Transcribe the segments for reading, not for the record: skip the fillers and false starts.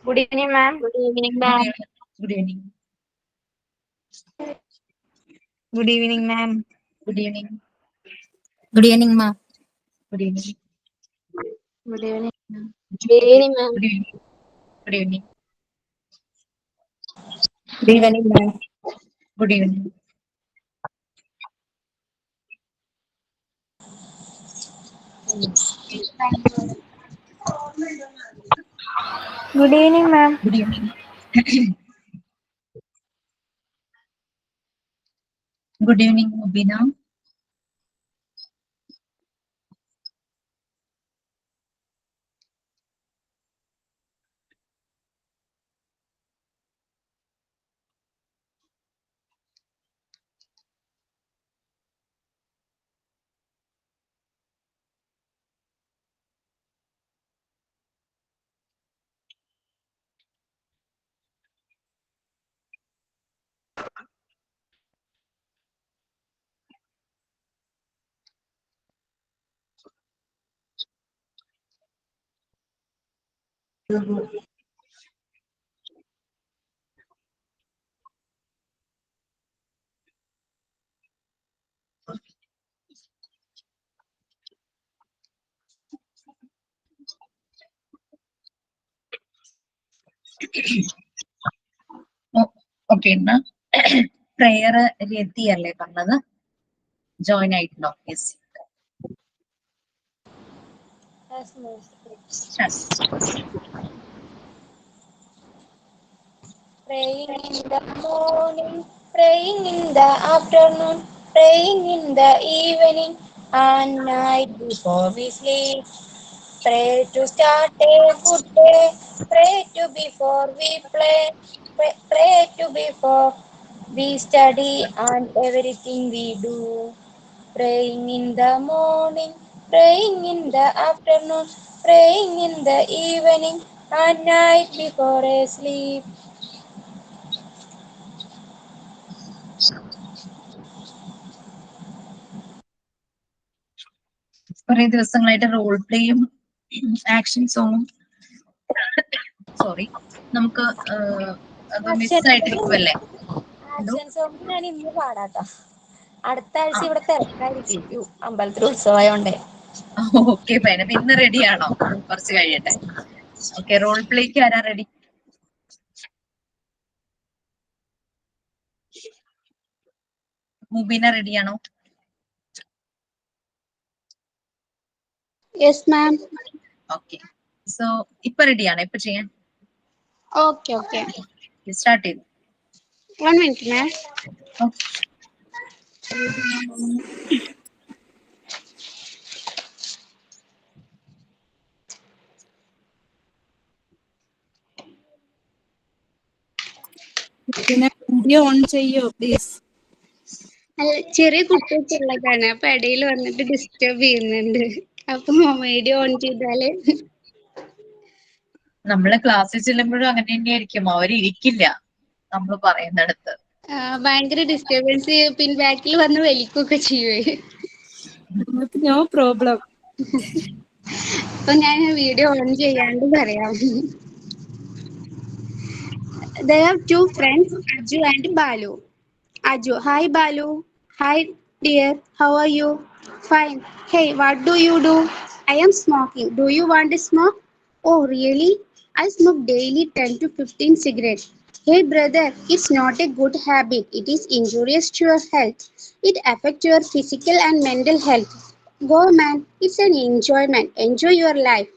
Good evening, ma'am. Good evening, ma'am. Good evening. Good evening, ma'am. Good evening. Good evening, ma'am. Good evening. Good evening. Good evening, ma'am. Good evening. Good evening. Good evening, ma'am. Good evening. Good evening, ma'am. Good evening. Good evening, Mubina. Okay എന്നാ prayer രതി അല്ലേ പറഞ്ഞത്? Join ആയിട്ടുണ്ടോ? Yes. Praying in the morning, praying in the afternoon, praying in the evening and night before we sleep. Pray to start a good day, pray to before we play, pray to before we study and everything we do. Praying in the morning, praying in the afternoon, praying in the evening and night before I sleep. കുറെ ദിവസങ്ങളായിട്ട് role പ്ലേയും action സോങ്ങും sorry നമുക്ക് അത് മിസ്സായിട്ടിരിക്കുമല്ലേ? Action song ഞാൻ ഇന്ന് പാടാട്ടോ. അടുത്ത ആഴ്ച ഇവിടെ തിരക്കായിരിക്കും അമ്പലത്തിൽ ഉത്സവമായോണ്ടേ. Okay fine. അപ്പൊ ഇന്ന് റെഡി ആണോ? കുറച്ച് കഴിയട്ടെ. ഓക്കെ, റോൾ പ്ലേക്ക് ആരാ റെഡി? മുബീന റെഡിയാണോ? Yes ma'am. ഓക്കെ, സോ ഇപ്പൊ റെഡിയാണോ? ഇപ്പൊ ചെയ്യാൻ? ഓക്കെ ഓക്കെ, സ്റ്റാർട്ട് ചെയ്തു. 1 minute മാം. പിന്നെ വീഡിയോ ഓൺ ചെയ്യോ പ്ലീസ്? ചെറിയ കുട്ടിയൊക്കെ ഉള്ളതാണ്, അപ്പൊ ഇടയിൽ വന്നിട്ട് ഡിസ്റ്റർബ് ചെയ്യുന്നുണ്ട്. അപ്പൊ വീഡിയോ ഓൺ ചെയ്താല് നമ്മള് ക്ലാസ്സിൽ ചെല്ലുമ്പോഴും അങ്ങനെ തന്നെയായിരിക്കും, അവരിയ്ക്കില്ല നമ്മൾ പറയുന്നിടത്ത്. ഭയങ്കര ഡിസ്റ്റർബൻസ്, പിന്നെ ബാക്കിൽ വന്ന് വലിക്കുകയൊക്കെ ചെയ്യുവേ. No problem. അപ്പൊ ഞാൻ വീഡിയോ ഓൺ ചെയ്യാണ്ട് പറയാം. There are two friends, Aju and Balu. Aju, hi Balu. Hi dear, how are you? Fine. Hey, what do you do? I am smoking. Do you want to smoke? Oh, really? I smoke daily 10 to 15 cigarettes. Hey brother, it's not a good habit. It is injurious to your health. It affects your physical and mental health. Go man, it's an enjoyment. Enjoy your life.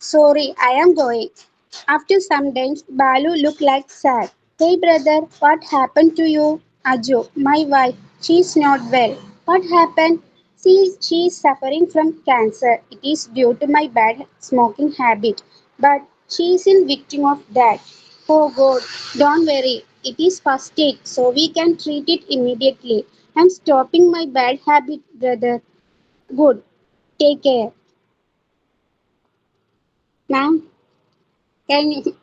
Sorry, I am going. After some days, Balu looked like sad. Hey brother, what happened to you? Aju, my wife, she's not well. What happened? See, she is suffering from cancer. It is due to my bad smoking habit. But she is a victim of that. Oh God, don't worry. It is first stage, so we can treat it immediately. I'm stopping my bad habit, brother. Good. Take care. Ma'am, can you?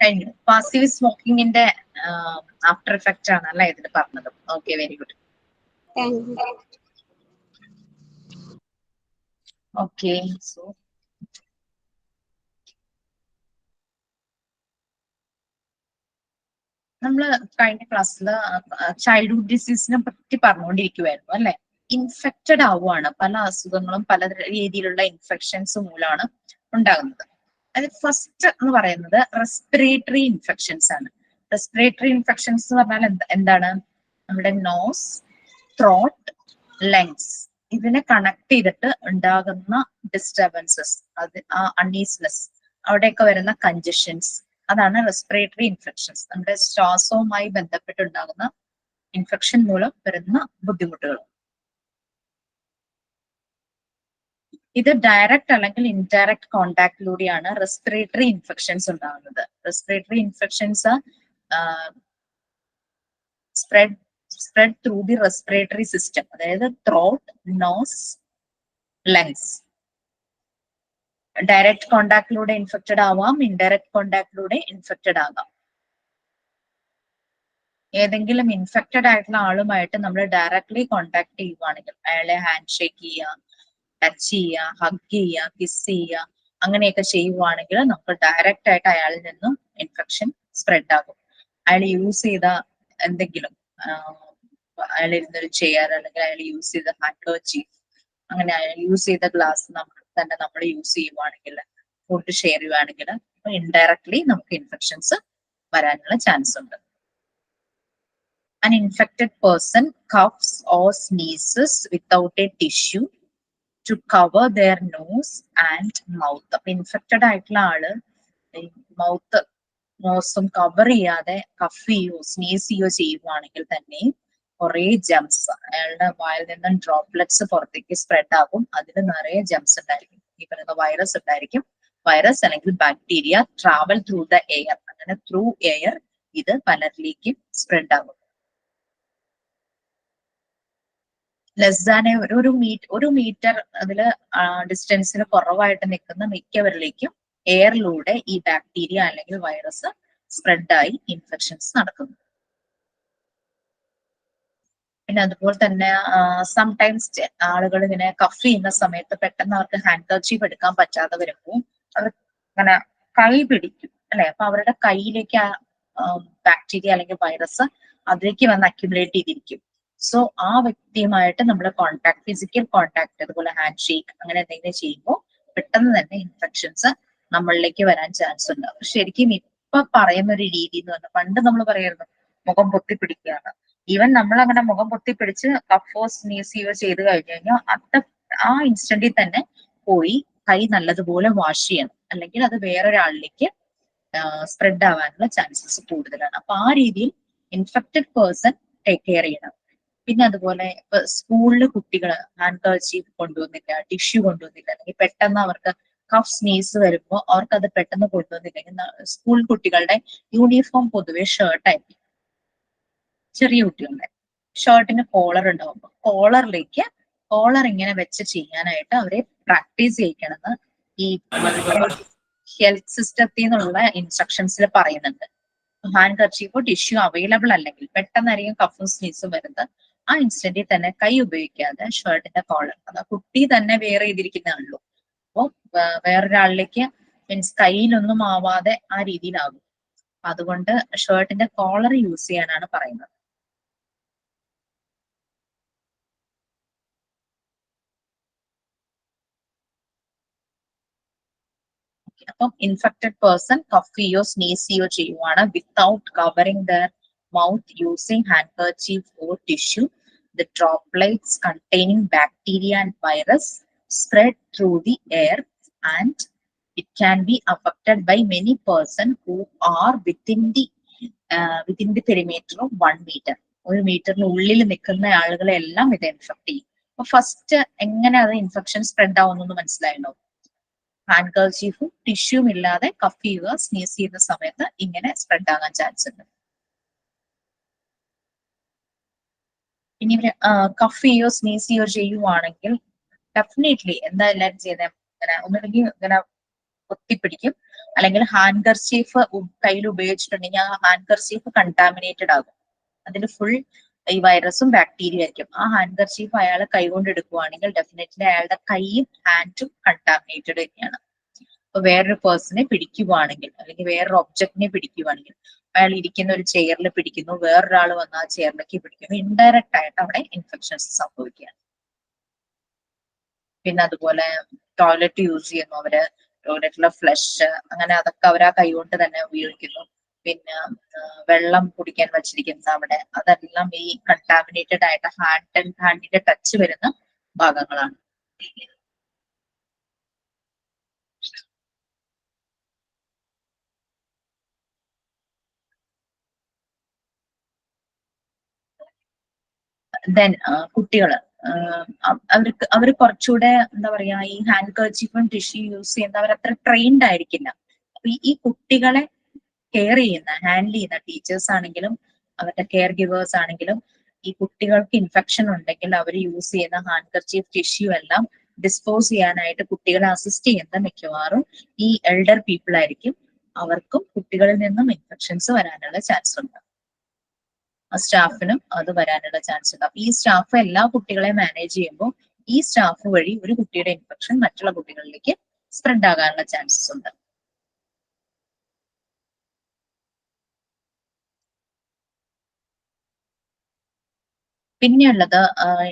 കഴിഞ്ഞു. Passive സ്മോക്കിങ്ങിന്റെ after effect ആണ് അല്ലേ ഇതിൽ പറഞ്ഞത്? Okay, very good. Thank you. Okay, so നമ്മൾ കഴിഞ്ഞ ക്ലാസ്സിൽ childhood ഡിസീസിനെ പറ്റി പറഞ്ഞുകൊണ്ടിരിക്കുവായിരുന്നു അല്ലെ. ഇൻഫെക്റ്റഡ് ആവുകയാണ്, പല അസുഖങ്ങളും പല രീതിയിലുള്ള ഇൻഫെക്ഷൻസ് മൂലമാണ് ഉണ്ടാകുന്നത്. അത് ഫസ്റ്റ് എന്ന് പറയുന്നത് റെസ്പിറേറ്ററി ഇൻഫെക്ഷൻസ് ആണ്. റെസ്പിറേറ്ററി ഇൻഫെക്ഷൻസ് എന്ന് പറഞ്ഞാൽ എന്താണ്? നമ്മുടെ നോസ്, ത്രോട്ട്, ലങ്സ് ഇതിനെ കണക്ട് ചെയ്തിട്ട് ഉണ്ടാകുന്ന ഡിസ്റ്റർബൻസസ്, അത് ആ അൺഈസ്നെസ്, അവിടെയൊക്കെ വരുന്ന കൺജഷൻസ്, അതാണ് റെസ്പിറേറ്ററി ഇൻഫെക്ഷൻസ്. നമ്മുടെ ശ്വാസവുമായി ബന്ധപ്പെട്ടുണ്ടാകുന്ന ഇൻഫെക്ഷൻ മൂലം വരുന്ന ബുദ്ധിമുട്ടുകൾ. ഇത് ഡയറക്റ്റ് അല്ലെങ്കിൽ ഇൻഡയറക്റ്റ് കോണ്ടാക്ടിലൂടെയാണ് റെസ്പിറേറ്ററി ഇൻഫെക്ഷൻസ് ഉണ്ടാകുന്നത്. Respiratory infections spread through the respiratory system, അതായത് ത്രോട്ട്, നോസ്, ലങ്സ്. ഡയറക്റ്റ് കോണ്ടാക്ടിലൂടെ ഇൻഫെക്റ്റഡ് ആവാം, ഇൻഡയറക്റ്റ് കോണ്ടാക്ടിലൂടെ ഇൻഫെക്റ്റഡ് ആകാം. ഏതെങ്കിലും ഇൻഫെക്റ്റഡ് ആയിട്ടുള്ള ആളുമായിട്ട് നമ്മൾ ഡയറക്ട്ലി കോണ്ടാക്ട് ചെയ്യുവാണെങ്കിൽ, അയാളെ ഹാൻഡ് ഷേക്ക് ചെയ്യുക, ടച്ച് ചെയ്യുക, ഹഗ് ചെയ്യുക, കിസ് ചെയ്യുക, അങ്ങനെയൊക്കെ ചെയ്യുവാണെങ്കിൽ നമുക്ക് ഡയറക്റ്റ് ആയിട്ട് അയാളിൽ നിന്നും ഇൻഫെക്ഷൻ സ്പ്രെഡ് ആകും. അയാൾ യൂസ് ചെയ്ത എന്തെങ്കിലും, അയാൾ ഇരുന്നൊരു ചെയർ, അല്ലെങ്കിൽ അയാൾ യൂസ് ചെയ്ത ഹാൻഡ്കർച്ചീഫ്, അങ്ങനെ അയാൾ യൂസ് ചെയ്ത ഗ്ലാസ് നമ്മൾ യൂസ് ചെയ്യുവാണെങ്കിൽ, ഫുഡ് ഷെയർ ചെയ്യുവാണെങ്കിൽ ഇൻഡയറക്ട്ലി നമുക്ക് ഇൻഫെക്ഷൻസ് വരാനുള്ള ചാൻസ് ഉണ്ട്. An infected person coughs or sneezes without a tissue to cover their nose and mouth. അപ്പൊ ഇൻഫെക്റ്റഡ് ആയിട്ടുള്ള ആള് മൗത്ത്, നോസും കവർ ചെയ്യാതെ കഫ് ചെയ്യോ സ്നീസ് ചെയ്യോ ചെയ്യുവാണെങ്കിൽ തന്നെ കുറെ ജംസ്, അയാളുടെ വായിൽ നിന്നും ഡ്രോപ്ലെറ്റ്സ് പുറത്തേക്ക് സ്പ്രെഡ് ആകും. അതിൽ നിറയെ ജംസ് ഉണ്ടായിരിക്കും, ഈ പറയുന്ന വൈറസ് ഉണ്ടായിരിക്കും. വൈറസ് അല്ലെങ്കിൽ bacteria travel through the air, അങ്ങനെ ത്രൂ എയർ ഇത് പലരിലേക്കും സ്പ്രെഡ് ആകും. ലെസ് ദാൻ ഒരു മീറ്റർ അതില് ഡിസ്റ്റൻസിന് കുറവായിട്ട് നിൽക്കുന്ന മിക്കവരിലേക്കും എയറിലൂടെ ഈ ബാക്ടീരിയ അല്ലെങ്കിൽ വൈറസ് സ്പ്രെഡായി ഇൻഫെക്ഷൻസ് നടക്കുന്നു. പിന്നെ അതുപോലെ തന്നെ സംടൈംസ് ആളുകൾ ഇങ്ങനെ കഫ് ചെയ്യുന്ന സമയത്ത് പെട്ടെന്ന് അവർക്ക് ഹാൻഡ്കർച്ചീഫ് എടുക്കാൻ പറ്റാതെ വരുമ്പോൾ അവർ അങ്ങനെ കൈ പിടിക്കും അല്ലെ. അപ്പൊ അവരുടെ കൈയിലേക്ക് ആ ബാക്ടീരിയ അല്ലെങ്കിൽ വൈറസ് അതിലേക്ക് വന്ന് അക്യുമുലേറ്റ് ചെയ്തിരിക്കും. സോ ആ വ്യക്തിയുമായിട്ട് നമ്മൾ കോൺടാക്ട്, ഫിസിക്കൽ കോൺടാക്ട്, അതുപോലെ ഹാൻഡ് ഷേക്ക് അങ്ങനെ എന്തെങ്കിലും ചെയ്യുമ്പോൾ പെട്ടെന്ന് തന്നെ ഇൻഫെക്ഷൻസ് നമ്മളിലേക്ക് വരാൻ ചാൻസ് ഉണ്ട്. ശരിക്കും ഇപ്പൊ പറയുന്ന ഒരു രീതി എന്ന് പറഞ്ഞാൽ, പണ്ട് നമ്മൾ പറയായിരുന്നു മുഖം പൊത്തിപ്പിടിക്കുകയാണ്. ഈവൻ നമ്മൾ അങ്ങനെ മുഖം പൊത്തിപ്പിടിച്ച് കഫോ സ്നീസിയോ ചെയ്ത് കഴിഞ്ഞു കഴിഞ്ഞാൽ ആ ഇൻസ്റ്റന്റിൽ തന്നെ പോയി കൈ നല്ലതുപോലെ വാഷ് ചെയ്യണം, അല്ലെങ്കിൽ അത് വേറൊരാളിലേക്ക് സ്പ്രെഡ് ആവാനുള്ള ചാൻസസ് കൂടുതലാണ്. അപ്പൊ ആ രീതിയിൽ ഇൻഫെക്റ്റഡ് പേഴ്സൺ ടേക്ക് കെയർ ചെയ്യണം. പിന്നെ അതുപോലെ ഇപ്പൊ സ്കൂളിൽ കുട്ടികൾ ഹാൻഡ്കർച്ചീഫ് കൊണ്ടുവന്നില്ല, ടിഷ്യൂ കൊണ്ടുവന്നില്ല, അല്ലെങ്കിൽ പെട്ടെന്ന് അവർക്ക് കഫ് സ്നീസ് വരുമ്പോൾ അവർക്ക് അത് പെട്ടെന്ന് കൊണ്ടുവന്നില്ലെങ്കിൽ സ്കൂൾ കുട്ടികളുടെ യൂണിഫോം പൊതുവെ ഷർട്ടായിരിക്കും. ചെറിയ കുട്ടികളുടെ ഷർട്ടിന് കോളർ ഉണ്ടാവുമ്പോൾ കോളർ ഇങ്ങനെ വെച്ച് ചെയ്യാനായിട്ട് അവരെ പ്രാക്ടീസ് ചെയ്യിക്കണമെന്ന് ഈ ഹെൽത്ത് സിസ്റ്റത്തിൽ നിന്നുള്ള ഇൻസ്ട്രക്ഷൻസിൽ പറയുന്നുണ്ട്. ഹാൻഡ് കർച്ചീഫോ ടിഷ്യൂ അവൈലബിൾ അല്ലെങ്കിൽ പെട്ടെന്നായിരിക്കും കഫും സ്നീസും വരുന്നത്. ആ ഇൻസ്റ്റന്റിൽ തന്നെ കൈ ഉപയോഗിക്കാതെ ഷർട്ടിന്റെ കോളർ, അത് കുട്ടി തന്നെ വെയർ ചെയ്തിരിക്കുന്നതാണല്ലോ, അപ്പോൾ വേറൊരാളിലേക്ക് മീൻസ് കയ്യിലൊന്നും ആവാതെ ആ രീതിയിലാകും. അതുകൊണ്ട് ഷർട്ടിന്റെ കോളർ യൂസ് ചെയ്യാനാണ് പറയുന്നത്. അപ്പം ഇൻഫെക്റ്റഡ് പേഴ്സൺ കഫ് ചെയ്യോ സ്നീസ് ചെയ്യോ ചെയ്യുവാണ് without covering their mouth using handkerchief or tissue, the droplets containing bacteria and virus spread through the air and it can be affected by many persons who are within the perimeter of 1 meter. 1 മീറ്ററിന് ഉള്ളിൽ നിൽക്കുന്ന ആളുകളെല്ലാം ഇത് infect ചെയ്യും. അപ്പൊ first എങ്ങനെ അത് infection spread ആവുന്നു മനസ്സിലായല്ലോ. ഹാൻഡ് കർച്ചീഫും ടിഷ്യൂം ഇല്ലാതെ കഫ് ചെയ്യുക, സ്നീസ് ചെയ്യുന്ന സമയത്ത് ഇങ്ങനെ സ്പ്രെഡ് ആകാൻ ചാൻസ് ഉണ്ട്. ഇനി കഫ് ചെയ്യോ സ്നീസ് ചെയ്യോ ചെയ്യുവാണെങ്കിൽ ഡെഫിനറ്റ്ലി എന്താ എല്ലാവരും ചെയ്യുന്നത്, ഇങ്ങനെ ഒന്നുമില്ലെങ്കിൽ ഇങ്ങനെ ഒത്തിപ്പിടിക്കും, അല്ലെങ്കിൽ ഹാൻഡ് കർച്ചീഫ് കയ്യിൽ ഉപയോഗിച്ചിട്ടുണ്ടെങ്കിൽ ആ ഹാൻഡ് കർച്ചീഫ് കണ്ടാമിനേറ്റഡ് ആകും. അതിൽ ഫുൾ ഈ വൈറസും ബാക്ടീരിയ ആയിരിക്കും. ആ ഹാൻഡ് കർച്ചീഫ് അയാൾ കൈകൊണ്ട് എടുക്കുവാണെങ്കിൽ ഡെഫിനറ്റ്ലി അയാളുടെ കൈയും ഹാൻഡും കണ്ടാമിനേറ്റഡ് തന്നെയാണ്. ഇപ്പൊ വേറൊരു പേഴ്സണെ പിടിക്കുവാണെങ്കിൽ അല്ലെങ്കിൽ വേറൊരു ഒബ്ജക്റ്റിനെ പിടിക്കുവാണെങ്കിൽ അയാൾ ഇരിക്കുന്ന ഒരു ചെയറിൽ പിടിക്കുന്നു, വേറൊരാൾ വന്ന് ആ ചെയറിലേക്ക് പിടിക്കുന്നു, ഇൻഡയറക്റ്റ് ആയിട്ട് അവിടെ ഇൻഫെക്ഷൻസ് സംഭവിക്കുകയാണ്. പിന്നെ അതുപോലെ ടോയ്ലറ്റ് യൂസ് ചെയ്യുന്നു, അവര് ടോയ്ലറ്റിലെ ഫ്ലഷ് അങ്ങനെ അതൊക്കെ അവർ ആ കൈകൊണ്ട് തന്നെ ഉപയോഗിക്കുന്നു. പിന്നെ വെള്ളം കുടിക്കാൻ വെച്ചിരിക്കുന്ന അവിടെ അതെല്ലാം ഈ കണ്ടാമിനേറ്റഡ് ആയിട്ട് ഹാൻഡിന്റെ ടച്ച് വരുന്ന ഭാഗങ്ങളാണ്. ദെൻ കുട്ടികള് അവർ കുറച്ചുകൂടെ എന്താ പറയാ ഈ ഹാൻഡ് കർച്ചീഫും ടിഷ്യൂ യൂസ് ചെയ്യുന്ന അവർ അത്ര ട്രെയിൻഡ് ആയിരിക്കില്ല. അപ്പൊ ഈ കുട്ടികളെ കെയർ ചെയ്യുന്ന ഹാൻഡിൽ ചെയ്യുന്ന ടീച്ചേഴ്സ് ആണെങ്കിലും അവരുടെ കെയർ ഗിവേഴ്സ് ആണെങ്കിലും ഈ കുട്ടികൾക്ക് ഇൻഫെക്ഷൻ ഉണ്ടെങ്കിൽ അവർ യൂസ് ചെയ്യുന്ന ഹാൻഡ് കർച്ചീഫ് ടിഷ്യൂ എല്ലാം ഡിസ്പോസ് ചെയ്യാനായിട്ട് കുട്ടികളെ അസിസ്റ്റ് ചെയ്യുന്ന മിക്കവാറും ഈ എൽഡർ പീപ്പിൾ ആയിരിക്കും. അവർക്കും കുട്ടികളിൽ നിന്നും ഇൻഫെക്ഷൻസ് വരാനുള്ള ചാൻസ് ഉണ്ട്. ആ സ്റ്റാഫിനും അത് വരാനുള്ള ചാൻസ് ഉണ്ട്. അപ്പൊ ഈ സ്റ്റാഫ് എല്ലാ കുട്ടികളെ മാനേജ് ചെയ്യുമ്പോൾ ഈ സ്റ്റാഫ് വഴി ഒരു കുട്ടിയുടെ ഇൻഫെക്ഷൻ മറ്റുള്ള കുട്ടികളിലേക്ക് സ്പ്രെഡ് ആകാനുള്ള ചാൻസസ് ഉണ്ട്. പിന്നെയുള്ളത്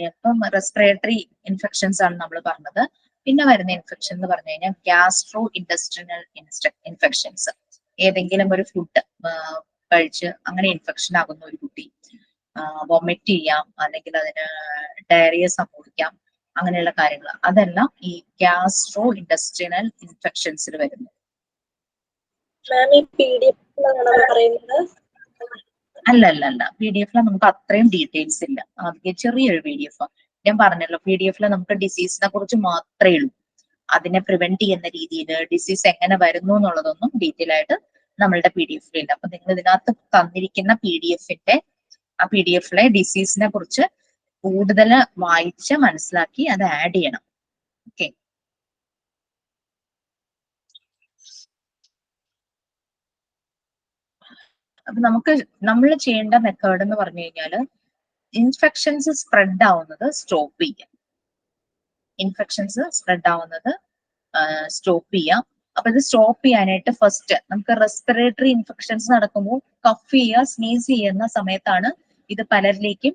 ഇപ്പം റെസ്പിറേറ്ററി ഇൻഫെക്ഷൻസ് ആണ് നമ്മൾ പറഞ്ഞത്. പിന്നെ വരുന്ന ഇൻഫെക്ഷൻ എന്ന് പറഞ്ഞു കഴിഞ്ഞാൽ ഗ്യാസ്ട്രോ ഇൻഡസ്ട്രിനൽ ഇൻഫെക്ഷൻസ്. ഏതെങ്കിലും ഒരു ഫുഡ് കഴിച്ച് അങ്ങനെ ഇൻഫെക്ഷൻ ആകുന്ന ഒരു കുട്ടി വൊമിറ്റ് ചെയ്യാം, അല്ലെങ്കിൽ അതിന് ഡയറിയ സംഭവിക്കാം, അങ്ങനെയുള്ള കാര്യങ്ങൾ അതെല്ലാം ഈ ഗ്യാസ്ട്രോ ഇൻഡസ്ട്രിനൽ ഇൻഫെക്ഷൻസിൽ വരുന്നു. അല്ല PDF നമുക്ക് അത്രയും ഡീറ്റെയിൽസ് ഇല്ല. ആദ്യം ചെറിയൊരു PDF. ഞാൻ പറഞ്ഞല്ലോ PDF നമുക്ക് ഡിസീസിനെ കുറിച്ച് മാത്രമേ ഉള്ളൂ. അതിനെ പ്രിവെന്റ് ചെയ്യുന്ന രീതിയിൽ ഡിസീസ് എങ്ങനെ വരുന്നു എന്നുള്ളതൊന്നും ഡീറ്റെയിൽ ആയിട്ട് നമ്മളുടെ PDF ഇല്ല. അപ്പൊ നിങ്ങൾ ഇതിനകത്ത് തന്നിരിക്കുന്ന ആ PDF ഡിസീസിനെ കുറിച്ച് കൂടുതൽ വായിച്ച് മനസ്സിലാക്കി അത് ആഡ് ചെയ്യണം. ഓക്കെ. അപ്പൊ നമ്മൾ ചെയ്യേണ്ട മെത്തേഡ് എന്ന് പറഞ്ഞു കഴിഞ്ഞാൽ ഇൻഫെക്ഷൻസ് സ്പ്രെഡ് ആവുന്നത് സ്റ്റോപ്പ് ചെയ്യാം. സ്റ്റോപ്പ് ചെയ്യാം. അപ്പൊ ഇത് സ്റ്റോപ്പ് ചെയ്യാനായിട്ട് ഫസ്റ്റ് നമുക്ക് റെസ്പിറേറ്ററി ഇൻഫെക്ഷൻസ് നടക്കുമ്പോൾ കഫ് ചെയ്യുക, സ്നീസ് ചെയ്യുന്ന സമയത്താണ് ഇത് പലരിലേക്കും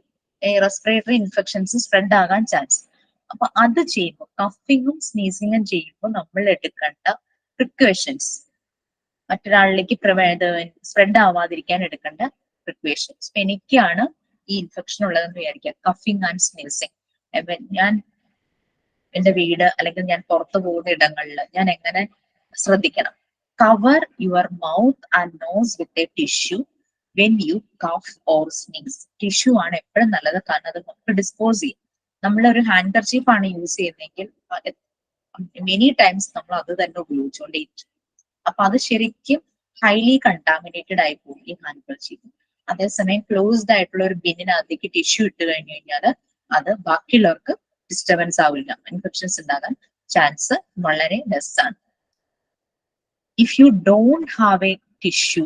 റെസ്പിറേറ്ററി ഇൻഫെക്ഷൻസ് സ്പ്രെഡ് ആകാൻ ചാൻസ്. അപ്പൊ അത് ചെയ്യുമ്പോൾ കഫിങ്ങും സ്നീസിങ്ങും ചെയ്യുമ്പോൾ നമ്മൾ എടുക്കേണ്ട പ്രിക്കോഷൻസ്, മറ്റൊരാളിലേക്ക് സ്പ്രെഡ് ആവാതിരിക്കാൻ എടുക്കേണ്ട പ്രിക്കോഷൻസ്. എനിക്കാണ് ഈ ഇൻഫെക്ഷൻ ഉള്ളതെന്ന് വിചാരിക്കാം, കഫിങ് ആൻഡ് സ്നീസിങ്. ഞാൻ എന്റെ വീട് അല്ലെങ്കിൽ ഞാൻ പുറത്തു പോകുന്ന ഇടങ്ങളിൽ ഞാൻ എങ്ങനെ ശ്രദ്ധിക്കണം? Cover your mouth and nose with a tissue when you cough or sneeze. Tissue ആണ് എപ്പോഴും നല്ലത്, കാരണം അത് നമുക്ക് ഡിസ്പോസ് ചെയ്യും. നമ്മളൊരു ഹാൻഡ് കർച്ചീഫ് ആണ് യൂസ് ചെയ്യുന്നതെങ്കിൽ മെനി ടൈംസ് നമ്മൾ അത് തന്നെ ഉപയോഗിച്ചുകൊണ്ടേയിരിക്കും. അപ്പൊ അത് ശരിക്കും ഹൈലി കണ്ടാമിനേറ്റഡ് ആയി പോകും ഈ ഹാൻഡ് കർച്ചീഫ്. അതേസമയം ക്ലോസ്ഡ് ആയിട്ടുള്ള ഒരു ബിന്നിനകത്തേക്ക് ടിഷ്യൂ ഇട്ട് കഴിഞ്ഞു കഴിഞ്ഞാൽ അത് ബാക്കിയുള്ളവർക്ക് ഡിസ്റ്റർബൻസ് ആവില്ല, ഇൻഫെക്ഷൻസ് ഉണ്ടാകാൻ ചാൻസ് വളരെ ലെസ് ആണ്. If you don't have a tissue,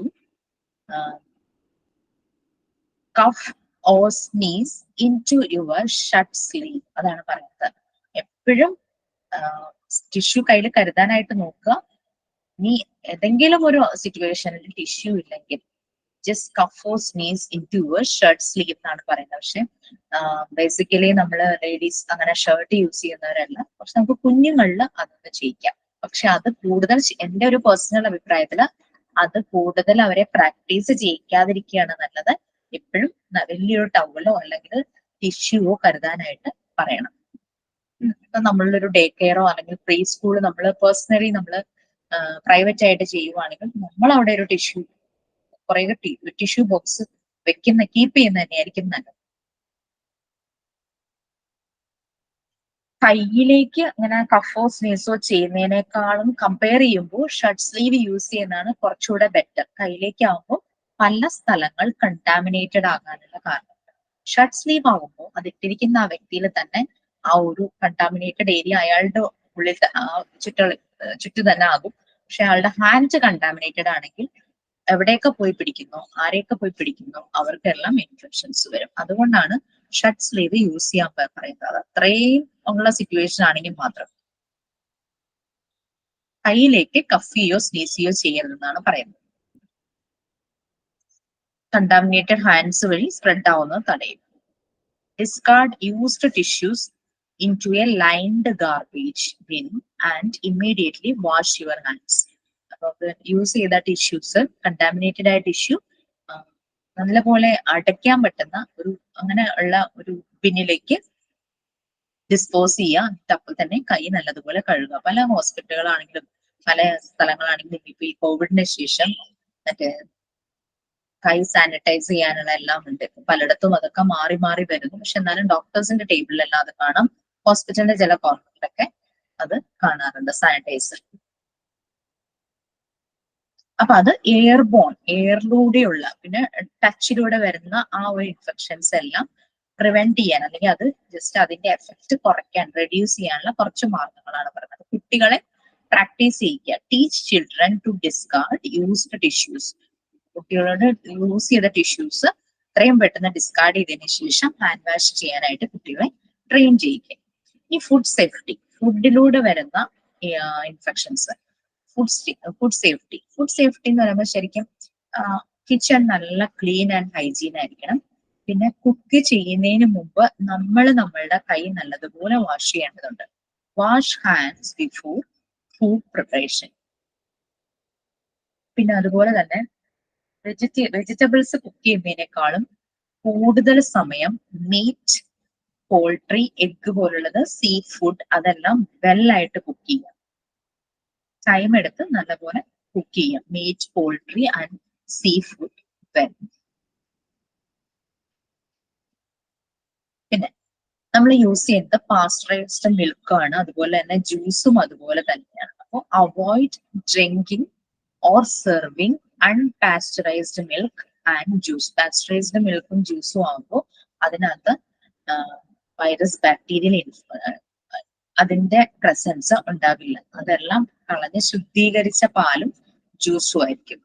cough or sneeze into your shirt sleeve. അതാണ് പറയുന്നത്. എപ്പോഴും ടിഷ്യൂ കയ്യിൽ കരുതാനായിട്ട് നോക്കുക. നീ ഏതെങ്കിലും ഒരു സിറ്റുവേഷനിൽ ടിഷ്യൂ ഇല്ലെങ്കിൽ just cough or sneeze into your shirt sleeve എന്നാണ് പറയുന്നത്. പക്ഷെ ബേസിക്കലി നമ്മള് ലേഡീസ് അങ്ങനെ ഷർട്ട് യൂസ് ചെയ്യുന്നവരല്ല. പക്ഷെ നമുക്ക് കുഞ്ഞുങ്ങളിൽ അതൊക്കെ ചെയ്യിക്കാം. പക്ഷെ അത് കൂടുതൽ എന്റെ ഒരു പേഴ്സണൽ അഭിപ്രായത്തില് അത് കൂടുതൽ അവരെ പ്രാക്ടീസ് ചെയ്യിക്കാതിരിക്കുകയാണ് നല്ലത്. എപ്പോഴും വലിയൊരു ടവലോ അല്ലെങ്കിൽ ടിഷ്യൂവോ കരുതാനായിട്ട് പറയണം. ഇപ്പൊ നമ്മളൊരു ഡേ കെയറോ അല്ലെങ്കിൽ പ്രീ സ്കൂള് നമ്മള് പേഴ്സണലി നമ്മള് പ്രൈവറ്റ് ആയിട്ട് ചെയ്യുവാണെങ്കിൽ നമ്മൾ അവിടെ ഒരു കുറെ ടിഷ്യൂ ബോക്സ് കീപ്പ് ചെയ്യുന്ന തന്നെയായിരിക്കും നല്ലത്. കയ്യിലേക്ക് അങ്ങനെ കഫോ സ്നീസോ ചെയ്യുന്നതിനേക്കാളും കമ്പയർ ചെയ്യുമ്പോൾ ഷർട്ട് സ്ലീവ് യൂസ് ചെയ്യുന്നതാണ് കുറച്ചുകൂടെ ബെറ്റർ. കയ്യിലേക്ക് ആകുമ്പോൾ പല സ്ഥലങ്ങൾ കണ്ടാമിനേറ്റഡ് ആകാനുള്ള കാരണം. ഷർട്ട് സ്ലീവ് ആകുമ്പോൾ അത് ഇട്ടിരിക്കുന്ന ആ വ്യക്തിയിൽ തന്നെ ആ ഒരു കണ്ടാമിനേറ്റഡ് ഏരിയ അയാളുടെ ഉള്ളിൽ ചുറ്റും തന്നെ ആകും. പക്ഷെ അയാളുടെ ഹാൻഡ് കണ്ടാമിനേറ്റഡ് ആണെങ്കിൽ എവിടെയൊക്കെ പോയി പിടിക്കുന്നോ ആരെയൊക്കെ പോയി പിടിക്കുന്നോ അവർക്കെല്ലാം ഇൻഫെക്ഷൻസ് വരും. അതുകൊണ്ടാണ് ഷർട്ട് സ്ലീവ് യൂസ് ചെയ്യാൻ പറയുന്നത്. അത് അത്രയും ഉള്ള സിറ്റുവേഷൻ ആണെങ്കിൽ മാത്രം. കയ്യിലേക്ക് കഫിയോ സ്നീസിയോ ചെയ്യരുതെന്നാണ് പറയുന്നത്. കണ്ടാമിനേറ്റഡ് ഹാൻഡ്സ് വഴി സ്പ്രെഡ് ആവുന്നത് തടയും. Discard used tissues into a lined garbage bin and immediately wash your hands. Use ചെയ്ത ടിഷ്യൂസ്, കണ്ടാമിനേറ്റഡ് ആയ ടിഷ്യൂ നല്ലപോലെ അടയ്ക്കാൻ പറ്റുന്ന ഒരു അങ്ങനെ ഉള്ള ഒരു ബിന്നിലേക്ക് ഡിസ്പോസ് ചെയ്യുക. അപ്പോൾ തന്നെ കൈ നല്ലതുപോലെ കഴുകുക. പല ഹോസ്പിറ്റലുകളാണെങ്കിലും പല സ്ഥലങ്ങളാണെങ്കിലും ഇപ്പൊ ഈ കോവിഡിന് ശേഷം മറ്റേ കൈ സാനിറ്റൈസ് ചെയ്യാനുള്ള എല്ലാം ഉണ്ട്. പലയിടത്തും അതൊക്കെ മാറി മാറി വരുന്നു. പക്ഷെ എന്നാലും ഡോക്ടേഴ്സിന്റെ ടേബിളിലെല്ലാം അത് കാണാം. ഹോസ്പിറ്റലിന്റെ ചില കോർണറിലൊക്കെ അത് കാണാറുണ്ട് സാനിറ്റൈസർ. അപ്പൊ അത് എയർബോൺ, എയറിലൂടെയുള്ള പിന്നെ ടച്ചിലൂടെ വരുന്ന ആ ഒരു ഇൻഫെക്ഷൻസ് എല്ലാം പ്രിവെന്റ് ചെയ്യാൻ അല്ലെങ്കിൽ അത് ജസ്റ്റ് അതിന്റെ എഫക്ട് കുറയ്ക്കാൻ, റെഡ്യൂസ് ചെയ്യാനുള്ള കുറച്ച് മാർഗങ്ങളാണ് പറയുന്നത്. കുട്ടികളെ പ്രാക്ടീസ് ചെയ്യിക്കുക. Teach children to discard used tissues. കുട്ടികളോട് യൂസ് ചെയ്ത ടിഷ്യൂസ് എത്രയും പെട്ടെന്ന് ഡിസ്കാർഡ് ചെയ്തതിനു ശേഷം ഹാൻഡ് വാഷ് ചെയ്യാനായിട്ട് കുട്ടികളെ ട്രെയിൻ ചെയ്യിക്കുക. ഈ ഫുഡ് സേഫ്റ്റി, ഫുഡിലൂടെ വരുന്ന ഇൻഫെക്ഷൻസ്, ഫുഡ് സേഫ്റ്റി എന്ന് പറയുമ്പോൾ ശരിക്കും കിച്ചൺ നല്ല ക്ലീൻ ആൻഡ് ഹൈജീൻ ആയിരിക്കണം. പിന്നെ കുക്ക് ചെയ്യുന്നതിന് മുമ്പ് നമ്മൾ നമ്മളുടെ കൈ നല്ലതുപോലെ വാഷ് ചെയ്യേണ്ടതുണ്ട്. Wash hands before food preparation. പിന്നെ അതുപോലെ തന്നെ വെജിറ്റബിൾസ് കുക്ക് ചെയ്യുന്നതിനേക്കാളും കൂടുതൽ സമയം മീറ്റ്, പോൾട്രി, എഗ് പോലുള്ളത്, സീ ഫുഡ് അതെല്ലാം വെല്ലായിട്ട് കുക്ക് ചെയ്യാം. ടൈം എടുത്ത് നല്ലപോലെ കുക്ക് ചെയ്യാം. Meat, poultry and seafood well. പിന്നെ നമ്മൾ യൂസ് ചെയ്യുന്നത് പാസ്ചറൈസ്ഡ് മിൽക്കാണ്, അതുപോലെ തന്നെ ജ്യൂസും അതുപോലെ തന്നെയാണ്. അപ്പോൾ avoid drinking or serving unpasteurised milk and juice. Pasteurised മിൽക്കും ജ്യൂസും ആകുമ്പോൾ അതിനകത്ത് വൈറസ്, ബാക്ടീരിയൽ അതിന്റെ പ്രസൻസ് ഉണ്ടാവില്ല. അതെല്ലാം കളഞ്ഞ് ശുദ്ധീകരിച്ച പാലും ജ്യൂസും ആയിരിക്കും.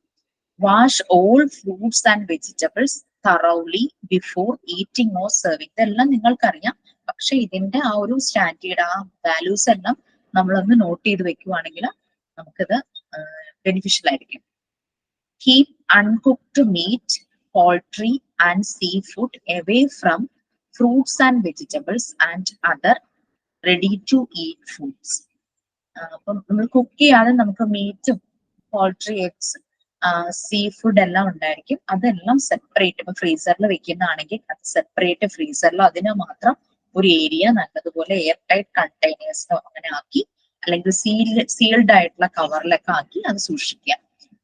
Wash all fruits and vegetables thoroughly before eating or serving. ഇതെല്ലാം നിങ്ങൾക്കറിയാം. പക്ഷെ ഇതിന്റെ ആ ഒരു സ്റ്റാൻഡേർഡ്, ആ വാല്യൂസ് എല്ലാം നമ്മളൊന്ന് നോട്ട് ചെയ്ത് വെക്കുവാണെങ്കിൽ നമുക്കിത് ബെനിഫിഷ്യൽ ആയിരിക്കും. Keep uncooked meat, poultry and seafood away from fruits and vegetables and other ready to eat foods. അപ്പം നമ്മൾ കുക്ക് ചെയ്യാതെ നമുക്ക് മീറ്റും പോൾട്രി, എഗ്സ്, സീ ഫുഡ് എല്ലാം ഉണ്ടായിരിക്കും. അതെല്ലാം സെപ്പറേറ്റ്, ഇപ്പൊ ഫ്രീസറിൽ വെക്കുന്നതാണെങ്കിൽ അത് സെപ്പറേറ്റ് ഫ്രീസറിൽ അതിന് മാത്രം ഒരു ഏരിയ നല്ലതുപോലെ എയർ ടൈറ്റ് കണ്ടെയ്നേഴ്സിനോ അങ്ങനെ ആക്കി, അല്ലെങ്കിൽ സീൽഡ് ആയിട്ടുള്ള കവറിലൊക്കെ ആക്കി അത് സൂക്ഷിക്കുക.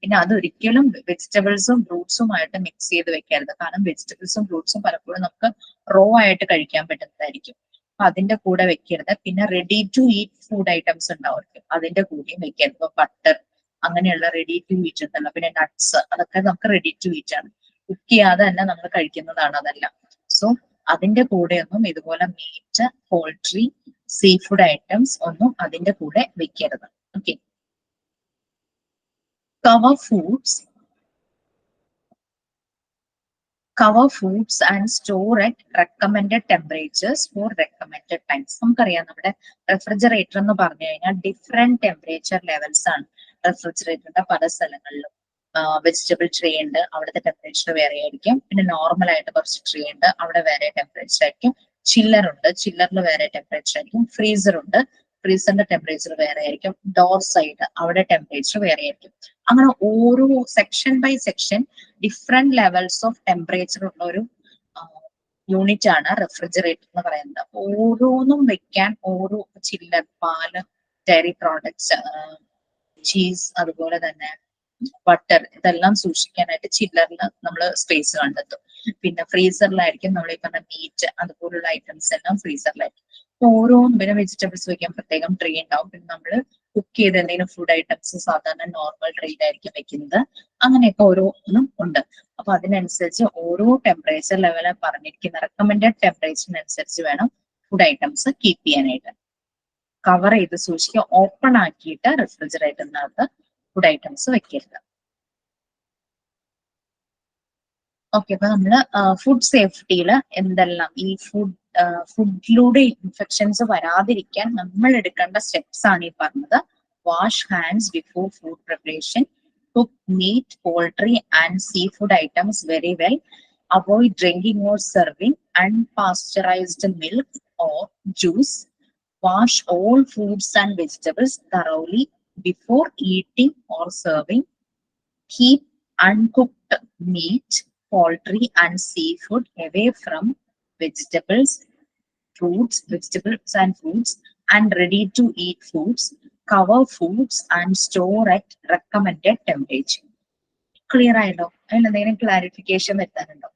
പിന്നെ അതൊരിക്കലും വെജിറ്റബിൾസും ഫ്രൂട്ട്സുമായിട്ട് മിക്സ് ചെയ്ത് വെക്കരുത്. കാരണം വെജിറ്റബിൾസും ഫ്രൂട്ട്സും പലപ്പോഴും നമുക്ക് റോ ആയിട്ട് കഴിക്കാൻ പറ്റുന്നതായിരിക്കും. അപ്പൊ അതിന്റെ കൂടെ വെക്കരുത്. പിന്നെ ready to eat food items ഉണ്ടാവും, അതിന്റെ കൂടെയും വെക്കരുത്. ഇപ്പൊ ബട്ടർ അങ്ങനെയുള്ള റെഡി ടു ഈറ്റ് ഉണ്ടല്ലോ, പിന്നെ നട്ട്സ്, അതൊക്കെ നമുക്ക് റെഡി ടു ഈറ്റ് ആണ്. കുക്ക് ചെയ്യാതെ തന്നെ നമ്മൾ കഴിക്കുന്നതാണ് അതെല്ലാം. സോ അതിന്റെ കൂടെ ഒന്നും ഇതുപോലെ meat, poultry, seafood items ഒന്നും അതിന്റെ കൂടെ വെക്കരുത്. Okay. Cover foods and store at recommended temperatures for recommended times. നമുക്കറിയാം നമ്മുടെ റെഫ്രിജറേറ്റർ എന്ന് പറഞ്ഞു കഴിഞ്ഞാൽ ഡിഫറെന്റ് ടെമ്പറേച്ചർ ലെവൽസ് ആണ് റെഫ്രിജറേറ്ററിന്റെ പല സ്ഥലങ്ങളിലും. വെജിറ്റബിൾ ട്രേ ഉണ്ട്, അവിടുത്തെ ടെമ്പറേച്ചർ വേറെ ആയിരിക്കും. പിന്നെ നോർമൽ ആയിട്ട് കുറച്ച് ട്രേ ഉണ്ട്, അവിടെ വേറെ ടെമ്പറേച്ചർ ആയിരിക്കും. ചില്ലർ ഉണ്ട്, ചില്ലറിൽ വേറെ ടെമ്പറേച്ചർ ആയിരിക്കും. ഫ്രീസർ ഉണ്ട്, ഫ്രീസറിന്റെ ടെമ്പറേച്ചർ വേറെ ആയിരിക്കും. ഡോർ സൈഡ്, അവിടെ ടെമ്പറേച്ചർ വേറെ ആയിരിക്കും. അങ്ങനെ ഓരോ section by section different levels of temperature ഉള്ള ഒരു യൂണിറ്റ് ആണ് റെഫ്രിജറേറ്റർ എന്ന് പറയുന്നത്. ഓരോന്നും വെക്കാൻ ഓരോ ചില്ലർ, പാല്, ഡയറി പ്രോഡക്ട്സ്, ചീസ്, അതുപോലെ തന്നെ ബട്ടർ, ഇതെല്ലാം സൂക്ഷിക്കാനായിട്ട് ചില്ലറിൽ നമ്മൾ സ്പേസ് കണ്ടെത്തും. പിന്നെ ഫ്രീസറിലായിരിക്കും നമ്മൾ ഈ പറഞ്ഞ മീറ്റ് അതുപോലുള്ള ഐറ്റംസ് എല്ലാം ഫ്രീസറിലായിരിക്കും. ഓരോന്നും പിന്നെ വെജിറ്റബിൾസ് വെക്കാൻ പ്രത്യേകം ട്രേ ഉണ്ടാവും. പിന്നെ നമ്മൾ കുക്ക് ചെയ്ത് എന്തെങ്കിലും ഫുഡ് ഐറ്റംസ് സാധാരണ നോർമൽ ട്രേയിലായിരിക്കും വെക്കുന്നത്. അങ്ങനെയൊക്കെ ഓരോന്നും ഉണ്ട്. അപ്പൊ അതിനനുസരിച്ച് ഓരോ ടെമ്പറേച്ചർ ലെവല് പറഞ്ഞിരിക്കുന്ന റെക്കമെൻഡഡ് ടെമ്പറേച്ചറിനനുസരിച്ച് വേണം ഫുഡ് ഐറ്റംസ് കീപ്പ് ചെയ്യാനായിട്ട്. കവർ ചെയ്ത് സൂക്ഷിക്കുക. ഓപ്പൺ ആക്കിയിട്ട് റെഫ്രിജറേറ്ററിനകത്ത് ഫുഡ് ഐറ്റംസ് വെക്കരുത്. ഓക്കെ. അപ്പൊ നമ്മള് ഫുഡ് സേഫ്റ്റിയിൽ എന്തെല്ലാം ഈ ഫുഡിലൂടെ ഇൻഫെക്ഷൻസ് വരാതിരിക്കാൻ നമ്മൾ എടുക്കേണ്ട സ്റ്റെപ്സ് ആണ് ഈ പറഞ്ഞത്. Wash hands before food preparation. Cook meat, poultry, and seafood items very well. Avoid drinking or serving unpasteurized milk or juice. Wash all fruits and vegetables thoroughly before eating or serving. Keep uncooked meat, poultry, and seafood away from vegetables, vegetables and fruits, and ready to eat foods. Cover foods and store at recommended temperature. Clear ആയല്ലോ? അതിൽ എന്തെങ്കിലും clarification വരുത്താനുണ്ടോ?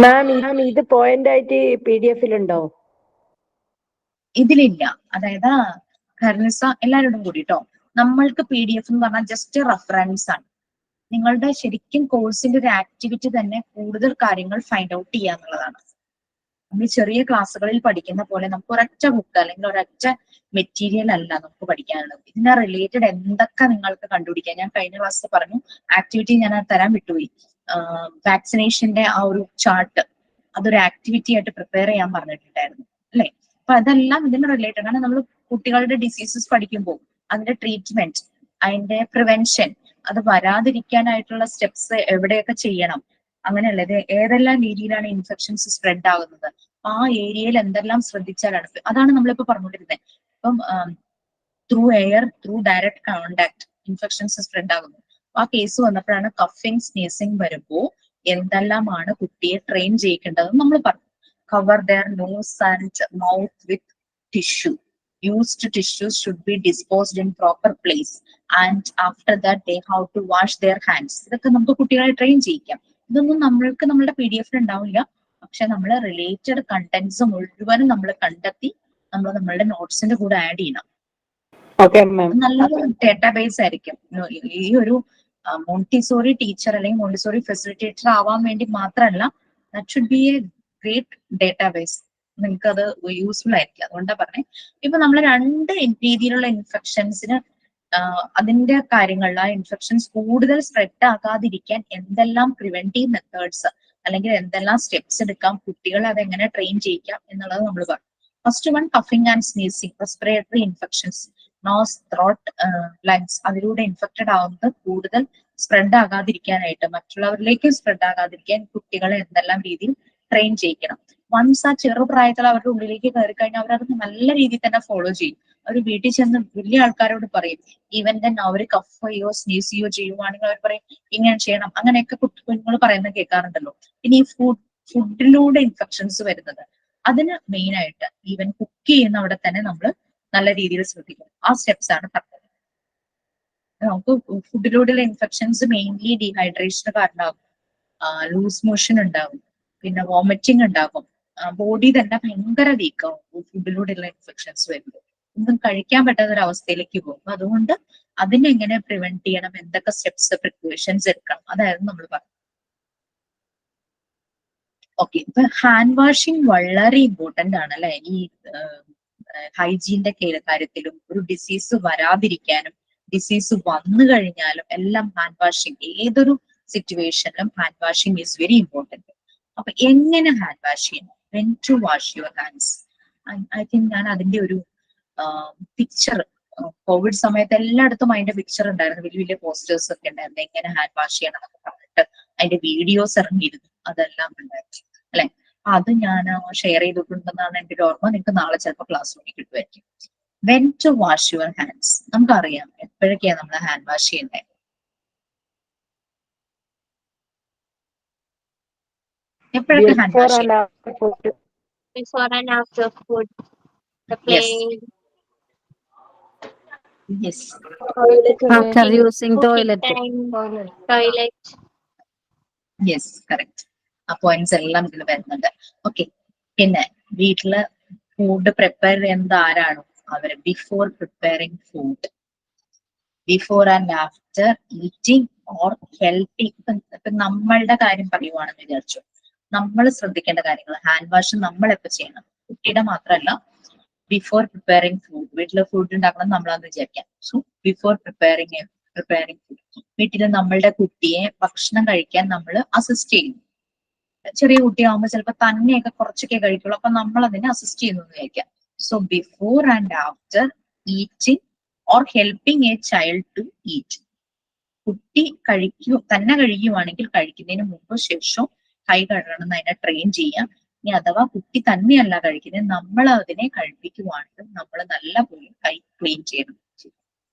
മാം ഇത് point ആയിട്ട് PDF ഉണ്ടോ? ഇതിലില്ല. അതായത് ഖർനിസ എല്ലാവരോടും കൂടിട്ടോ, നമ്മൾക്ക് PDF എന്ന് പറഞ്ഞാൽ ജസ്റ്റ് റെഫറൻസ് ആണ്. നിങ്ങളുടെ ശരിക്കും കോഴ്സിന്റെ ഒരു ആക്ടിവിറ്റി തന്നെ കൂടുതൽ കാര്യങ്ങൾ ഫൈൻഡ് ഔട്ട് ചെയ്യുക എന്നുള്ളതാണ്. നമ്മൾ ചെറിയ ക്ലാസ്സുകളിൽ പഠിക്കുന്ന പോലെ നമുക്ക് ഒരൊറ്റ ബുക്ക് അല്ലെങ്കിൽ ഒരൊറ്റ മെറ്റീരിയൽ അല്ല നമുക്ക് പഠിക്കാനുള്ളത്. ഇതിനെ റിലേറ്റഡ് എന്തൊക്കെ നിങ്ങൾക്ക് കണ്ടുപിടിക്കാം. ഞാൻ കഴിഞ്ഞ ക്ലാസ്സിൽ പറഞ്ഞു, ആക്ടിവിറ്റി ഞാൻ തരാൻ വിട്ടുപോയി. വാക്സിനേഷന്റെ ആ ഒരു ചാർട്ട് അതൊരു ആക്ടിവിറ്റി ആയിട്ട് പ്രിപ്പയർ ചെയ്യാൻ പറഞ്ഞിട്ടുണ്ടായിരുന്നു അല്ലെ? അപ്പൊ അതെല്ലാം ഇതിന് റിലേറ്റഡ് ആണ്. നമ്മൾ കുട്ടികളുടെ ഡിസീസസ് പഠിക്കുമ്പോൾ അതിന്റെ ട്രീറ്റ്മെന്റ്, അതിന്റെ പ്രിവെൻഷൻ, അത് വരാതിരിക്കാനായിട്ടുള്ള സ്റ്റെപ്സ് എവിടെയൊക്കെ ചെയ്യണം, അങ്ങനെയല്ല ഇത് ഏതെല്ലാം രീതിയിലാണ് ഇൻഫെക്ഷൻസ് സ്പ്രെഡ് ആകുന്നത്, ആ ഏരിയയിൽ എന്തെല്ലാം ശ്രദ്ധിച്ചാലാണ്, അതാണ് നമ്മളിപ്പോ പറഞ്ഞുകൊണ്ടിരുന്നത്. ഇപ്പം through air, through direct contact infections spread ആകുന്നത്. ആ കേസ് വന്നപ്പോഴാണ് കഫിങ്, സ്നീസിങ് വരുമ്പോൾ എന്തെല്ലാമാണ് കുട്ടിയെ ട്രെയിൻ ചെയ്യിക്കേണ്ടതെന്ന് നമ്മൾ പറഞ്ഞു. Cover their nose and mouth with tissue. Used tissues should be disposed in proper place, and after that they have to wash their hands. ഇതൊക്കെ നമുക്ക് കുട്ടികളെ ട്രെയിൻ ചെയ്യിക്കാം. ഇതൊന്നും നമ്മൾക്ക് നമ്മുടെ PDF ഉണ്ടാവില്ല. പക്ഷെ നമ്മൾ റിലേറ്റഡ് കണ്ടന്റ്സ് മുഴുവനും നമ്മൾ കണ്ടെത്തി നമ്മൾ നമ്മളുടെ നോട്ട്സിന്റെ കൂടെ ആഡ് ചെയ്യണം. നല്ലൊരു ഡേറ്റാബേസ് ആയിരിക്കും. ഈ ഒരു മോണ്ടിസോറി ടീച്ചർ അല്ലെങ്കിൽ മോണ്ടിസോറി ഫെസിലിറ്റേറ്റർ ആവാൻ വേണ്ടി മാത്രമല്ല, that should be A great database. നിങ്ങൾക്ക് അത് യൂസ്ഫുൾ ആയിരിക്കും. അതുകൊണ്ടാണ് പറഞ്ഞത്. ഇപ്പൊ നമ്മൾ രണ്ട് രീതിയിലുള്ള ഇൻഫെക്ഷൻസിന് അതിന്റെ കാര്യങ്ങളിൽ ആ ഇൻഫെക്ഷൻസ് കൂടുതൽ സ്പ്രെഡ് ആകാതിരിക്കാൻ എന്തെല്ലാം പ്രിവെന്റീവ് മെത്തേഡ്സ് അല്ലെങ്കിൽ എന്തെല്ലാം സ്റ്റെപ്സ് എടുക്കാം, കുട്ടികളെ അതെങ്ങനെ ട്രെയിൻ ചെയ്യിക്കാം എന്നുള്ളത് നമ്മൾ പറഞ്ഞു. ഫസ്റ്റ് വൺ, കഫിങ് and sneezing, respiratory infections, nose, throat, lungs, അതിലൂടെ ഇൻഫെക്റ്റഡ് ആവുന്നത് കൂടുതൽ സ്പ്രെഡ് ആകാതിരിക്കാനായിട്ട്, മറ്റുള്ളവരിലേക്ക് സ്പ്രെഡ് ആകാതിരിക്കാൻ കുട്ടികളെ എന്തെല്ലാം രീതിയിൽ ട്രെയിൻ ചെയ്യിക്കണം. വൺസ് ആ ചെറുപ്രായത്തിൽ അവരുടെ ഉള്ളിലേക്ക് കയറി കഴിഞ്ഞാൽ അവരത് നല്ല രീതിയിൽ തന്നെ ഫോളോ ചെയ്യും. അവർ വീട്ടിൽ ചെന്ന് വലിയ ആൾക്കാരോട് പറയും. ഈവൻ തന്നെ അവർ കഫ് ചെയ്യോ സ്നീസ് ചെയ്യോ ചെയ്യുവാണെങ്കിൽ അവർ പറയും ഇങ്ങനെ ചെയ്യണം. അങ്ങനെയൊക്കെ കുഞ്ഞുങ്ങൾ പറയുന്നത് കേൾക്കാറുണ്ടല്ലോ. പിന്നെ ഈ ഫുഡിലൂടെ ഇൻഫെക്ഷൻസ് വരുന്നത്, അതിന് മെയിൻ ആയിട്ട് ഈവൻ കുക്ക് ചെയ്യുന്ന അവിടെ തന്നെ നമ്മൾ നല്ല രീതിയിൽ ശ്രദ്ധിക്കണം. ആ സ്റ്റെപ്സ് ആണ് പറഞ്ഞത്. നമുക്ക് ഫുഡിലൂടെയുള്ള ഇൻഫെക്ഷൻസ് മെയിൻലി ഡീഹൈഡ്രേഷന് കാരണമാകും, ലൂസ് മോഷൻ ഉണ്ടാകും, പിന്നെ വോമിറ്റിംഗ് ഉണ്ടാകും, ബോഡി തന്നെ ഭയങ്കര വീക്കാവും ഫുഡിലൂടെയുള്ള ഇൻഫെക്ഷൻസ് വരുമ്പോൾ. ഒന്നും കഴിക്കാൻ പറ്റാത്ത ഒരു അവസ്ഥയിലേക്ക് പോകും. അതുകൊണ്ട് അതിനെങ്ങനെ പ്രിവെന്റ് ചെയ്യണം, എന്തൊക്കെ സ്റ്റെപ്സ്, പ്രിക്കോഷൻസ് എടുക്കണം, അതായിരുന്നു നമ്മൾ പറഞ്ഞത്. ഓക്കെ, ഇപ്പൊ ഹാൻഡ് വാഷിംഗ് വളരെ ഇമ്പോർട്ടന്റ് ആണ് അല്ലെ? ഈ ഹൈജീന്റെ കാര്യത്തിലും ഒരു ഡിസീസ് വരാതിരിക്കാനും ഡിസീസ് വന്നു കഴിഞ്ഞാലും എല്ലാം ഹാൻഡ് വാഷിംഗ്, ഏതൊരു സിറ്റുവേഷനിലും hand washing is very important. അപ്പൊ എങ്ങനെ ഹാൻഡ് വാഷ് ചെയ്യണം, when to wash your hands, I think ഞാൻ അതിന്റെ ഒരു പിക്ചർ, കോവിഡ് സമയത്ത് എല്ലായിടത്തും അതിന്റെ പിക്ചർ ഉണ്ടായിരുന്നു, വലിയ വലിയ പോസ്റ്റേഴ്സ് ഒക്കെ ഉണ്ടായിരുന്നു, എങ്ങനെ ഹാൻഡ് വാഷ് ചെയ്യണം എന്നൊക്കെ പറഞ്ഞിട്ട് അതിന്റെ വീഡിയോസ് ഇറങ്ങിയിരുന്നു, അതെല്ലാം ഉണ്ടായിരുന്നു അല്ലെ? അത് ഞാൻ ഷെയർ ചെയ്തിട്ടുണ്ടെന്നാണ് എന്റെ ഒരു ഓർമ്മ. നിങ്ങൾക്ക് നാളെ ചിലപ്പോൾ ക്ലാസ് റൂമിൽ കിട്ടുമായിരിക്കും. When to wash your hands, നമുക്കറിയാം എപ്പോഴൊക്കെയാണ് നമ്മൾ ഹാൻഡ് വാഷ് ചെയ്യേണ്ടത്. എപ്പോഴൊക്കെ ഹാൻഡ് വാഷ് ചെയ്യണം? Before and after food. The plate. Yes. After using toilet. Toilet. Yes, correct. ആ പോയിന്റ്സ് എല്ലാം ഇതിൽ വരുന്നുണ്ട്. ഓക്കെ, പിന്നെ വീട്ടില് ഫുഡ് പ്രിപ്പയർ ചെയ്യുന്നത് ആരാണോ അവര് before preparing food, before and after eating or helping. ഇപ്പൊ നമ്മളുടെ കാര്യം പറയുവാണെന്ന് വിചാരിച്ചു, നമ്മൾ ശ്രദ്ധിക്കേണ്ട കാര്യങ്ങൾ ഹാൻഡ് വാഷ് നമ്മൾ എപ്പോ ചെയ്യണം, കുട്ടിയുടെ മാത്രമല്ല. ബിഫോർ പ്രിപ്പയറിംഗ് ഫുഡ്, വീട്ടില് ഫുഡ് ഉണ്ടാക്കണം നമ്മളാന്ന് വിചാരിക്കാം. സോ ബിഫോർ പ്രിപ്പയറിംഗ് ഫുഡ്, വീട്ടിൽ നമ്മളുടെ കുട്ടിയെ ഭക്ഷണം കഴിക്കാൻ നമ്മൾ അസിസ്റ്റ് ചെയ്യുന്നു. ചെറിയ കുട്ടിയാകുമ്പോൾ ചിലപ്പോൾ തന്നെയൊക്കെ കുറച്ചൊക്കെ കഴിക്കുള്ളൂ, അപ്പൊ നമ്മൾ അതിനെ അസിസ്റ്റ് ചെയ്യുന്നു എന്ന് വിചാരിക്കാം. So before and after eating or helping a child to eat. കുട്ടി തന്നെ കഴിക്കുവാണെങ്കിൽ കഴിക്കുന്നതിന് മുമ്പ് ശേഷം കൈ കഴുകണം അതിനെ ട്രെയിൻ ചെയ്യാം. ഇനി അഥവാ കുട്ടി തന്നെയല്ല കഴിക്കുന്നത്, നമ്മൾ അതിനെ കഴിപ്പിക്കുവാണെങ്കിൽ നമ്മൾ നല്ലപോലെ കൈ ക്ലീൻ ചെയ്യണം.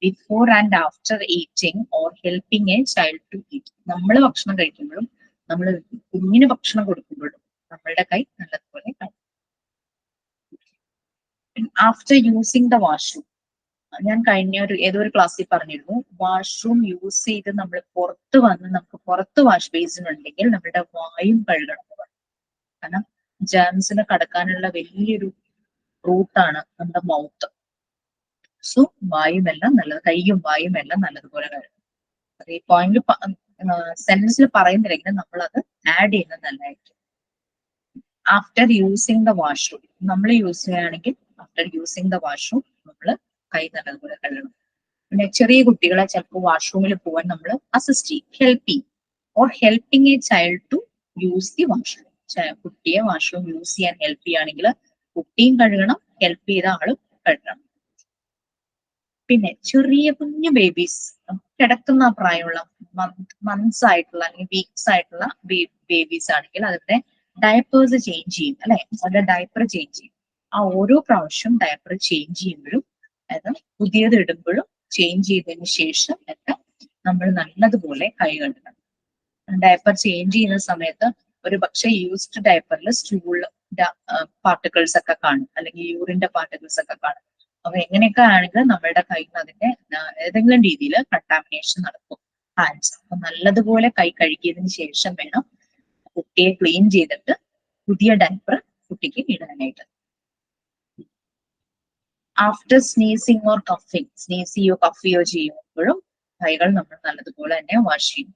Before and after eating or helping a child to eat. നമ്മൾ ഭക്ഷണം കഴിക്കുമ്പോഴും നമ്മൾ കുഞ്ഞിന് ഭക്ഷണം കൊടുക്കുമ്പോഴും നമ്മളുടെ കൈ നല്ലതുപോലെ കഴുകണം. ആഫ്റ്റർ യൂസിങ് ദ വാഷ്റൂം, ഞാൻ കഴിഞ്ഞ ഏതോ ഒരു ക്ലാസ്സിൽ പറഞ്ഞിരുന്നു, വാഷ്റൂം യൂസ് ചെയ്ത് നമ്മൾ പുറത്ത് വന്ന് നമുക്ക് പുറത്ത് വാഷ് ബേസിൻ ഉണ്ടെങ്കിൽ നമ്മുടെ വായും കഴുകണം എന്ന് പറഞ്ഞു. കാരണം ജേംസിന് കടക്കാനുള്ള വലിയൊരു റൂട്ടാണ് നമ്മുടെ മൗത്ത്. സോ വായുമെല്ലാം നല്ലത്, കൈയും വായും എല്ലാം നല്ലതുപോലെ കഴുകണം. അത് ഈ പോയിന്റ് സെന്റൻസിൽ പറയുന്നില്ലെങ്കിൽ നമ്മൾ അത് ആഡ് ചെയ്യുന്നത് നല്ലതായിരിക്കും. ആഫ്റ്റർ യൂസിങ് ദ വാഷ്റൂം, നമ്മൾ യൂസ് ചെയ്യുകയാണെങ്കിൽ ആഫ്റ്റർ യൂസിങ് ദ വാഷ്റൂം നമ്മൾ കൈ നല്ലതുപോലെ കഴുകണം. പിന്നെ ചെറിയ കുട്ടികളെ ചിലപ്പോൾ വാഷ്റൂമിൽ പോകാൻ നമ്മൾ അസിസ്റ്റ് ചെയ്യും, ഹെൽപ്പ് ചെയ്യും. Or helping a child to use the washroom. കുട്ടിയെ വാഷ്റൂം യൂസ് ചെയ്യാൻ ഹെൽപ്പ് ചെയ്യുകയാണെങ്കിൽ കുട്ടിയും കഴുകണം, ഹെൽപ്പ് ചെയ്ത ആളും കഴുകണം. പിന്നെ ചെറിയ കുഞ്ഞു ബേബീസ്, കിടക്കുന്ന പ്രായമുള്ള മന്ത്സ് ആയിട്ടുള്ള അല്ലെങ്കിൽ വീക്സ് ആയിട്ടുള്ള ബേബീസ് ആണെങ്കിൽ അതിന്റെ ഡയപ്പേഴ്സ് ചേഞ്ച് ചെയ്യും അല്ലെ, അവരുടെ ഡയപ്പർ ചേഞ്ച് ചെയ്യും. ആ ഓരോ പ്രാവശ്യം ഡയപ്പർ ചേഞ്ച് ചെയ്യുമ്പോഴും അതായത് പുതിയത് ഇടുമ്പോഴും ചേഞ്ച് ചെയ്തതിന് ശേഷം ഒക്കെ നമ്മൾ നല്ലതുപോലെ കൈ കഴുകണം. ഡയപ്പർ ചേഞ്ച് ചെയ്യുന്ന സമയത്ത് ഒരു പക്ഷേ യൂസ്ഡ് ഡയപ്പറിൽ സ്റ്റൂൾ പാർട്ടിക്കിൾസ് ഒക്കെ കാണും, അല്ലെങ്കിൽ യൂറിന്റെ പാർട്ടിക്കിൾസ് ഒക്കെ കാണും. അപ്പൊ എങ്ങനെയൊക്കെ ആണെങ്കിൽ നമ്മളുടെ കയ്യിൽ നിന്ന് അതിന്റെ ഏതെങ്കിലും രീതിയിൽ കണ്ടാമിനേഷൻ നടക്കും ഹാൻഡ്സ്. അപ്പൊ നല്ലതുപോലെ കൈ കഴുകിയതിന് ശേഷം വേണം കുട്ടിയെ ക്ലീൻ ചെയ്തിട്ട് പുതിയ ഡയപ്പർ കുട്ടിക്ക് ഇടാനായിട്ട്. ആഫ്റ്റർ സ്നീസിങ് ഓർ കഫിങ്, സ്നീസ് ചെയ്യോ കഫിയോ ചെയ്യുമ്പോഴും കൈകൾ നമ്മൾ നല്ലതുപോലെ തന്നെ വാഷ് ചെയ്യും.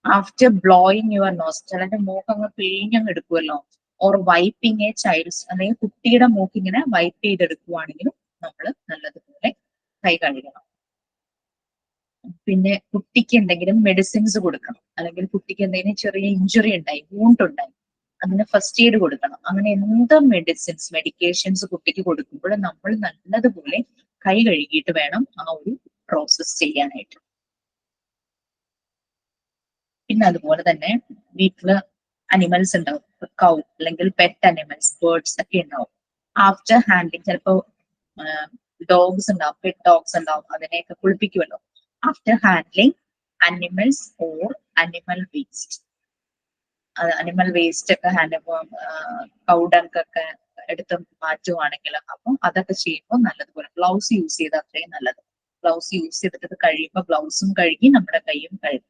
ആഫ്റ്റർ ബ്ലോയിങ് യുവർ നോസ്, ചിലന്റെ മൂക്ക് അങ്ങ് പിഴിഞ്ഞങ്ങ് എടുക്കുമല്ലോ. ഓർ വൈപ്പിംഗ് എ ചൈൽഡ്സ്, അല്ലെങ്കിൽ കുട്ടിയുടെ മൂക്ക് ഇങ്ങനെ വൈപ്പ് ചെയ്തെടുക്കുവാണെങ്കിലും നമ്മൾ നല്ലതുപോലെ കൈ കഴുകണം. പിന്നെ കുട്ടിക്ക് എന്തെങ്കിലും മെഡിസിൻസ് കൊടുക്കണം, അല്ലെങ്കിൽ കുട്ടിക്ക് എന്തെങ്കിലും ചെറിയ ഇഞ്ചുറി ഉണ്ടായി, വൂണ്ട് ഉണ്ടായി, അതിന് ഫസ്റ്റ് എയ്ഡ് കൊടുക്കണം. അങ്ങനെ എന്ത് മെഡിക്കേഷൻസ് കുട്ടിക്ക് കൊടുക്കുമ്പോൾ നമ്മൾ നല്ലതുപോലെ കൈ കഴുകിയിട്ട് വേണം ആ ഒരു പ്രോസസ് ചെയ്യാനായിട്ട്. പിന്നെ അതുപോലെ തന്നെ വീട്ടില് അനിമൽസ് ഉണ്ടാവും, കൗ അല്ലെങ്കിൽ പെറ്റ് അനിമൽസ്, ബേർഡ്സ് ഒക്കെ ഉണ്ടാവും. ആഫ്റ്റർ ഹാൻഡ്ലിങ് ചിലപ്പോ ഡോഗ്സ് ഉണ്ടാവും, പെറ്റ് ഡോഗ്സ് ഉണ്ടാവും, അതിനെയൊക്കെ കുളിപ്പിക്കുമല്ലോ. After handling animals or animal waste, animal waste ഒക്കെ കൗഡങ്കൊക്കെ എടുത്ത് മാറ്റുവാണെങ്കിൽ അപ്പം അതൊക്കെ ചെയ്യുമ്പോൾ നല്ലതുപോലെ ഗ്ലൗസ് യൂസ് ചെയ്ത് അത്രയും നല്ലത്. ഗ്ലൗസ് യൂസ് ചെയ്തിട്ട് കഴിയുമ്പോൾ ഗ്ലൗസും കഴുകി നമ്മുടെ കൈയും കഴുകി.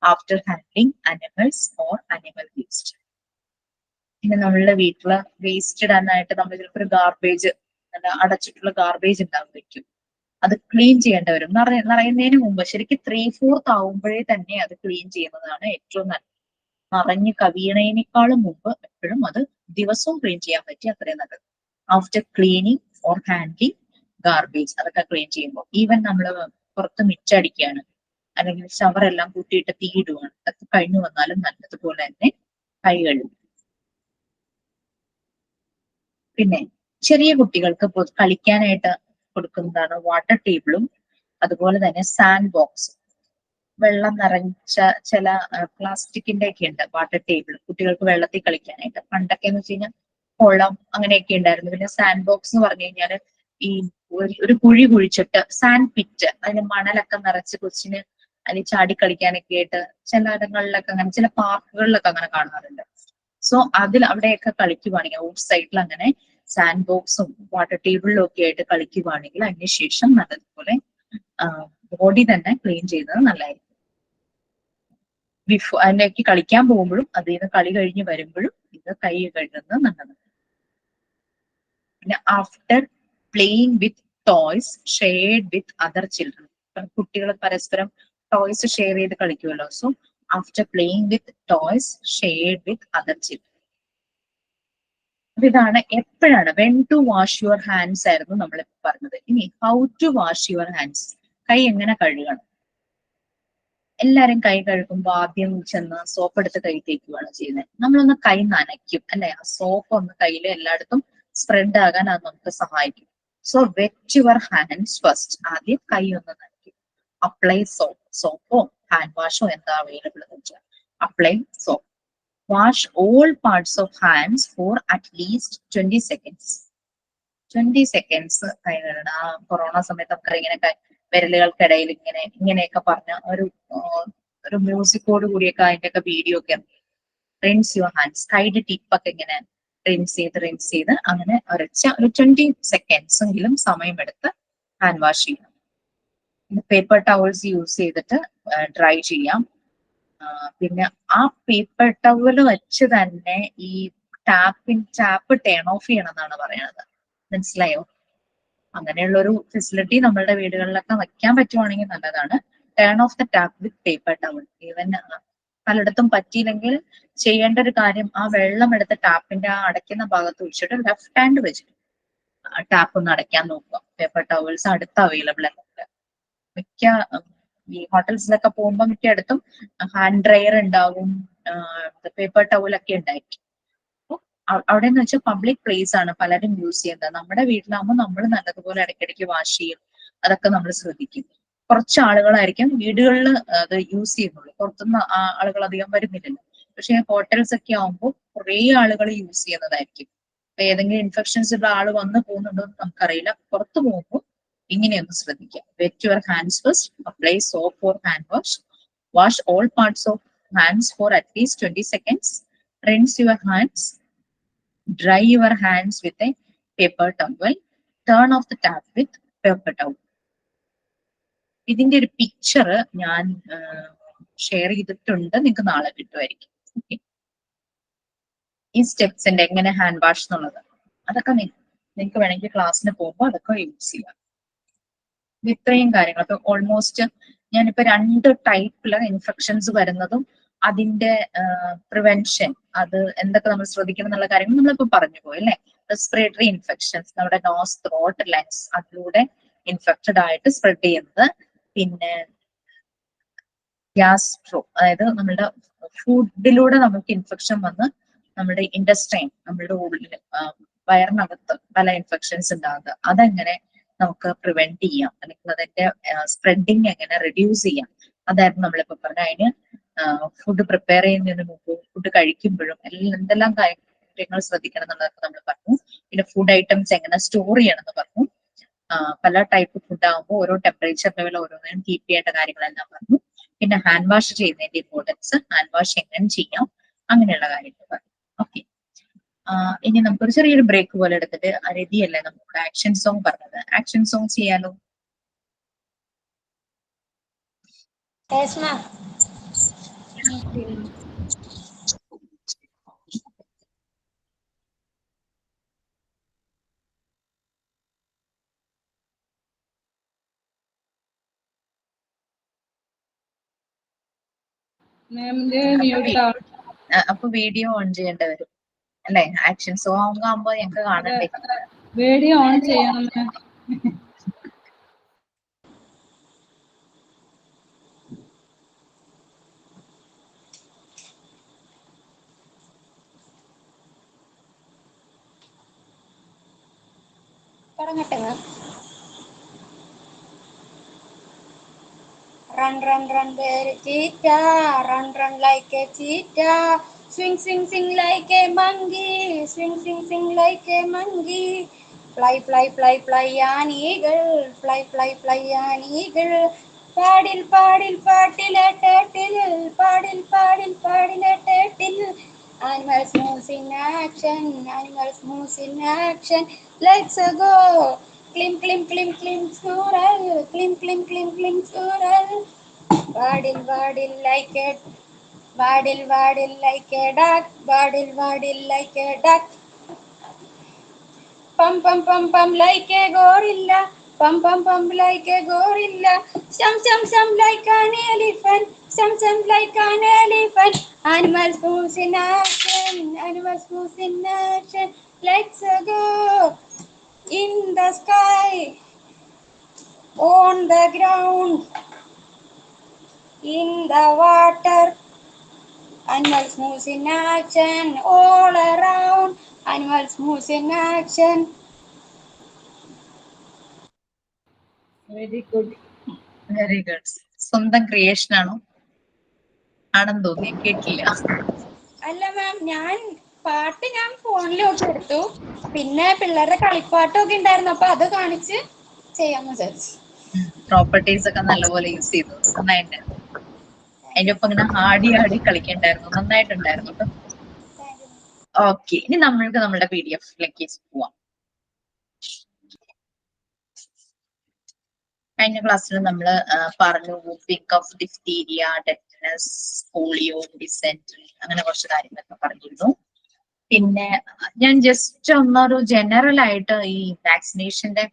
After handling animals or animal waste. പിന്നെ നമ്മളുടെ വീട്ടില് വേസ്റ്റ് ഇടാനായിട്ട് നമ്മൾ ചിലപ്പോൾ ഒരു ഗാർബേജ്, അടച്ചിട്ടുള്ള ഗാർബേജ് ഉണ്ടാകുമായിരിക്കും, അത് ക്ലീൻ ചെയ്യേണ്ടി വരും. നിറയുന്നതിന് മുമ്പ് ശരിക്കും 3/4 ആവുമ്പോഴേ തന്നെ അത് ക്ലീൻ ചെയ്യുന്നതാണ് ഏറ്റവും നല്ലത്. നിറഞ്ഞ് കവിയണേനേക്കാളും മുമ്പ് എപ്പോഴും അത് ദിവസവും ക്ലീൻ ചെയ്യാൻ പറ്റി അത്രയും നല്ലത്. After cleaning or handling garbage, അതൊക്കെ ക്ലീൻ ചെയ്യുമ്പോൾ ഈവൻ നമ്മൾ പുറത്ത് മിച്ചടിക്കുകയാണ് അല്ലെങ്കിൽ ഷവറെല്ലാം കൂട്ടിയിട്ട് തീയിടുകയാണ്, അതൊക്കെ കഴിഞ്ഞു വന്നാലും നല്ലതുപോലെ തന്നെ കൈ കഴുകും. പിന്നെ ചെറിയ കുട്ടികൾക്ക് കളിക്കാനായിട്ട് കൊടുക്കുന്നതാണ് വാട്ടർ ടേബിളും അതുപോലെ തന്നെ സാൻഡ് ബോക്സ്. വെള്ളം നിറച്ച ചില പ്ലാസ്റ്റിക്കിന്റെ ഒക്കെ ഉണ്ട് വാട്ടർ ടേബിൾ, കുട്ടികൾക്ക് വെള്ളത്തിൽ കളിക്കാനായിട്ട്. പണ്ടൊക്കെ എന്ന് വെച്ച് കഴിഞ്ഞാൽ കുളം അങ്ങനെയൊക്കെ ഉണ്ടായിരുന്നു. പിന്നെ സാൻഡ് ബോക്സ് എന്ന് പറഞ്ഞു കഴിഞ്ഞാൽ ഈ ഒരു കുഴി കുഴിച്ചിട്ട് സാൻഡ് പിറ്റ്, അതിന് മണലൊക്കെ നിറച്ച് കൊച്ചിന് അതിൽ ചാടി കളിക്കാനൊക്കെ ആയിട്ട് ചില ഇടങ്ങളിലൊക്കെ അങ്ങനെ, ചില പാർക്കുകളിലൊക്കെ അങ്ങനെ കാണാറുണ്ട്. സോ അവിടെയൊക്കെ കളിക്കുവാണെങ്കിൽ ഔട്ട് സൈഡിൽ അങ്ങനെ സാൻഡ് ബോക്സും വാട്ടർ ടേബിളിലും ഒക്കെ ആയിട്ട് കളിക്കുവാണെങ്കിൽ അതിനുശേഷം നല്ലതുപോലെ ബോഡി തന്നെ ക്ലീൻ ചെയ്യുന്നത് നല്ലതായിരിക്കും. അതിലേക്ക് കളിക്കാൻ പോകുമ്പോഴും അതിൽ നിന്ന് കളി കഴിഞ്ഞ് വരുമ്പോഴും ഇത് കൈ കഴുകുന്നത് നല്ലതാണ്. പിന്നെ after playing with toys shared with other children, കുട്ടികൾ പരസ്പരം ടോയ്സ് ഷെയർ ചെയ്ത് കളിക്കുമല്ലോ. So after playing with toys shared with other children. അപ്പൊ ഇതാണ് എപ്പോഴാണ് when to wash your hands ആയിരുന്നു നമ്മൾ പറഞ്ഞത്. ഇനി how to wash your hands, കൈ എങ്ങനെ കഴുകണം. എല്ലാരും കൈ കഴുകുമ്പോൾ ആദ്യം ചെന്ന് സോപ്പ് എടുത്ത് കൈ തേക്കുകയാണ് ചെയ്യുന്നത്. നമ്മളൊന്ന് കൈ നനയ്ക്കും അല്ലെ, ആ സോപ്പ് ഒന്ന് കയ്യിൽ എല്ലായിടത്തും സ്പ്രെഡ് ആകാൻ അത് നമുക്ക് സഹായിക്കും. So wet your hands first. ആദ്യം കൈ ഒന്ന് നനയ്ക്കും. അപ്ലൈ സോപ്പോ ഹാൻഡ് വാഷോ എന്താ അവൈലബിൾ എന്ന് വെച്ചാൽ apply soap. Wash all parts of hands for at least 20 seconds. 20 seconds കൈ കഴുകണം. ആ കൊറോണ സമയത്തൊക്കെ ഇങ്ങനെ വിരലുകൾക്കിടയിൽ ഇങ്ങനെയൊക്കെ പറഞ്ഞ ഒരു മ്യൂസിക്കോട് കൂടിയൊക്കെ അതിന്റെയൊക്കെ വീഡിയോ ഒക്കെ റിൻസ് യുവർ ഹാൻഡ്സ്. കൈയുടെ ടിപ്പൊക്കെ ഇങ്ങനെ റിൻസ് ചെയ്ത് അങ്ങനെ ഒരച്ച ഒരു 20 സെക്കൻഡ്സ് എങ്കിലും സമയമെടുത്ത് ഹാൻഡ് വാഷ് ചെയ്യണം. പേപ്പർ ടവൽസ് യൂസ് ചെയ്തിട്ട് ഡ്രൈ ചെയ്യാം. പിന്നെ ആ പേപ്പർ ടവൽ വെച്ച് തന്നെ ഈ ടാപ്പ് ടേൺ ഓഫ് ചെയ്യണം എന്നാണ് പറയുന്നത്. മനസ്സിലായോ? അങ്ങനെയുള്ളൊരു ഫെസിലിറ്റി നമ്മളുടെ വീടുകളിലൊക്കെ വെക്കാൻ പറ്റുവാണെങ്കിൽ നല്ലതാണ്. Turn of the tap with paper towel. Even പലയിടത്തും പറ്റിയില്ലെങ്കിൽ ചെയ്യേണ്ട ഒരു കാര്യം, ആ വെള്ളം എടുത്ത് ടാപ്പിന്റെ ആ അടയ്ക്കുന്ന ഭാഗത്ത് വെച്ചിട്ട് ലെഫ്റ്റ് ഹാൻഡ് വെച്ചിട്ട് ടാപ്പ് ഒന്ന് അടയ്ക്കാൻ നോക്കുക. പേപ്പർ ടവൽസ് അടുത്ത് അവൈലബിൾ ആണ്. മിക്ക ഈ ഹോട്ടൽസിലൊക്കെ പോകുമ്പോൾ മിക്കയിടത്തും ഹാൻഡ് ഡ്രയർ ഉണ്ടാവും, പേപ്പർ ടവലൊക്കെ ഉണ്ടായിരിക്കും. അവിടെ എന്ന് വെച്ചാൽ പബ്ലിക് പ്ലേസ് ആണ്, പലരും യൂസ് ചെയ്യുന്നത്. നമ്മുടെ വീട്ടിലാകുമ്പോൾ നമ്മൾ നല്ലതുപോലെ ഇടയ്ക്കിടയ്ക്ക് വാഷ് ചെയ്യും, അതൊക്കെ നമ്മൾ ശ്രദ്ധിക്കും. കുറച്ച് ആളുകളായിരിക്കും വീടുകളിൽ അത് യൂസ് ചെയ്യുന്നുള്ളൂ, പുറത്തുനിന്ന് ആളുകൾ അധികം വരുന്നില്ലല്ലോ. പക്ഷെ ഹോട്ടൽസ് ഒക്കെ ആകുമ്പോൾ കുറേ ആളുകൾ യൂസ് ചെയ്യുന്നതായിരിക്കും. അപ്പൊ ഏതെങ്കിലും ഇൻഫെക്ഷൻസ് ഉള്ള ആൾ വന്ന് പോകുന്നുണ്ടോ എന്ന് നമുക്കറിയില്ല. പുറത്തു പോകുമ്പോൾ ഇങ്ങനെയൊന്ന് ശ്രദ്ധിക്കാം. Wet your hands first, apply soap for hand wash, wash all parts of hands for at least 20 seconds, rinse your hands, dry your hands with a paper towel, turn off the tap with paper towel. ഇതിന്റെ ഒരു picture ഞാൻ share ചെയ്തിട്ടുണ്ട്, നിങ്ങൾക്ക് നാളെ കിട്ടുമായിരിക്കും. ഈ സ്റ്റെപ്സിന്റെ എങ്ങനെ hand wash എന്നുള്ളത് അതൊക്കെ നിങ്ങൾക്ക് വേണമെങ്കിൽ ക്ലാസ്സിന് പോകുമ്പോൾ അതൊക്കെ യൂസ് ചെയ്യാം. ഇത്രയും കാര്യങ്ങൾ. അപ്പൊ ഓൾമോസ്റ്റ് ഞാനിപ്പോ 2 ടൈപ്പില് ഇൻഫെക്ഷൻസ് വരുന്നതും അതിന്റെ പ്രിവെൻഷൻ, അത് എന്തൊക്കെ നമ്മൾ ശ്രദ്ധിക്കണം എന്നുള്ള കാര്യങ്ങൾ നമ്മളിപ്പോ പറഞ്ഞു പോയി അല്ലെ. റെസ്പിറേറ്ററി ഇൻഫെക്ഷൻസ്, നമ്മുടെ നോസ്, ത്രോട്ട്, ലങ്സ്, അതിലൂടെ ഇൻഫെക്റ്റഡ് ആയിട്ട് സ്പ്രെഡ് ചെയ്യുന്നത്. പിന്നെ ഗ്യാസ്ട്രോ, അതായത് നമ്മളുടെ ഫുഡിലൂടെ നമുക്ക് ഇൻഫെക്ഷൻ വന്ന് നമ്മുടെ ഇൻഡസ്ട്രൈൻ, നമ്മളുടെ ഉള്ളിൽ വയറിനകത്ത് പല ഇൻഫെക്ഷൻസ് ഉണ്ടാകുക, അതെങ്ങനെ നമുക്ക് പ്രിവെന്റ് ചെയ്യാം, അല്ലെങ്കിൽ അതിന്റെ സ്പ്രെഡിങ് എങ്ങനെ റെഡ്യൂസ് ചെയ്യാം, അതായിരുന്നു നമ്മളിപ്പോ പറഞ്ഞ. അതിന് ഫുഡ് പ്രിപ്പയർ ചെയ്യുന്നതിന് മുമ്പ്, ഫുഡ് കഴിക്കുമ്പോഴും എന്തെല്ലാം കാര്യങ്ങൾ ശ്രദ്ധിക്കണം എന്നുള്ളതൊക്കെ നമ്മൾ പറഞ്ഞു. പിന്നെ ഫുഡ് ഐറ്റംസ് എങ്ങനെ സ്റ്റോർ ചെയ്യണം എന്ന് പറഞ്ഞു. പല ടൈപ്പ് ഫുഡ് ആകുമ്പോൾ ഓരോ ടെമ്പറേച്ചർ ലെവൽ ഓരോന്നിനും കീപ്പ് ചെയ്യേണ്ട കാര്യങ്ങളെല്ലാം പറഞ്ഞു. പിന്നെ ഹാൻഡ് വാഷ് ചെയ്യുന്നതിന്റെ ഇമ്പോർട്ടൻസ്, ഹാൻഡ് വാഷ് എങ്ങനെ ചെയ്യാം, അങ്ങനെയുള്ള കാര്യങ്ങൾ പറഞ്ഞു. ഓക്കെ, ഇനി നമുക്കൊരു ചെറിയൊരു ബ്രേക്ക് പോലെ എടുത്തിട്ട്, രതിയല്ലേ നമ്മുടെ ആക്ഷൻ സോങ് പറഞ്ഞത്, ആക്ഷൻ സോങ് ചെയ്യാലോ? അപ്പൊ വീഡിയോ ഓൺ ചെയ്യേണ്ടി വരും അല്ലെ? ആക്ഷൻ സോങ് ആകുമ്പോ ഞങ്ങൾക്ക് കാണണ്ടേ? വീഡിയോ ഓൺ ചെയ്യണം. Run, run, run, very cheetah, run, run like a cheetah, swing, swing, swing like a monkey, swing, swing, swing like a monkey, fly, fly, fly, fly an eagle, fly, fly, fly an eagle, paddle, paddle, paddle a turtle, paddle, paddle, paddle a turtle. Animals moves in action, animals moves in action, let's go. Clim, clim, clim, clim, squirrel, clim, clim, clim, clim, squirrel. Waddle, waddle like a, waddle, waddle like a duck, waddle, waddle like a duck. Pum, pum, pum, pum like a gorilla, pum, pum, pum like a gorilla. Some like an elephant, some like an elephant. Animals moves in action, animals moves in action. Let's go. In the sky, on the ground, in the water, animals moves in action, all around, animals moves in action. Very good. Very good. സ്വന്തം creation ആണോ? ആണെന്ന് തോന്നി, കേട്ടില്ല. അല്ല മാം, പാട്ട് ഞാൻ ഫോണിലോട്ട് എടുത്തു. പിന്നെ പിള്ളേരുടെ കളിപ്പാട്ടമൊക്കെ ഉണ്ടായിരുന്നു, അപ്പൊ അത് കാണിച്ച് ചെയ്യാന്ന് വിചാരിച്ചു. പ്രോപ്പർട്ടീസ് ഒക്കെ നല്ലപോലെ യൂസ് ചെയ്തു, നന്നായിട്ട്. അതിന്റെ ഒപ്പം ഇങ്ങനെ ആടി ആടി കളിക്കണ്ടായിരുന്നു, നന്നായിട്ടുണ്ടായിരുന്നു കേട്ടോ. ഓക്കെ, ഇനി നമ്മൾക്ക് നമ്മുടെ PDF പോവാം. കഴിഞ്ഞ ക്ലാസ്സിൽ നമ്മൾ പറഞ്ഞു whooping cough, diphtheria, tetanus, polio, dysentery, അങ്ങനെ കുറച്ച് കാര്യങ്ങളൊക്കെ പറഞ്ഞിരുന്നു. പിന്നെ ഞാൻ ജസ്റ്റ് ഒന്നൊരു ജനറൽ ആയിട്ട് ഈ വാക്സിനേഷന്റെ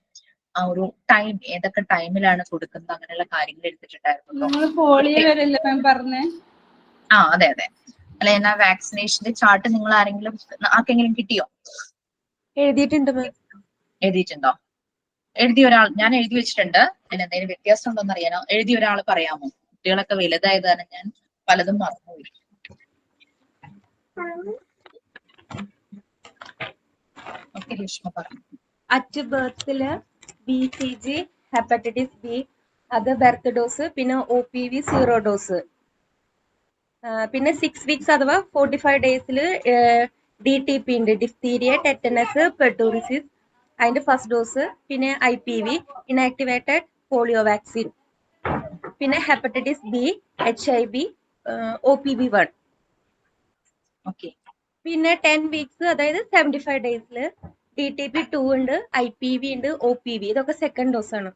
ആ ഒരു ടൈം, ഏതൊക്കെ ടൈമിലാണ് കൊടുക്കുന്നത്, അങ്ങനെയുള്ള കാര്യങ്ങൾ എടുത്തിട്ടുണ്ടായിരുന്നു. നിങ്ങൾ പോളിയോ വരെയല്ലേ മാം പറഞ്ഞേ? അതെ അതെ. അല്ല, ഞാൻ ആ വാക്സിനേഷന്റെ ചാർട്ട് നിങ്ങൾ ആർക്കെങ്കിലും കിട്ടിയോ? എഴുതിയിട്ടുണ്ട് മാം. എഴുതിയിട്ടുണ്ടോ? എഴുതിയ ഒരാൾ, ഞാൻ എഴുതി വെച്ചിട്ടുണ്ട്. അതിന് എന്തെങ്കിലും വ്യത്യാസം ഉണ്ടോന്ന് അറിയാനോ? എഴുതിയ ഒരാൾ പറയാമോ? കുട്ടികളൊക്കെ വലുതായത് കാരണം ഞാൻ പലതും മറന്നുപോയി. ഓക്കെ, രേഷ്മ പറഞ്ഞു. അറ്റ് ബർത്തില് BCG, ഹെപ്പറ്റൈറ്റിസ് B, അത് ബർത്ത് ഡോസ്, പിന്നെ OPV 0 ഡോസ്. പിന്നെ 6 വീക്സ് അഥവാ 45 ഡേയ്സിൽ DTP ഉണ്ട്, ഡിഫ്തീരിയ, ടെറ്റനസ്, പെർട്ടൂറിസിസ്, അതിന്റെ ഫസ്റ്റ് ഡോസ്. പിന്നെ IPV, ഇനാക്ടിവേറ്റഡ് പോളിയോ വാക്സിൻ. പിന്നെ ഹെപ്പറ്റൈറ്റിസ് B, HIV, OPV 1. പിന്നെ 10 വീക്സ് അതായത് 75 ഡേയ്സിൽ DTP 2 ഉണ്ട്, IPV ഉണ്ട്, OPV, ഇതൊക്കെ സെക്കൻഡ് ഡോസ് ആണ്.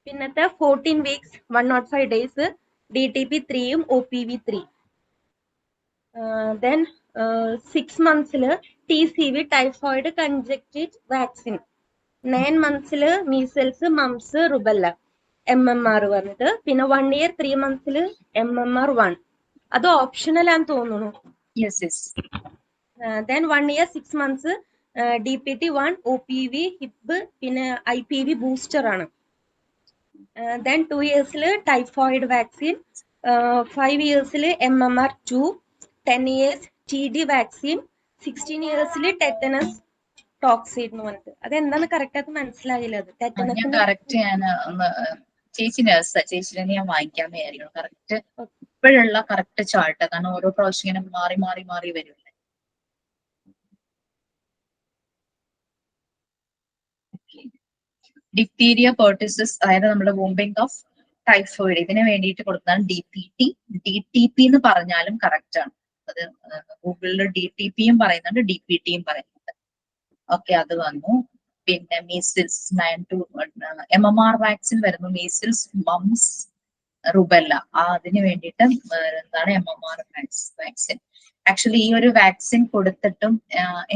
പിന്നത്തെ 14 വീക്സ് 105 ഡേയ്സ് DTP 3ഉം OPV 3. ദെൻ 6 മന്ത്സിൽ TCV, ടൈഫോയിഡ് കൺജക്റ്റിവ് വാക്സിൻ. 9 മന്ത്സിൽ മീസൽസ്, മംസ്, റുബല്ല, MMR പറഞ്ഞിട്ട്. പിന്നെ 1 ഇയർ 3 മന്ത്സിൽ MMR 1. അത് ഓപ്ഷണൽ ആണെന്ന് തോന്നുന്നു. Then 1 year 6 months DPT 1, OPV, Hib, പിന്നെ IPV ബൂസ്റ്റർ ആണ്. ദെൻ 2 ഇയേഴ്സിൽ ടൈഫോയിഡ് വാക്സിൻ, 5 ഇയേഴ്സിൽ MMR 2, 10 ഇയേഴ്സ് TD വാക്സിൻ, 16 ഇയേഴ്സിൽ ടെറ്റനസ് ടോക്സിൻ എന്ന് പറഞ്ഞിട്ട്. അത് എന്താന്ന് കറക്റ്റ് ആയിട്ട് മനസ്സിലായില്ല. അത് ടെറ്റനസ് ചേച്ചി നഴ്സാ, ചേച്ചിനെ ഞാൻ വാങ്ങിക്കാൻ വിചാരിക്കണം. കറക്റ്റ് ഇപ്പോഴുള്ള കറക്റ്റ് ചാർട്ട്, കാരണം ഓരോ പ്രാവശ്യം ഇങ്ങനെ മാറി മാറി മാറി വരില്ലേ. ഡിഫ്തീരിയ, പെർട്ടിസിസ്, അതായത് നമ്മുടെ വൂമ്പിംഗ് ഓഫ് ടൈഫോയിഡ്, ഇതിന് വേണ്ടിയിട്ട് കൊടുക്കുന്നതാണ് DPT. DTP എന്ന് പറഞ്ഞാലും കറക്റ്റ് ആണ്. അത് ഗൂഗിളിൽ DTPയും പറയുന്നുണ്ട്, DPTയും പറയുന്നുണ്ട്. ഓക്കെ, അത് വന്നു. പിന്നെ മീസിൽസ് 9 to MMR വാക്സിൻ വരുന്നു. മീസിൽസ്, മംസ്, റുബല്ല, അതിന് വേണ്ടിയിട്ട് എന്താണ് MMR വാക്സിൻ. ആക്ച്വലി ഈ ഒരു വാക്സിൻ കൊടുത്തിട്ടും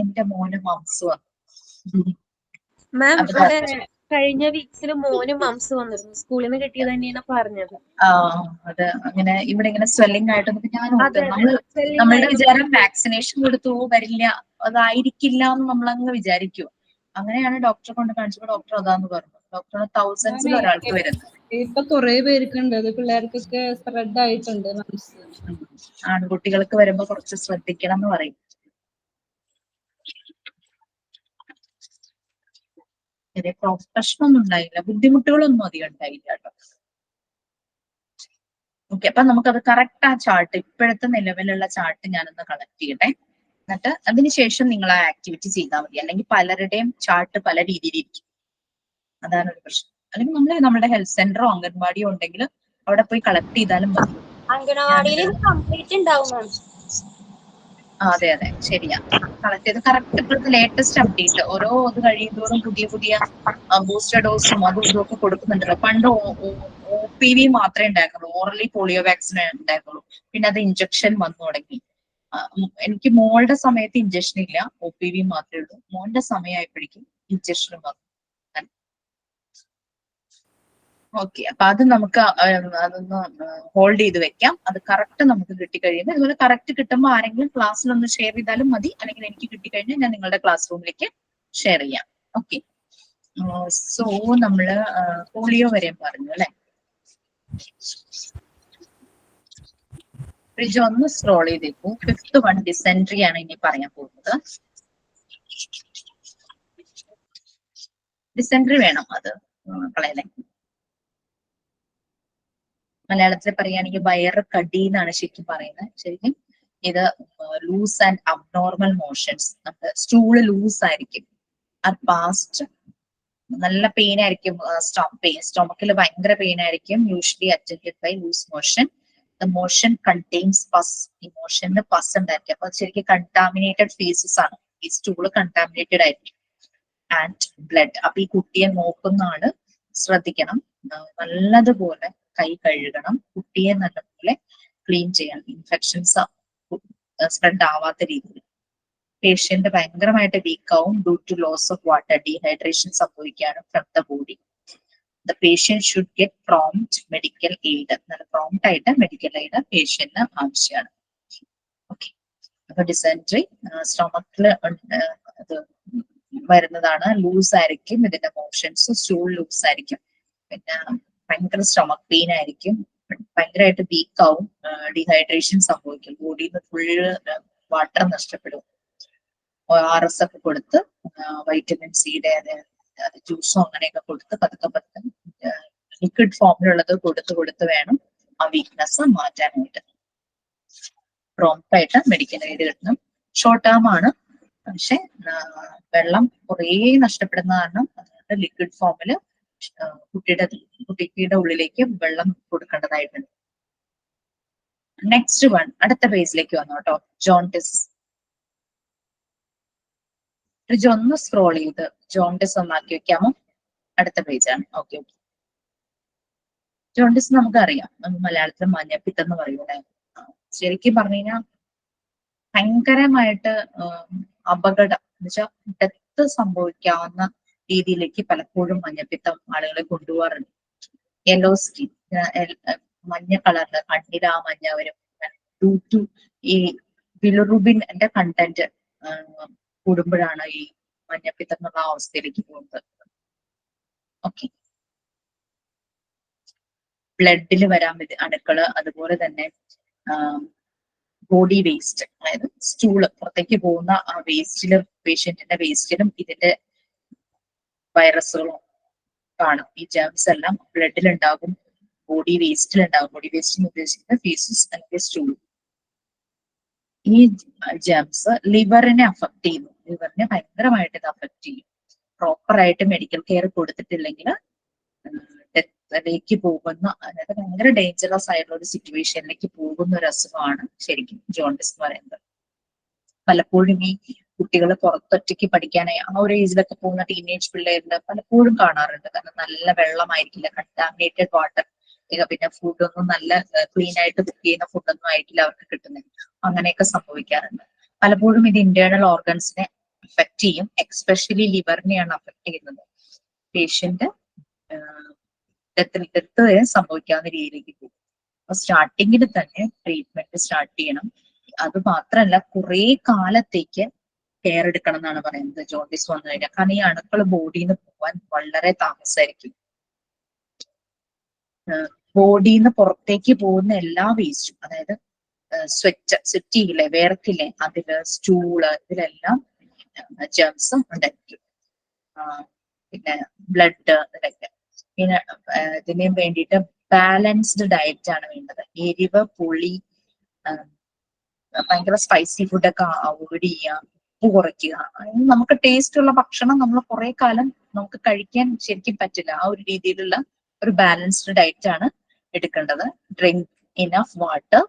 എന്റെ മോന് മംസ് വന്നു. മാം, കഴിഞ്ഞ വീക്സിൽ മോന് മംസ് വന്നിരുന്നു, സ്കൂളിൽ നിന്ന് കിട്ടിയത് തന്നെയാണ് പറഞ്ഞത്. അത് അങ്ങനെ ഇവിടെ ഇങ്ങനെ സ്വെല്ലിംഗ് ആയിട്ടൊന്നും ഞാൻ നമ്മളുടെ വിചാരം വാക്സിനേഷൻ കൊടുത്തു വരില്ല, അതായിരിക്കില്ല എന്ന് നമ്മളങ്ങ് വിചാരിക്കും. അങ്ങനെയാണ് ഡോക്ടറെ കൊണ്ട് കാണിച്ചപ്പോൾ ഡോക്ടർ അതാന്ന് പറഞ്ഞു. ഡോക്ടറിന് തൗസൻഡ്സിൽ ഒരാൾക്ക് വരുന്നത്. ഇപ്പൊ കുറെ പേർക്കുണ്ട്, അത് പിള്ളേർക്കൊക്കെ സ്പ്രെഡ് ആയിട്ടുണ്ട്. ആൺകുട്ടികൾക്ക് വരുമ്പോ കുറച്ച് ശ്രദ്ധിക്കണം എന്ന് പറയും. പ്രശ്നമൊന്നും ഉണ്ടായില്ല, ബുദ്ധിമുട്ടുകളൊന്നും അധികം ഉണ്ടായില്ല കേട്ടോ. ഓക്കെ, അപ്പൊ നമുക്കത് കറക്റ്റ് ആ ചാർട്ട്, ഇപ്പോഴത്തെ നിലവിലുള്ള ചാർട്ട് ഞാനൊന്ന് കളക്ട് ചെയ്യട്ടെ. എന്നിട്ട് അതിനുശേഷം നിങ്ങൾ ആ ആക്ടിവിറ്റി ചെയ്താൽ മതി. അല്ലെങ്കിൽ പലരുടെയും ചാർട്ട് പല രീതിയിലിരിക്കും, അതാണ് ഒരു പ്രശ്നം. അല്ലെങ്കിൽ നമ്മൾ നമ്മുടെ ഹെൽത്ത് സെന്ററോ അംഗൻവാടിയോ ഉണ്ടെങ്കിൽ അവിടെ പോയി കളക്ട് ചെയ്താലും മതി. അംഗനവാടിയിൽ കംപ്ലീറ്റ് ഉണ്ടാവും. അതെ അതെ, ശരിയാ. കളക്ട് ചെയ്ത് കറക്റ്റ് ഇപ്പോഴത്തെ ലേറ്റസ്റ്റ് അപ്ഡേറ്റ്, ഓരോ ഇത് കഴിയുന്നതോറും പുതിയ പുതിയ ബൂസ്റ്റർ ഡോസും അതും ഇതും ഒക്കെ കൊടുക്കുന്നുണ്ടല്ലോ. പണ്ട് OPV മാത്രമേ ഉണ്ടായിരുന്നുള്ളൂ, ഓറലി പോളിയോ വാക്സിൻ ഉണ്ടായിരുന്നുള്ളൂ. പിന്നെ അത് ഇഞ്ചക്ഷൻ വന്നു തുടങ്ങി. എനിക്ക് മോളുടെ സമയത്ത് ഇഞ്ചക്ഷൻ ഇല്ല, OPV മാത്രമേ ഉള്ളൂ. മോന്റെ സമയമായപ്പോഴേക്കും ഇഞ്ചക്ഷൻ വന്നു. ഓക്കെ, അപ്പൊ അത് നമുക്ക് അതൊന്ന് ഹോൾഡ് ചെയ്ത് വെക്കാം. അത് കറക്റ്റ് നമുക്ക് കിട്ടിക്കഴിയുമ്പോൾ, ഇതുപോലെ കറക്റ്റ് കിട്ടുമ്പോൾ ആരെങ്കിലും ക്ലാസ്സിലൊന്ന് ഷെയർ ചെയ്താലും മതി. അല്ലെങ്കിൽ എനിക്ക് കിട്ടിക്കഴിഞ്ഞാൽ ഞാൻ നിങ്ങളുടെ ക്ലാസ് റൂമിലേക്ക് ഷെയർ ചെയ്യാം. ഓക്കെ, സോ നമ്മള് പോളിയോ വരെ പറഞ്ഞു അല്ലെ. ഫ്രിഡ്ജ് ഒന്ന് സ്ക്രോൾ ചെയ്തേക്കൂ. 5th one ഡിസെൻട്രി ആണ് ഇനി പറയാൻ പോകുന്നത്. ഡിസെൻട്രി വേണം, അത് കളയല്ലേ. മലയാളത്തിൽ പറയുകയാണെങ്കിൽ വയറ് കടി എന്നാണ് ശരിക്കും പറയുന്നത്. ശരിക്കും ഇത് ലൂസ് ആൻഡ് അബ്നോർമൽ മോഷൻസ്. നമ്മുടെ സ്റ്റൂള് ലൂസ് ആയിരിക്കും. അത് പാസ്റ്റ് നല്ല പെയിൻ ആയിരിക്കും. സ്റ്റൊമക്കിൽ ഭയങ്കര പെയിൻ ആയിരിക്കും. Usually attended by loose motion. The motion contains pus. ഈ മോഷന് പസ് ഉണ്ടായിരിക്കും. അപ്പൊ ശരിക്കും കണ്ടാമിനേറ്റഡ് ഫേസസ് ആണ്. ഈ സ്റ്റൂള് കണ്ടാമിനേറ്റഡ് ആയിരിക്കും. And blood. അപ്പൊ ഈ കുട്ടിയെ നോക്കുന്ന ആള് ശ്രദ്ധിക്കണം, നല്ലതുപോലെ കൈ കഴുകണം, കുട്ടിയെ നല്ലപോലെ ക്ലീൻ ചെയ്യണം, ഇൻഫെക്ഷൻസ് സ്പ്രെഡ് ആവാത്ത രീതിയിൽ. പേഷ്യന്റ് ഭയങ്കരമായിട്ട് വീക്ക് ആവും due to loss of water, dehydration സംഭവിക്കുകയാണ് from the body. The patient should get prompt medical aid. നല്ല പ്രോംപ്റ്റ് ആയിട്ട് മെഡിക്കൽ എയ്ഡ് പേഷ്യന്റിന് ആവശ്യമാണ്. ഓക്കെ, അപ്പൊ ഡിസെൻട്രി സ്റ്റൊമക്കില് അത് വരുന്നതാണ്. ലൂസ് ആയിരിക്കും ഇതിന്റെ മോഷൻസ്. സ്റ്റൂൾ ലൂസ് ആയിരിക്കും. പിന്നെ ഭയങ്കര സ്റ്റൊമക് പെയിൻ ആയിരിക്കും. ഭയങ്കരമായിട്ട് വീക്ക് ആവും. ഡീഹൈഡ്രേഷൻ സംഭവിക്കും. ബോഡിയിൽ നിന്ന് ഫുള്ള് വാട്ടർ നഷ്ടപ്പെടും. ORS ഒക്കെ കൊടുത്ത് വൈറ്റമിൻ സിയുടെ ജ്യൂസോ അങ്ങനെയൊക്കെ കൊടുത്ത് പതുക്കെ ലിക്വിഡ് ഫോമിലുള്ളത് കൊടുത്ത് വേണം ആ വീക്ക്നെസ് മാറ്റാനായിട്ട്. പ്രോംപ്റ്റ് ആയിട്ട് മെഡിക്കൽ എയ്ഡ് കിട്ടണം. ഷോർട്ട് ടേം ആണ്, പക്ഷെ വെള്ളം കുറേ നഷ്ടപ്പെടുന്ന കാരണം അതുകൊണ്ട് ലിക്വിഡ് ഫോമില് കുട്ടിയുടെ ഉള്ളിലേക്ക് വെള്ളം കൊടുക്കേണ്ടതായിട്ടുണ്ട്. നെക്സ്റ്റ് വൺ, അടുത്ത പേജിലേക്ക് വന്നു കേട്ടോ. ജോണ്ടിസ്. ഒന്ന് സ്ക്രോൾ ചെയ്ത് ജോണ്ടിസ് ഒന്നാക്കി വെക്കാമോ? അടുത്ത പേജാണ്. ഓക്കെ. ജോണ്ടിസ് നമുക്കറിയാം, മലയാളത്തിൽ മഞ്ഞപ്പിത്തം എന്ന് പറയൂലേ. ശരിക്കും പറഞ്ഞു കഴിഞ്ഞാൽ ഭയങ്കരമായിട്ട് അപകടം എന്ന് വെച്ചാൽ ഡെത്ത് സംഭവിക്കാവുന്ന രീതിയിലേക്ക് പലപ്പോഴും മഞ്ഞപ്പിത്തം ആളുകളെ കൊണ്ടുപോകാറുണ്ട്. യെല്ലോ സ്കിൻ, മഞ്ഞ കളറില് കണ്ണിൽ ആ മഞ്ഞ വരും. ഡ്യൂ ടു ഈ ബിലിറുബിന്റെ കണ്ടന്റ് കൂടുമ്പോഴാണ് ഈ മഞ്ഞപ്പിത്തം എന്നുള്ള അവസ്ഥയിലേക്ക് പോകുന്നത്. ഓക്കെ, ബ്ലഡിൽ വരാൻ അണുക്കള്, അതുപോലെ തന്നെ ബോഡി വേസ്റ്റ്, അതായത് സ്റ്റൂള് പുറത്തേക്ക് പോകുന്ന ആ വേസ്റ്റിലും പേഷ്യന്റിന്റെ വേസ്റ്റിലും ഇതിന്റെ വൈറസുകളും കാണും. ഈ ജേംസ് എല്ലാം ബ്ലഡിലുണ്ടാകും, ബോഡി വേസ്റ്റിലുണ്ടാകും. ബോഡി വേസ്റ്റിന് ഉദ്ദേശിക്കുന്നത് ഫീസസ് അല്ലെങ്കിൽ സ്റ്റൂൾ. ഈ ജേംസ് ലിവറിനെ അഫക്ട് ചെയ്യുന്നു. ലിവറിനെ ഭയങ്കരമായിട്ട് ഇത് അഫക്ട് ചെയ്യും. പ്രോപ്പർ ആയിട്ട് മെഡിക്കൽ കെയർ കൊടുത്തിട്ടില്ലെങ്കിൽ ഡെത്തിലേക്ക് പോകുന്ന, അതായത് ഭയങ്കര ഡേഞ്ചറസ് ആയിട്ടുള്ള ഒരു സിറ്റുവേഷനിലേക്ക് പോകുന്ന ഒരു അസുഖമാണ് ശരിക്കും ജോണ്ടിസ് എന്ന് പറയുന്നത്. പലപ്പോഴും ഈ കുട്ടികൾ പുറത്തൊറ്റയ്ക്ക് പഠിക്കാനായി ആ ഒരു ഏജിലൊക്കെ പോകുന്ന ടീനേജ് പിള്ളേരുടെ പലപ്പോഴും കാണാറുണ്ട്. കാരണം നല്ല വെള്ളമായിരിക്കില്ല, കണ്ടാമിനേറ്റഡ് വാട്ടർ, പിന്നെ ഫുഡൊന്നും നല്ല ക്ലീൻ ആയിട്ട് കുക്ക് ചെയ്യുന്ന ഫുഡൊന്നും ആയിരിക്കില്ല അവർക്ക് കിട്ടുന്നത്. അങ്ങനെയൊക്കെ സംഭവിക്കാറുണ്ട്. പലപ്പോഴും ഇത് ഇന്റേണൽ ഓർഗൻസിനെ അഫക്ട് ചെയ്യും. എക്സ്പെഷ്യലി ലിവറിനെയാണ് അഫക്ട് ചെയ്യുന്നത്. പേഷ്യന്റ് ഡെത്ത് വരെ സംഭവിക്കാവുന്ന രീതിയിലേക്ക് പോകും. അപ്പൊ സ്റ്റാർട്ടിങ്ങിൽ തന്നെ ട്രീറ്റ്മെന്റ് സ്റ്റാർട്ട് ചെയ്യണം. അത് മാത്രമല്ല കുറെ കാലത്തേക്ക് കെയർ എടുക്കണം എന്നാണ് പറയുന്നത് ജോണ്ടിസ് വന്നു കഴിഞ്ഞാൽ. കാരണം ഈ അണുക്കൾ ബോഡിയിൽ നിന്ന് പോകാൻ വളരെ താമസമായിരിക്കും. ബോഡിയിൽ നിന്ന് പുറത്തേക്ക് പോകുന്ന എല്ലാ വേസ്റ്റും, അതായത് സ്വെറ്റില്ലേ, വേർക്കില്ലേ, അതില് സ്റ്റൂള്, ഇതിലെല്ലാം ജേംസ് ഉണ്ടായിരിക്കും. പിന്നെ ബ്ലഡ്, ഇതൊക്കെ. പിന്നെ ഇതിന് വേണ്ടിയിട്ട് ബാലൻസ്ഡ് ഡയറ്റ് ആണ് വേണ്ടത്. എരിവ്, പുളി, ഭയങ്കര സ്പൈസി ഫുഡൊക്കെ അവോയ്ഡ് ചെയ്യുക, ഉപ്പ് കുറയ്ക്കുക. നമുക്ക് ടേസ്റ്റ് ഉള്ള ഭക്ഷണം നമ്മൾ കുറെ കാലം നമുക്ക് കഴിക്കാൻ ശരിക്കും പറ്റില്ല. ആ ഒരു രീതിയിലുള്ള ഒരു ബാലൻസ്ഡ് ഡയറ്റ് ആണ് എടുക്കേണ്ടത്. Drink enough water,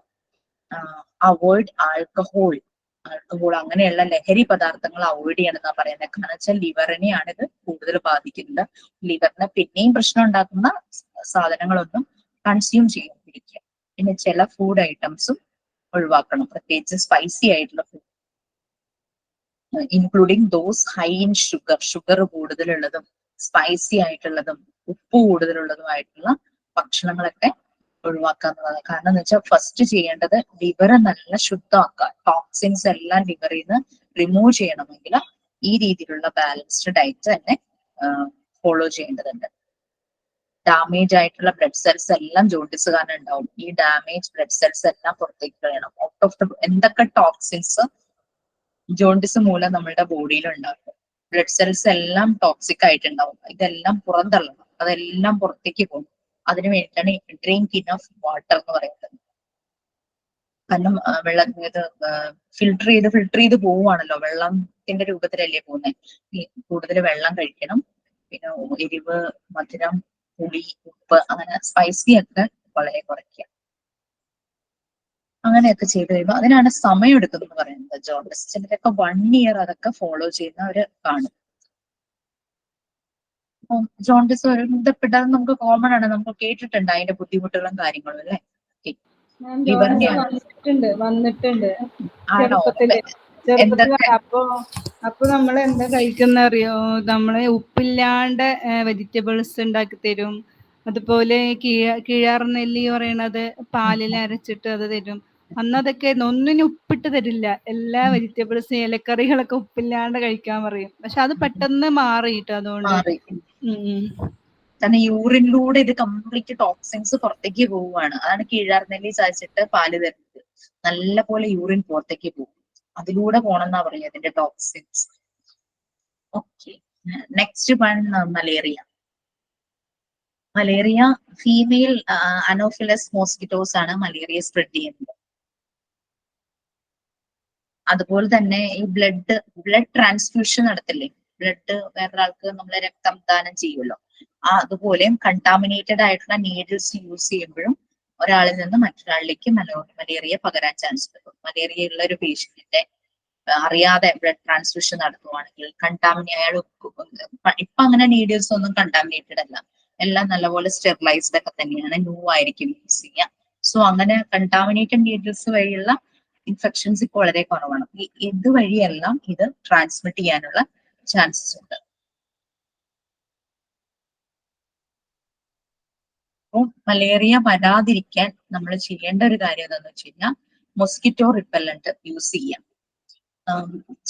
avoid alcohol അങ്ങനെയുള്ള ലഹരി പദാർത്ഥങ്ങൾ അവോയ്ഡ് ചെയ്യണമെന്നാ പറയുന്നത്. കാരണം വെച്ചാൽ ലിവറിനെയാണ് ഇത് കൂടുതൽ ബാധിക്കുന്നത്. ലിവറിന് പിന്നെയും പ്രശ്നം ഉണ്ടാക്കുന്ന സാധനങ്ങളൊന്നും കൺസ്യൂം ചെയ്യാതിരിക്കുക. പിന്നെ ചില ഫുഡ് ഐറ്റംസും ഒഴിവാക്കണം, പ്രത്യേകിച്ച് സ്പൈസി ആയിട്ടുള്ള food, including those high in sugar കൂടുതലുള്ളതും സ്പൈസി ആയിട്ടുള്ളതും ഉപ്പ് കൂടുതലുള്ളതുമായിട്ടുള്ള ഭക്ഷണങ്ങളൊക്കെ ഒഴിവാക്കാവുന്നതാണ്. കാരണം എന്ന് വെച്ചാൽ ഫസ്റ്റ് ചെയ്യേണ്ടത് ലിവറ് നല്ല ശുദ്ധമാക്കുക. ടോക്സിൻസ് എല്ലാം ലിവറിൽ നിന്ന് റിമൂവ് ചെയ്യണമെങ്കിൽ ഈ രീതിയിലുള്ള ബാലൻസ്ഡ് ഡയറ്റ് തന്നെ ഫോളോ ചെയ്യേണ്ടതുണ്ട്. ഡാമേജ് ആയിട്ടുള്ള ബ്ലഡ് സെൽസ് എല്ലാം ജോണ്ടിസ് കാരണം ഉണ്ടാവും. ഈ ഡാമേജ് ബ്ലഡ് സെൽസ് എല്ലാം പുറത്തേക്ക് കളയണം. ഔട്ട് ഓഫ് ദ എന്തൊക്കെ ടോക്സിൻസ് ജോണ്ടിസ് മൂലം നമ്മളുടെ ബോഡിയിൽ ഉണ്ടാകും, ബ്ലഡ് സെൽസ് എല്ലാം ടോക്സിക് ആയിട്ടുണ്ടാവും. ഇതെല്ലാം പുറന്തള്ളണം. അതെല്ലാം പുറത്തേക്ക് പോകും. അതിനു വേണ്ടിയിട്ടാണ് ഡ്രിങ്ക് ഇനഫ് വാട്ടർ എന്ന് പറയുന്നത്. കാരണം വെള്ളം ഇത് ഫിൽട്ടർ ചെയ്ത് പോവുകയാണല്ലോ, വെള്ളത്തിന്റെ രൂപത്തിലല്ലേ പോകുന്നത്. കൂടുതൽ വെള്ളം കഴിക്കണം. പിന്നെ എരിവ്, മധുരം, പുളി, ഉപ്പ് അങ്ങനെ സ്പൈസി ഒക്കെ വളരെ കുറയ്ക്കുക. അങ്ങനെയൊക്കെ ചെയ്തു കഴിയുമ്പോൾ അതിനാണ് സമയം എടുക്കുന്നത് പറയുന്നത്. ജോണ്ടിസ് ചിലരൊക്കെ 1 year അതൊക്കെ ഫോളോ ചെയ്യുന്നവര് കാണും. ജോണ്ടിസ് ബന്ധപ്പെട്ടാൽ നമുക്ക് കോമൺ ആണ്, നമുക്ക് കേട്ടിട്ടുണ്ട് അതിന്റെ ബുദ്ധിമുട്ടുകളും കാര്യങ്ങളും അല്ലെ. വന്നിട്ടുണ്ട് ആണോ? ചെറുപ്പത്തില്. അപ്പൊ നമ്മൾ എന്താ കഴിക്കുന്ന അറിയോ? നമ്മളെ ഉപ്പില്ലാണ്ട് വെജിറ്റബിൾസ് ഉണ്ടാക്കി തരും. അതുപോലെ കിഴാർനെല്ലി പറയണത് പാലിൽ അരച്ചിട്ട് അത് തരും. അന്നതൊക്കെ ഒന്നിനും ഉപ്പിട്ട് തരില്ല. എല്ലാ വെജിറ്റബിൾസും ഇലക്കറികളൊക്കെ ഉപ്പില്ലാണ്ട് കഴിക്കാൻ പറയും. പക്ഷെ അത് പെട്ടെന്ന് മാറിയിട്ട് അതുകൊണ്ട്. കാരണം യൂറിനിലൂടെ ഇത് കംപ്ലീറ്റ് ടോക്സിൻസ് പുറത്തേക്ക് പോവുകയാണ്. അതാണ് കിഴാർനെല്ലി ചായച്ചിട്ട് പാല് തരുന്നത്. നല്ല പോലെ യൂറിൻ പുറത്തേക്ക് പോകും. അതിലൂടെ പോണെന്നാ പറയുക ഇതിന്റെ toxins. Okay, next one malaria. Malaria female anopheles mosquitoes ആണ് മലേറിയ സ്പ്രെഡ് ചെയ്യുന്നത്. അതുപോലെ തന്നെ ഈ ബ്ലഡ് ട്രാൻസ്ഫ്യൂഷൻ നടത്തില്ലേ, ബ്ലഡ് വേറൊരാൾക്ക് നമ്മളെ രക്തം ദാനം ചെയ്യുമല്ലോ, അതുപോലെയും കണ്ടാമിനേറ്റഡ് ആയിട്ടുള്ള നീഡിൽസ് യൂസ് ചെയ്യുമ്പോഴും ഒരാളിൽ നിന്ന് മറ്റൊരാളിലേക്ക് മലേറിയ പകരാൻ ചാൻസ് ഉണ്ട്. മലേറിയ ഉള്ള ഒരു പേഷ്യന്റിന്റെ അറിയാതെ ബ്ലഡ് ട്രാൻസ്ഫ്യൂഷൻ നടത്തുവാണെങ്കിൽ അയാൾ ഇപ്പൊ അങ്ങനെ നീഡിൽസ് ഒന്നും കണ്ടാമിനേറ്റഡ് അല്ല, എല്ലാം നല്ലപോലെ സ്റ്റെറിലൈസ്ഡ് ഒക്കെ തന്നെയാണ്, ന്യൂ ആയിരിക്കും യൂസ് ചെയ്യുക. സോ അങ്ങനെ കണ്ടാമിനേറ്റഡ് നീഡിൽസ് വഴിയുള്ള ഇൻഫെക്ഷൻസ് ഇപ്പോൾ വളരെ കുറവാണ്. ഇത് വഴിയെല്ലാം ഇത് ട്രാൻസ്മിറ്റ് ചെയ്യാനുള്ള ചാൻസസ് ഉണ്ട്. അപ്പോൾ മലേറിയ വരാതിരിക്കാൻ നമ്മൾ ചെയ്യേണ്ട ഒരു കാര്യം എന്താണെന്ന് വെച്ച് കഴിഞ്ഞാൽ മൊസ്കിറ്റോ റിപ്പല്ലന്റ് യൂസ് ചെയ്യാം.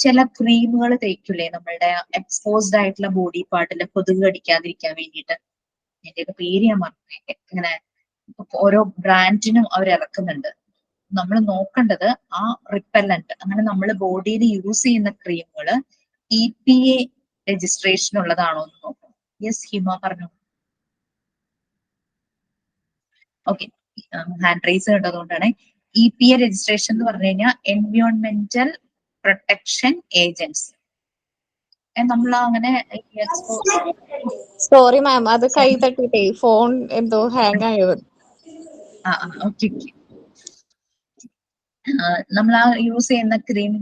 ചില ക്രീമുകൾ തേക്കില്ലേ നമ്മളുടെ എക്സ്പോസ്ഡ് ആയിട്ടുള്ള ബോഡി പാർട്ടിൽ കൊതുക് കടിക്കാതിരിക്കാൻ വേണ്ടിയിട്ട്. അതിന്റെയൊക്കെ പേര് ഞാൻ മറന്നു. ഇങ്ങനെ ഓരോ ബ്രാൻഡിനും അവർ ഇറക്കുന്നുണ്ട്. നമ്മൾ നോക്കേണ്ടത് ആ റിപ്പല്ലന്റ്, അങ്ങനെ നമ്മൾ ബോഡിയിൽ യൂസ് ചെയ്യുന്ന ക്രീമുകൾ EPA രജിസ്ട്രേഷൻ ഉള്ളതാണോ എന്ന് നോക്കണം. യെസ് ഹിമ പറഞ്ഞു. ഓക്കെ, ഹാൻഡ് റൈസ് ഉള്ളതുകൊണ്ടാണ്. EPA രജിസ്ട്രേഷൻ എന്ന് പറഞ്ഞു കഴിഞ്ഞാൽ എൻവയോൺമെന്റൽ പ്രൊട്ടക്ഷൻ ഏജൻസി. നമ്മൾ അങ്ങനെ സോറി മാം, അത് കൈ തട്ടിട്ടേ ഫോൺ എന്തോ ഹാങ് ആയത്. ഓക്കെ. നമ്മൾ ആ യൂസ് ചെയ്യുന്ന ക്രീം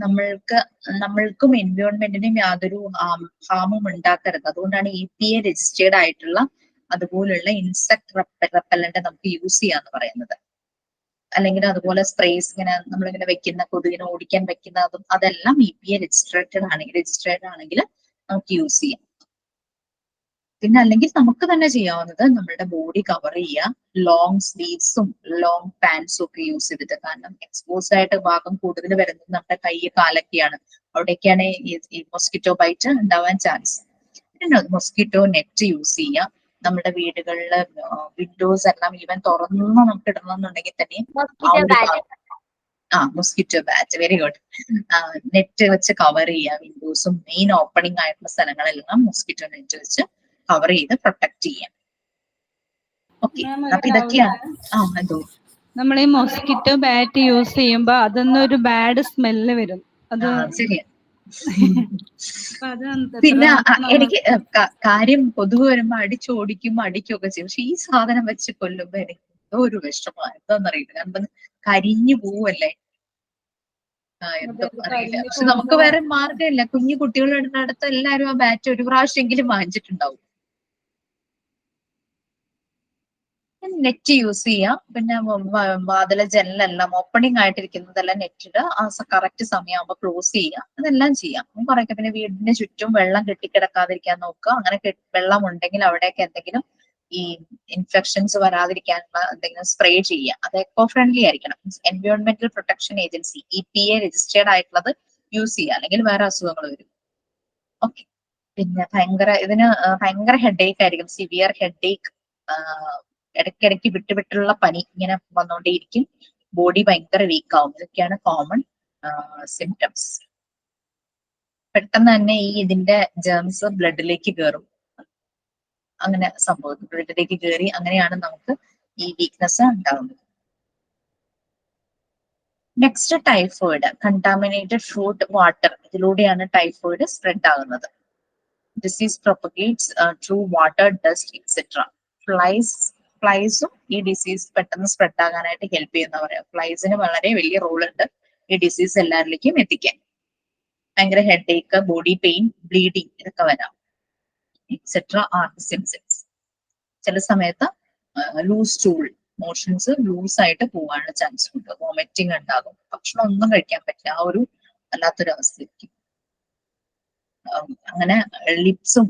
നമ്മൾക്കും എൻവയോൺമെന്റിനും യാതൊരു ഹാമും ഉണ്ടാക്കരുത്. അതുകൊണ്ടാണ് EPA രജിസ്റ്റേർഡ് ആയിട്ടുള്ള അതുപോലുള്ള ഇൻസെക്ട് റെപ്പല്ലന്റ് നമുക്ക് യൂസ് ചെയ്യാന്ന് പറയുന്നത്. അല്ലെങ്കിൽ അതുപോലെ സ്പ്രേസ് ഇങ്ങനെ നമ്മളിങ്ങനെ വെക്കുന്ന കൊതുകിനെ ഓടിക്കാൻ വെക്കുന്ന അതെല്ലാം EPA രജിസ്ട്രേഡ് ആണെങ്കിൽ നമുക്ക് യൂസ് ചെയ്യാം. പിന്നെ അല്ലെങ്കിൽ നമുക്ക് തന്നെ ചെയ്യാവുന്നത് നമ്മളുടെ ബോഡി കവർ ചെയ്യുക, ലോങ് സ്ലീവ്സും ലോങ് പാൻസും ഒക്കെ യൂസ് ചെയ്തിട്ട്. കാരണം എക്സ്പോസ്ഡ് ആയിട്ട് ഭാഗം കൂടുതൽ വരുന്നത് നമ്മുടെ കൈ കാലൊക്കെയാണ്. അവിടേക്കാണ് ഈ മൊസ്കിറ്റോ ബൈറ്റ് ഉണ്ടാവാൻ ചാൻസ്. പിന്നെ മൊസ്കിറ്റോ നെറ്റ് യൂസ് ചെയ്യുക. നമ്മുടെ വീടുകളിലെ വിൻഡോസ് എല്ലാം ഈവൻ തുറന്ന് നമുക്ക് ഇടണമെന്നുണ്ടെങ്കിൽ തന്നെ mosquito bat, very good. Net വെച്ച് കവർ ചെയ്യുക. വിൻഡോസും മെയിൻ ഓപ്പണിംഗ് ആയിട്ടുള്ള സ്ഥലങ്ങളെല്ലാം മൊസ്കിറ്റോ നെറ്റ് വെച്ച് കവർ ചെയ്ത് പ്രൊട്ടക്ട് ചെയ്യാം. ഓക്കെ, അപ്പൊ ഇതൊക്കെയാണ്. എന്തോ നമ്മൾ ഈ മൊസ്കിറ്റോ ബാറ്റ് യൂസ് ചെയ്യുമ്പോ അതൊന്നൊരു ബാഡ് സ്മെല്ല് വരും. അത് ശരിയാണ്. പിന്നെ എനിക്ക് കാര്യം കൊതുക് വരുമ്പോ അടിച്ചോടിക്കും അടിക്കുകയൊക്കെ ചെയ്യും. പക്ഷെ ഈ സാധനം വെച്ച് കൊല്ലുമ്പോ എനിക്ക് എന്തോ ഒരു വിഷമമാണ്. എന്താന്നറിയില്ല, കാരണം കരിഞ്ഞു പോവല്ലേ. എന്തോ അറിയില്ല. പക്ഷെ നമുക്ക് വേറെ മാർഗ്ഗമില്ല. കുഞ്ഞു കുട്ടികളുടെ അടുത്ത് എല്ലാവരും ആ ബാറ്റ് ഒരു പ്രാവശ്യമെങ്കിലും വാങ്ങിച്ചിട്ടുണ്ടാവും. നെറ്റ് യൂസ് ചെയ്യാം. പിന്നെ വാതില ജനലെല്ലാം ഓപ്പണിംഗ് ആയിട്ടിരിക്കുന്നതെല്ലാം നെറ്റില് കറക്റ്റ് സമയമാകുമ്പോൾ ക്ലോസ് ചെയ്യുക. അതെല്ലാം ചെയ്യാം. കുറെയൊക്കെ പിന്നെ വീടിന് ചുറ്റും വെള്ളം കെട്ടിക്കിടക്കാതിരിക്കാൻ നോക്കുക. അങ്ങനെ വെള്ളം ഉണ്ടെങ്കിൽ അവിടെയൊക്കെ എന്തെങ്കിലും ഈ ഇൻഫെക്ഷൻസ് വരാതിരിക്കാനുള്ള എന്തെങ്കിലും സ്പ്രേ ചെയ്യുക. അത് എക്കോ ഫ്രണ്ട്ലി ആയിരിക്കണം. എൻവയോൺമെന്റൽ പ്രൊട്ടക്ഷൻ ഏജൻസി EPA രജിസ്റ്റേർഡ് ആയിട്ടുള്ളത് യൂസ് ചെയ്യുക, അല്ലെങ്കിൽ വേറെ അസുഖങ്ങൾ വരും. ഓക്കെ, പിന്നെ ഇതിന് ഭയങ്കര ഹെഡേക്ക് ആയിരിക്കും, സിവിയർ ഹെഡേക്ക്. ഇടയ്ക്കിടയ്ക്ക് വിട്ടുള്ള പനി ഇങ്ങനെ വന്നുകൊണ്ടേയിരിക്കും. ബോഡി ഭയങ്കര വീക്ക് ആവും. ഇതൊക്കെയാണ് കോമൺ സിംറ്റംസ്. പെട്ടെന്ന് തന്നെ ഇതിന്റെ ജേംസ് ബ്ലഡിലേക്ക് കയറും. അങ്ങനെ സംഭവിക്കും. ബ്ലഡിലേക്ക് കയറി അങ്ങനെയാണ് നമുക്ക് ഈ വീക്ക്നെസ് ഉണ്ടാവുന്നത്. Next typhoid, contaminated food water, ഇതിലൂടെയാണ് ടൈഫോയിഡ് സ്പ്രെഡ് ആകുന്നത്. Disease propagates through water, dust etcetera. ഫ്ലൈസും ഈ ഡിസീസ് പെട്ടെന്ന് സ്പ്രെഡ് ആകാനായിട്ട് ഹെൽപ്പ് ചെയ്യുന്ന പറയാം. ഫ്ലൈസിന് വളരെ വലിയ റോൾ ഉണ്ട് ഈ ഡിസീസ് എല്ലാവരിലേക്കും എത്തിക്കാൻ. ഭയങ്കര ഹെഡ് ഏക്ക്, ബോഡി പെയിൻ, ബ്ലീഡിങ് ഇതൊക്കെ വരാം. Etcetera are the symptoms. ചില സമയത്ത് ലൂസ് സ്റ്റൂൾ, മോഷൻസ് ലൂസ് ആയിട്ട് പോകാനുള്ള ചാൻസ് ഉണ്ട്. വോമിറ്റിംഗ് ഉണ്ടാകും. ഭക്ഷണം ഒന്നും കഴിക്കാൻ പറ്റില്ല, ആ ഒരു വല്ലാത്തൊരു അവസ്ഥയായിരിക്കും. അങ്ങനെ ലിപ്സും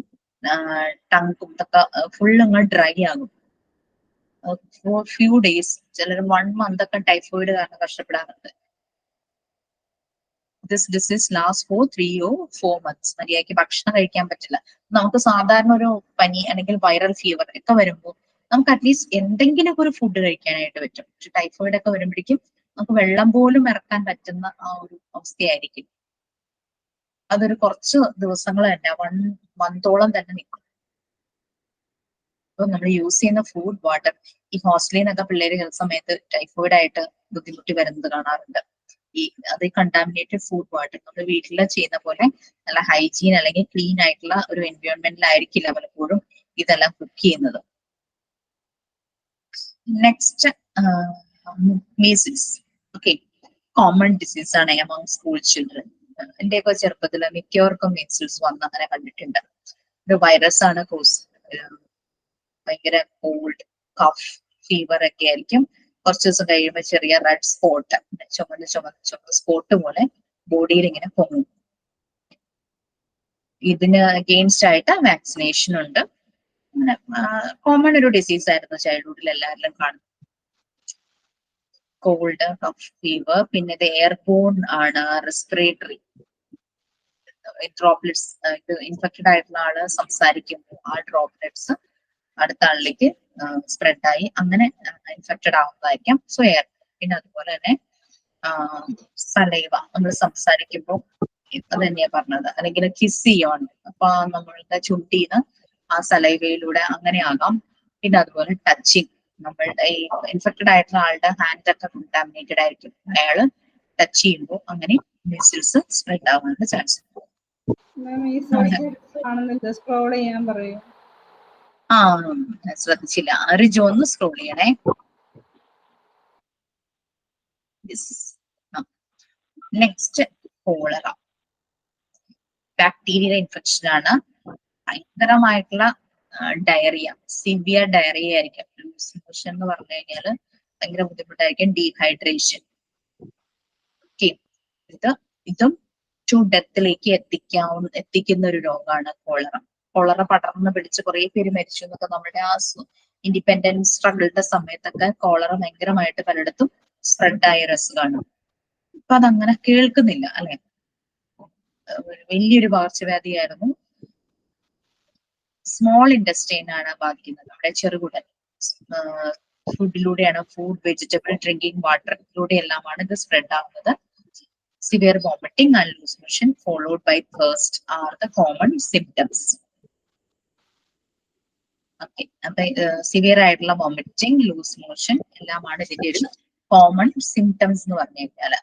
ടങ്ങും ഇതൊക്കെ ഫുൾ അങ്ങ് ഡ്രൈ ആകും. ഫോർ ഫ്യൂ ഡേയ്സ്, ചിലർ 1 month ഒക്കെ ടൈഫോയിഡ് കാരണം കഷ്ടപ്പെടാറുണ്ട്. This disease last for 3 or 4 months. മര്യാദയ്ക്ക് ഭക്ഷണം കഴിക്കാൻ പറ്റില്ല. നമുക്ക് സാധാരണ ഒരു പനി അല്ലെങ്കിൽ വൈറൽ ഫീവർ ഒക്കെ വരുമ്പോൾ നമുക്ക് അറ്റ്ലീസ്റ്റ് എന്തെങ്കിലും ഒരു ഫുഡ് കഴിക്കാനായിട്ട് പറ്റും. പക്ഷെ ടൈഫോയിഡ് ഒക്കെ വരുമ്പോഴേക്കും നമുക്ക് വെള്ളം പോലും ഇറക്കാൻ പറ്റുന്ന ആ ഒരു അവസ്ഥയായിരിക്കും. അതൊരു കുറച്ച് ദിവസങ്ങൾ തന്നെ, 1 month-ഓളം തന്നെ നിൽക്കും. അപ്പൊ നമ്മൾ യൂസ് ചെയ്യുന്ന ഫുഡ്, വാട്ടർ, ഈ ഹോസ്റ്റലിൽ നിന്നൊക്കെ പിള്ളേര് ചില സമയത്ത് ടൈഫോയിഡ് ആയിട്ട് ബുദ്ധിമുട്ടി വരുന്നത് കാണാറുണ്ട്. അത് കണ്ടാമിനേറ്റഡ് ഫുഡ് വാട്ടർ. നമ്മൾ വീട്ടിൽ ചെയ്യുന്ന പോലെ നല്ല ഹൈജീൻ അല്ലെങ്കിൽ ക്ലീൻ ആയിട്ടുള്ള ഒരു എൻവയോൺമെന്റിലായിരിക്കില്ല പലപ്പോഴും ഇതെല്ലാം കുക്ക് ചെയ്യുന്നത്. Next measles. Okay, common disease ആണ് എമംഗ് സ്കൂൾ ചിൽഡ്രൻ. എന്റെയൊക്കെ ചെറുപ്പത്തിൽ മിക്കവർക്കും മീസിൽസ് വന്ന് അങ്ങനെ കണ്ടിട്ടുണ്ട്. ഒരു വൈറസ് ആണ് കോസ്. ഭയങ്കര കോൾഡ്, കഫ്, ഫീവർ ഒക്കെ ആയിരിക്കും. കുറച്ച് ദിവസം കഴിയുമ്പോൾ ചെറിയ റെഡ് സ്പോട്ട്, ചുമന്ന സ്പോട്ട് പോലെ ബോഡിയിൽ ഇങ്ങനെ പൊങ്ങും. ഇതിന് അഗെയിൻസ്റ്റ് ആയിട്ട് വാക്സിനേഷൻ ഉണ്ട്. അങ്ങനെ കോമൺ ഒരു ഡിസീസ് ആയിരുന്നു ചൈൽഡ്ഹുഡിൽ എല്ലാവരിലും കാണുന്നത്. Cold, cough, fever. പിന്നെ ഇത് എയർബോൺ ആണ്, റെസ്പിറേറ്ററി ഡ്രോപ്ലെറ്റ്സ്. ഇൻഫെക്റ്റഡ് ആയിട്ടുള്ള ആള് സംസാരിക്കുമ്പോൾ ആ ഡ്രോപ്ലെറ്റ്സ് അടുത്ത ആളിലേക്ക് സ്പ്രെഡായി അങ്ങനെ ഇൻഫെക്റ്റഡ് ആവുന്നതായിരിക്കാം. So air. പിന്നെ അതുപോലെ തന്നെ സലൈവ, നമ്മൾ സംസാരിക്കുമ്പോൾ അത് തന്നെയാ പറഞ്ഞത്. അല്ലെങ്കിൽ കിസ് ചെയ്യുവാണ്, അപ്പൊ നമ്മളുടെ ചുണ്ടിന്ന് ആ സലൈവയിലൂടെ അങ്ങനെ ആകാം. പിന്നെ അതുപോലെ ടച്ചിങ്, നമ്മളുടെ ഈ ഇൻഫെക്റ്റഡ് ആയിട്ടുള്ള ആളുടെ ഹാൻഡ് ഒക്കെ കണ്ടാമിനേറ്റഡ് ആയിരിക്കും, അയാള് ടച്ച് ചെയ്യുമ്പോൾ അങ്ങനെ മീസിൽസ് സ്പ്രെഡ് ആവാനുള്ള ചാൻസ് ഉണ്ട്. സ്ക്രോൾ ചെയ്യാൻ പറയൂ. ശ്രദ്ധിച്ചില്ല. റിജു ഒന്ന് സ്ക്രോൾ ചെയ്യണേ. നെക്സ്റ്റ് കോളറ, ബാക്ടീരിയൽ ഇൻഫെക്ഷൻ ആണ്. ഭയങ്കരമായിട്ടുള്ള ഡയറിയ, സിവിയർ ഡയറിയ ആയിരിക്കും. ലൂസ് മോഷൻ എന്ന് പറഞ്ഞു കഴിഞ്ഞാൽ ഭയങ്കര ബുദ്ധിമുട്ടായിരിക്കും. ഡീഹൈഡ്രേഷൻ. ഓക്കെ, ഇതും ടു ഡെത്തിലേക്ക് എത്തിക്കുന്ന ഒരു രോഗമാണ് കോളറ. കോളറ പടർന്ന് പിടിച്ച് കുറെ പേര് മരിച്ചു എന്നൊക്കെ നമ്മുടെ ആ ഇൻഡിപെൻഡൻസ് സ്ട്രഗിളിന്റെ സമയത്തൊക്കെ കോളറ ഭയങ്കരമായിട്ട് പലയിടത്തും സ്പ്രെഡ് ആയ അസുഖമാണ്. ഇപ്പൊ അതങ്ങനെ കേൾക്കുന്നില്ല അല്ലെ. വലിയൊരു പകർച്ചവ്യാധിയായിരുന്നു. സ്മോൾ ഇൻഡസ്ട്രീൻ ആണ് ബാധിക്കുന്നത്, നമ്മുടെ ചെറുകുടൽ. ഫുഡിലൂടെയാണ്, ഫുഡ്, വെജിറ്റബിൾ, ഡ്രിങ്കിങ് വാട്ടർ, ഇതിലൂടെ എല്ലാമാണ് ഇത് സ്പ്രെഡ് ആവുന്നത്. Severe vomiting and loose motion followed by thirst are the common symptoms. Okay, അപ്പൊ സിവിയർ ആയിട്ടുള്ള വോമിറ്റിംഗ്, ലൂസ് മോഷൻ എല്ലാമാണ് ഇതിന്റെ ഒരു കോമൺ സിംറ്റംസ് എന്ന് പറഞ്ഞു കഴിഞ്ഞാല്.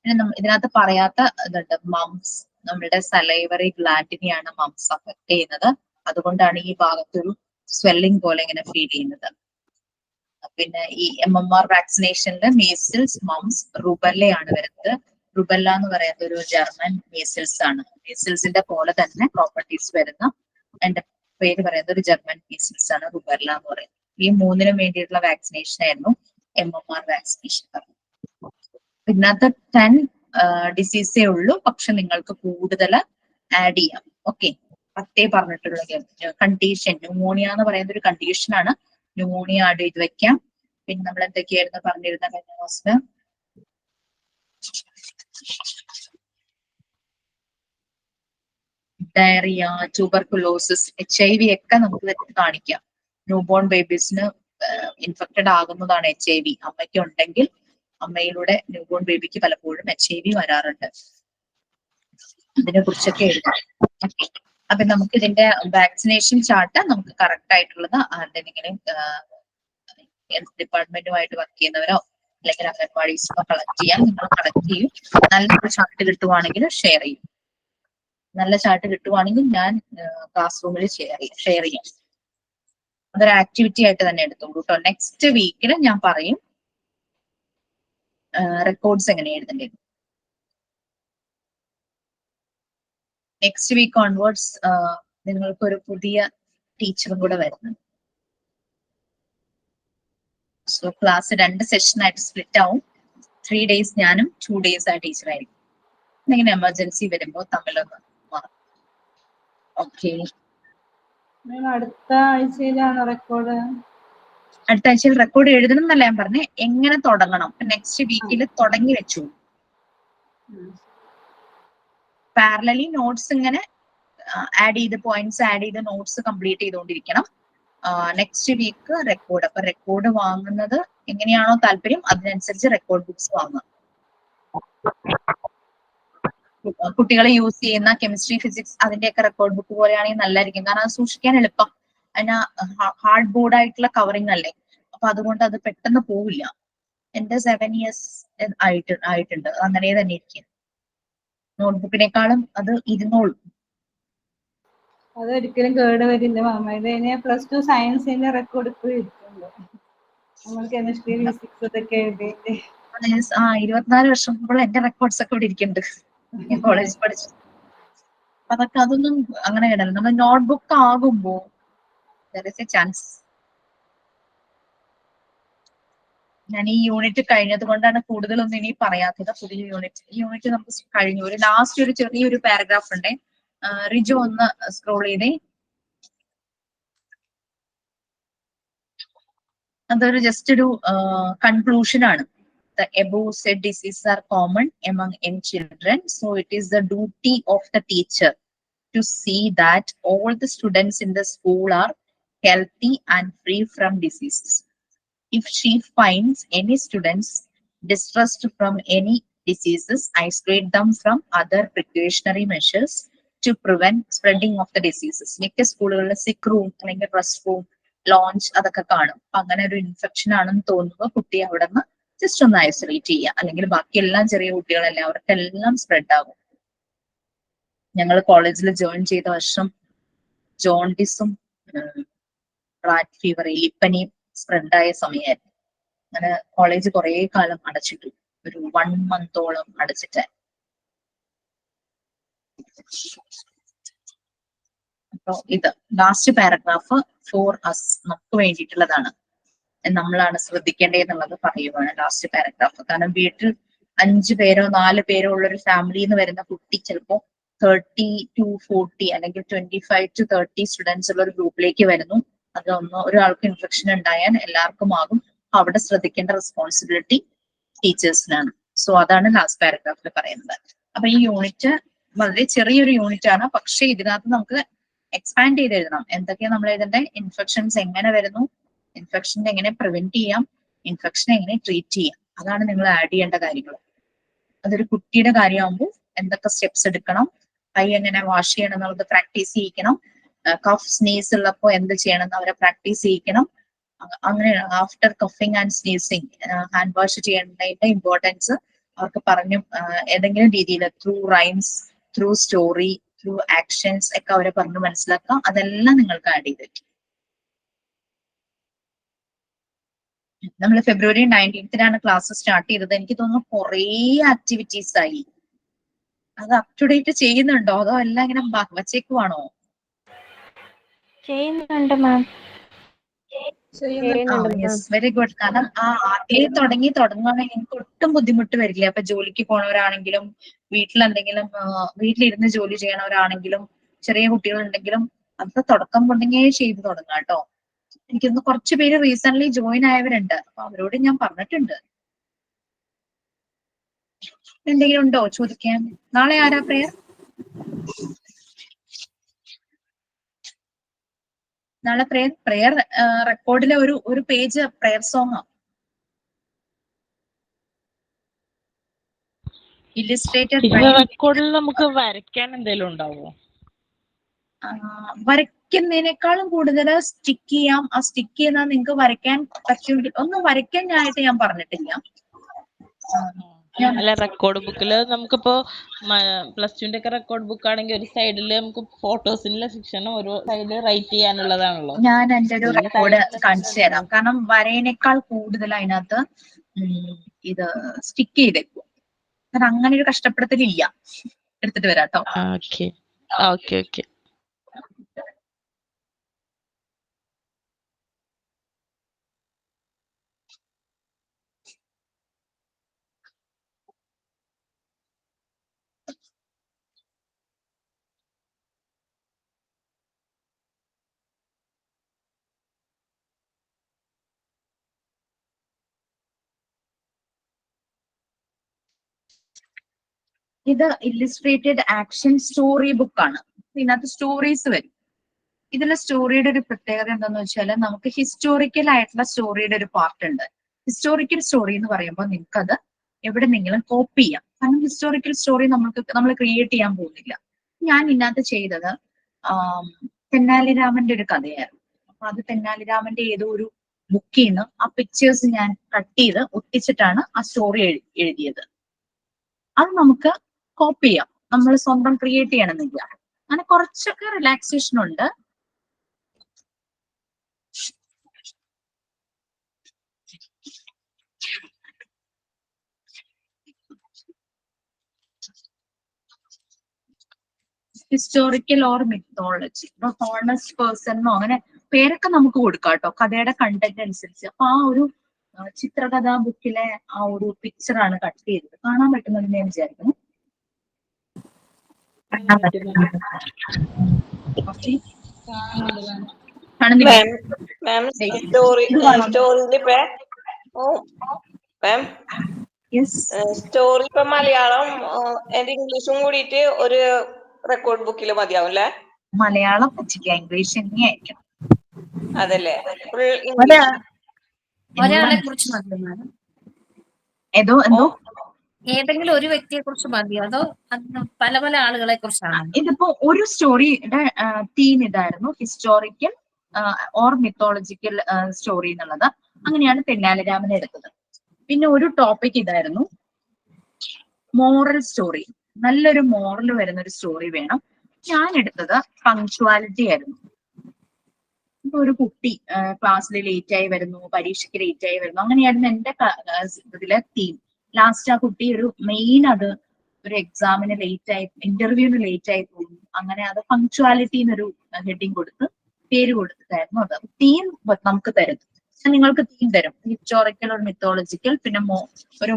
പിന്നെ ഇതിനകത്ത് പറയാത്ത ഇതുണ്ട്, മംസ്. നമ്മളുടെ സലൈവറി ഗ്ലാൻഡിനെയാണ് മംസ് അഫക്ട് ചെയ്യുന്നത്. അതുകൊണ്ടാണ് ഈ ഭാഗത്തൊരു സ്വെല്ലിംഗ് പോലെ ഇങ്ങനെ ഫീൽ ചെയ്യുന്നത്. പിന്നെ ഈ MMR വാക്സിനേഷനിൽ മീസിൽസ്, മംസ്, റുബല്ലയാണ് വരുന്നത്. റുബല്ല എന്ന് പറയുന്നത് ഒരു ജർമ്മൻ മീസിൽസ് ആണ്. മീസിൽസിന്റെ പോലെ തന്നെ പ്രോപ്പർട്ടീസ് വരുന്ന, എന്റെ പേര് പറയുന്നത് ഒരു ജർമ്മൻ മീസിൽസ് ആണ്, റുബല്ല എന്ന് പറയുന്നത്. ഈ 3നും വേണ്ടിയിട്ടുള്ള വാക്സിനേഷൻ ആയിരുന്നു MMR വാക്സിനേഷൻ. ഇതിനകത്ത് 10 ഡിസീസേ ഉള്ളൂ, പക്ഷെ നിങ്ങൾക്ക് കൂടുതൽ ആഡ് ചെയ്യാം. ഓക്കെ, 10 പറഞ്ഞിട്ടുള്ള കണ്ടീഷൻ. ന്യൂമോണിയ എന്ന് പറയുന്ന ഒരു കണ്ടീഷൻ ആണ്. ന്യൂമോണിയ ആഡ് ചെയ്ത് വെക്കാം. പിന്നെ നമ്മൾ എന്തൊക്കെയായിരുന്നു പറഞ്ഞിരുന്ന കഴിഞ്ഞ ക്ലാസ്സില്? ഡയറിയ, ട്യൂബർകുലോസിസ്, HIV ഒക്കെ നമുക്ക് കാണിക്കാം. ന്യൂബോൺ ബേബീസിന് ഇൻഫെക്റ്റഡ് ആകുന്നതാണ് HIV. അമ്മയ്ക്ക് ഉണ്ടെങ്കിൽ അമ്മയിലൂടെ ന്യൂബോൺ ബേബിക്ക് പലപ്പോഴും HIV വരാറുണ്ട്. അതിനെ കുറിച്ചൊക്കെ എഴുതാം. അപ്പൊ നമുക്ക് ഇതിന്റെ വാക്സിനേഷൻ ചാർട്ട് നമുക്ക് കറക്റ്റ് ആയിട്ടുള്ളത് എന്തെങ്കിലും ഹെൽത്ത് ഡിപ്പാർട്ട്മെന്റുമായിട്ട് വർക്ക് ചെയ്യുന്നവരോ അല്ലെങ്കിൽ അംഗൻവാടീസോ കളക്ട് ചെയ്യാൻ നിങ്ങൾ കളക്ട് ചെയ്യും. നല്ലൊരു ചാർട്ട് കിട്ടുവാണെങ്കിൽ ഷെയർ ചെയ്യും. നല്ല ചാർട്ട് കിട്ടുവാണെങ്കിൽ ഞാൻ ക്ലാസ് റൂമിൽ ഷെയർ ചെയ്യാം. അതൊരു ആക്ടിവിറ്റി ആയിട്ട് തന്നെ എടുത്തോളൂ കേട്ടോ. നെക്സ്റ്റ് വീക്കിൽ ഞാൻ പറയും റെക്കോർഡ്സ് എങ്ങനെ എഴുതേണ്ടത്. നെക്സ്റ്റ് വീക്ക് ഓൺവേർഡ്സ് നിങ്ങൾക്ക് ഒരു പുതിയ ടീച്ചറും കൂടെ വരുന്നുണ്ട്. സോ ക്ലാസ് 2 സെഷനായിട്ട് സ്പ്ലിറ്റ് ആവും. 3 days ഞാനും 2 days ആ ടീച്ചറായിരിക്കും. എന്തെങ്കിലും എമർജൻസി വരുമ്പോൾ തമ്മിലൊന്ന് മാറും. ഓക്കെ, അടുത്ത ആഴ്ചയിലാണ് റെക്കോർഡ്. അടുത്ത ആഴ്ചയിൽ റെക്കോർഡ് എഴുതണം എന്നല്ല ഞാൻ പറഞ്ഞേ, എങ്ങനെ തുടങ്ങണം. നെക്സ്റ്റ് വീക്കിൽ തുടങ്ങി വെച്ചു. പാരലലി നോട്ട്സ് ഇങ്ങനെ ആഡ് ചെയ്ത് പോയിന്റ്സ് ആഡ് ചെയ്ത് നോട്ട്സ് കംപ്ലീറ്റ് ചെയ്തുകൊണ്ടിരിക്കണം. Next week record. അപ്പൊ റെക്കോർഡ് വാങ്ങുന്നത് എങ്ങനെയാണോ താല്പര്യം അതിനനുസരിച്ച് റെക്കോർഡ് ബുക്സ് വാങ്ങുക. കുട്ടികളെ യൂസ് ചെയ്യുന്ന കെമിസ്ട്രി, ഫിസിക്സ് അതിന്റെയൊക്കെ റെക്കോർഡ് ബുക്ക് പോലെയാണെങ്കിൽ നല്ലതായിരിക്കും. കാരണം അത് സൂക്ഷിക്കാൻ എളുപ്പം. അതിന് ഹാർഡ് ബോർഡ് ആയിട്ടുള്ള കവറിങ് അല്ലേ, അപ്പൊ അതുകൊണ്ട് അത് പെട്ടെന്ന് പോവില്ല. എന്റെ 7 years ആയിട്ടുണ്ട് അങ്ങനെ തന്നെ ഇരിക്കും. നോട്ട്ബുക്കിനേക്കാളും അത് ഇരുന്നോളും. അതൊരിക്കലും കേട് വരില്ല മാമ. ഇത് +2 സയൻസിന്റെ റെക്കോർഡ് ഇപ്പോഴും ഇരിക്കുന്നുണ്ട്. നമ്മൾ കെമിസ്ട്രി, ഫിസിക്സ് ഇതൊക്കെ എഴുതിയിട്ട് 24 വർഷം മുമ്പുള്ള എന്റെ റെക്കോർഡ്സ് ഒക്കെ ഇവിടെ ഇരിക്കുന്നുണ്ട്. ഞാൻ കോളേജിൽ പഠിച്ചു. അതൊന്നും അങ്ങനെ കേടല്ല. നമ്മൾ നോട്ട്ബുക്ക് ആകുമ്പോ there is a chance. ഞാൻ ഈ യൂണിറ്റ് കഴിഞ്ഞത് കൊണ്ടാണ് കൂടുതലൊന്നും ഇനി പറയാത്തത്. പുതിയ യൂണിറ്റ് നമുക്ക് കഴിഞ്ഞു. ഒരു ലാസ്റ്റ് ഒരു ചെറിയൊരു പാരഗ്രാഫ് ഉണ്ട്. റിജു ഒന്ന് സ്ക്രോൾ ചെയ്തേ. അതൊരു ജസ്റ്റ് ഒരു കൺക്ലൂഷൻ ആണ്. The above said diseases are common among young children, so it is the duty of the teacher to see that all the students in the school are healthy and free from diseases. If she finds any students distressed from any diseases, isolate them from other precautionary measures to prevent spreading of the diseases. മിക്ക സ്കൂളുകളിൽ സിക്ക് room അല്ലെങ്കിൽ rest room, launch അതൊക്കെ കാണും. അങ്ങനെ ഒരു infection ആണെന്ന് തോന്നുമ്പോൾ കുട്ടിയെ അവിടെ നിന്ന് ജസ്റ്റ് ഒന്ന് ഐസൊലേറ്റ് ചെയ്യുക. അല്ലെങ്കിൽ ബാക്കിയെല്ലാം ചെറിയ കുട്ടികളല്ലേ, അവർക്കെല്ലാം സ്പ്രെഡ് ആകും. ഞങ്ങൾ കോളേജിൽ ജോയിൻ ചെയ്ത വർഷം ജോണ്ടിസും റാറ്റ് ഫീവർ, എലിപ്പനിയും സ്പ്രെഡായ സമയമായിരുന്നു. അങ്ങനെ കോളേജ് കുറെ കാലം അടച്ചിട്ടു. ഒരു 1 month-ഓളം അടച്ചിട്ട്. അപ്പൊ ഇത് ലാസ്റ്റ് പാരഗ്രാഫ് ഫോർ അസ്, നമുക്ക് വേണ്ടിയിട്ടുള്ളതാണ്. നമ്മളാണ് ശ്രദ്ധിക്കേണ്ടതെന്നുള്ളത് പറയുവാണ് ലാസ്റ്റ് പാരഗ്രാഫ്. കാരണം വീട്ടിൽ 5 പേരോ 4 പേരോ ഉള്ള ഒരു ഫാമിലിയിൽ നിന്ന് വരുന്ന കുട്ടി ചിലപ്പോ 30 to 40 അല്ലെങ്കിൽ 25 to 30 സ്റ്റുഡൻസ് ഉള്ള ഒരു ഗ്രൂപ്പിലേക്ക് വരുന്നു. ഒരാൾക്ക് ഇൻഫെക്ഷൻ ഉണ്ടായാൽ എല്ലാവർക്കും ആകും. അവിടെ ശ്രദ്ധിക്കേണ്ട റെസ്പോൺസിബിലിറ്റി ടീച്ചേഴ്സിനാണ്. സോ അതാണ് ലാസ്റ്റ് പാരഗ്രാഫിൽ പറയുന്നത്. അപ്പൊ ഈ യൂണിറ്റ് വളരെ ചെറിയൊരു യൂണിറ്റ് ആണ്. പക്ഷെ ഇതിനകത്ത് നമുക്ക് എക്സ്പാൻഡ് ചെയ്ത് എഴുതണം. എന്തൊക്കെയാണ് നമ്മൾ എഴുതേണ്ടത്? ഇൻഫെക്ഷൻസ് എങ്ങനെ വരുന്നു, ഇൻഫെക്ഷൻ എങ്ങനെ പ്രിവെന്റ് ചെയ്യാം, ഇൻഫെക്ഷൻ എങ്ങനെ ട്രീറ്റ് ചെയ്യാം. അതാണ് നിങ്ങൾ ആഡ് ചെയ്യേണ്ട കാര്യങ്ങൾ. അതൊരു കുട്ടിയുടെ കാര്യമാകുമ്പോൾ എന്തൊക്കെ സ്റ്റെപ്സ് എടുക്കണം, കൈ എങ്ങനെ വാഷ് ചെയ്യണം എന്നുള്ളത് പ്രാക്ടീസ് ചെയ്യിക്കണം. കഫ് സ്നീസ് ഉള്ളപ്പോൾ എന്ത് ചെയ്യണം എന്ന് അവരെ പ്രാക്ടീസ് ചെയ്യിക്കണം. അങ്ങനെയാണ് ആഫ്റ്റർ കഫിങ് ആൻഡ് സ്നീസിങ് ഹാൻഡ് വാഷ് ചെയ്യേണ്ടതിന്റെ ഇമ്പോർട്ടൻസ് അവർക്ക് പറഞ്ഞു ഏതെങ്കിലും രീതിയിൽ through rhymes, through story, through actions ഒക്കെ അവരെ പറഞ്ഞു മനസ്സിലാക്കാം. അതെല്ലാം നിങ്ങൾക്ക് ആഡ് ചെയ്ത് വെക്കും. നമ്മൾ February 19th ക്ലാസ് സ്റ്റാർട്ട് ചെയ്തത്. എനിക്ക് തോന്നുന്നു കുറേ ആക്ടിവിറ്റീസ് ആയി. അത് അപ് ടു ഡേറ്റ് ചെയ്യുന്നുണ്ടോ അതോ എല്ലാം ഇങ്ങനെ വച്ചേക്കുവാണോ? ചെയ്യുന്നുണ്ട് മാം. Very good. കാരണം ആദ്യമേ തുടങ്ങുകയാണെങ്കിൽ എനിക്ക് ഒട്ടും ബുദ്ധിമുട്ട് വരില്ല. അപ്പൊ ജോലിക്ക് പോണവരാണെങ്കിലും വീട്ടിലിരുന്ന് ജോലി ചെയ്യണവരാണെങ്കിലും ചെറിയ കുട്ടികളുണ്ടെങ്കിലും അതൊക്കെ തുടക്കം കൊണ്ടെങ്കിൽ ചെയ്ത് തുടങ്ങാം കേട്ടോ. എനിക്കൊന്ന് കുറച്ച് പേര് റീസെന്റ് ജോയിൻ ആയവരുണ്ട്. അപ്പൊ അവരോട് ഞാൻ പറഞ്ഞിട്ടുണ്ട്. എന്തെങ്കിലും ഉണ്ടോ ചോദിക്കാൻ? നാളെ ആരാ പ്രേയർ? നാളെ പ്രേയർ റെക്കോർഡിലെ ഒരു പേജ് പ്രേയർ സോങ് ഇല്ലുസ്ട്രേറ്റഡ് റെക്കോർഡിൽ നമുക്ക് വരയ്ക്കാൻ എന്തെങ്കിലും ഉണ്ടാവോ? വരയ്ക്കുന്നതിനേക്കാളും കൂടുതൽ സ്റ്റിക്ക് ചെയ്യാം. ആ സ്റ്റിക്ക് ചെയ്യുന്ന നിങ്ങൾക്ക് വരയ്ക്കാൻ പറ്റുമെങ്കിൽ ഒന്നും വരയ്ക്കാനായിട്ട് ഞാൻ പറഞ്ഞിട്ടില്ല. അല്ല, റെക്കോർഡ് ബുക്കില് നമുക്കിപ്പോ +2 ഒക്കെ റെക്കോർഡ് ബുക്ക് ആണെങ്കിൽ ഒരു സൈഡിൽ നമുക്ക് ഫോട്ടോസിനുള്ള സെക്ഷൻ ഒരു സൈഡിൽ റൈറ്റ് ചെയ്യാനുള്ളതാണല്ലോ. ഞാൻ എൻ്റെ ഒരു റെക്കോർഡ് കാണിച്ചു തരാം. കാരണം വരേനേക്കാൾ കൂടുതൽ അതിനകത്ത് ഇത് സ്റ്റിക്ക് ചെയ്തേക്കും. കാരണം അങ്ങനെ ഒരു കഷ്ടപ്പെടുത്തലില്ല. എടുത്തിട്ട് വരാട്ടോ. Okay okay okay. ഇത് ഇല്ലുസ്ട്രേറ്റഡ് ആക്ഷൻ സ്റ്റോറി ബുക്കാണ്. ഇതിനകത്ത് സ്റ്റോറീസ് വരും. ഇതിലെ സ്റ്റോറിയുടെ ഒരു പ്രത്യേകത എന്താന്ന് വെച്ചാൽ നമുക്ക് ഹിസ്റ്റോറിക്കൽ ആയിട്ടുള്ള സ്റ്റോറിയുടെ ഒരു പാർട്ട് ഉണ്ട്. ഹിസ്റ്റോറിക്കൽ സ്റ്റോറി എന്ന് പറയുമ്പോൾ നിങ്ങൾക്ക് അത് എവിടെന്നെങ്കിലും കോപ്പി ചെയ്യാം. കാരണം ഹിസ്റ്റോറിക്കൽ സ്റ്റോറി നമ്മൾ ക്രിയേറ്റ് ചെയ്യാൻ പോകുന്നില്ല. ഞാൻ ഇതിനകത്ത് ചെയ്തത് തെന്നാലിരാമന്റെ ഒരു കഥയായിരുന്നു. അപ്പൊ അത് തെന്നാലിരാമന്റെ ഏതോ ഒരു ബുക്കിൽ നിന്ന് ആ പിക്ചേഴ്സ് ഞാൻ കട്ട് ചെയ്ത് ഒട്ടിച്ചിട്ടാണ് ആ സ്റ്റോറി എഴുതിയത്. അത് നമുക്ക് കോപ്പി ചെയ്യാം. നമ്മൾ സ്വന്തം ക്രിയേറ്റ് ചെയ്യണമെന്നില്ല. അങ്ങനെ കുറച്ചൊക്കെ റിലാക്സേഷൻ ഉണ്ട്. ഹിസ്റ്റോറിക്കൽ ഓർ മിത്തോളജി, ഹോണസ്റ്റ് പേഴ്സണോ അങ്ങനെ പേരൊക്കെ നമുക്ക് കൊടുക്കാം കേട്ടോ, കഥയുടെ കണ്ടന്റ് അനുസരിച്ച്. അപ്പൊ ആ ഒരു ചിത്രകഥാ ബുക്കിലെ ആ ഒരു പിക്ചറാണ് കട്ട് ചെയ്തത്. കാണാൻ പറ്റുന്നതെന്ന് ഞാൻ വിചാരിക്കുന്നു. സ്റ്റോറി ഇപ്പൊ മലയാളം ഇംഗ്ലീഷും കൂടിയിട്ട് ഒരു റെക്കോർഡ് ബുക്കിൽ മതിയാവും അല്ലേ? മലയാളം പറ്റില്ല, ഇംഗ്ലീഷ് തന്നെ ആയിരിക്കും. അതല്ലേ, ഒരാളെ കുറിച്ച് മതിയോ മാഡം? എന്തോ ഏതെങ്കിലും ഒരു വ്യക്തിയെ കുറിച്ച് മതിയോ, അതോ പല പല ആളുകളെ കുറിച്ചാണ്? ഇതിപ്പോ ഒരു സ്റ്റോറിയുടെ തീം ഇതായിരുന്നു, ഹിസ്റ്റോറിക്കൽ ഓർ മിത്തോളജിക്കൽ സ്റ്റോറി എന്നുള്ളത്. അങ്ങനെയാണ് തെന്നാലിരാമനെ എടുത്തത്. പിന്നെ ഒരു ടോപ്പിക് ഇതായിരുന്നു, മോറൽ സ്റ്റോറി. നല്ലൊരു മോറൽ വരുന്ന ഒരു സ്റ്റോറി വേണം. ഞാൻ എടുത്തത് പങ്ക്ച്വാലിറ്റി ആയിരുന്നു. ഇപ്പൊ ഒരു കുട്ടി ക്ലാസ്സിൽ ലേറ്റ് ആയി വരുന്നു, പരീക്ഷയ്ക്ക് ലേറ്റ് ആയി വരുന്നു, അങ്ങനെയായിരുന്നു എന്റെ ഇതിലെ തീം. ലാസ്റ്റ് ആ കുട്ടി ഒരു മെയിൻ അത് ഒരു എക്സാമിന് ലേറ്റ് ആയി, ഇന്റർവ്യൂവിന് ലേറ്റ് ആയി പോകുന്നു. അങ്ങനെ അത് പങ്ക്ച്വാലിറ്റി എന്നൊരു ഹെഡിങ് കൊടുത്ത് പേര് കൊടുത്തിട്ടായിരുന്നു അത്. തീം നമുക്ക് തരും, നിങ്ങൾക്ക് തീം തരും, ഹിസ്റ്റോറിക്കൽ ഒരു മിത്തോളജിക്കൽ, പിന്നെ ഒരു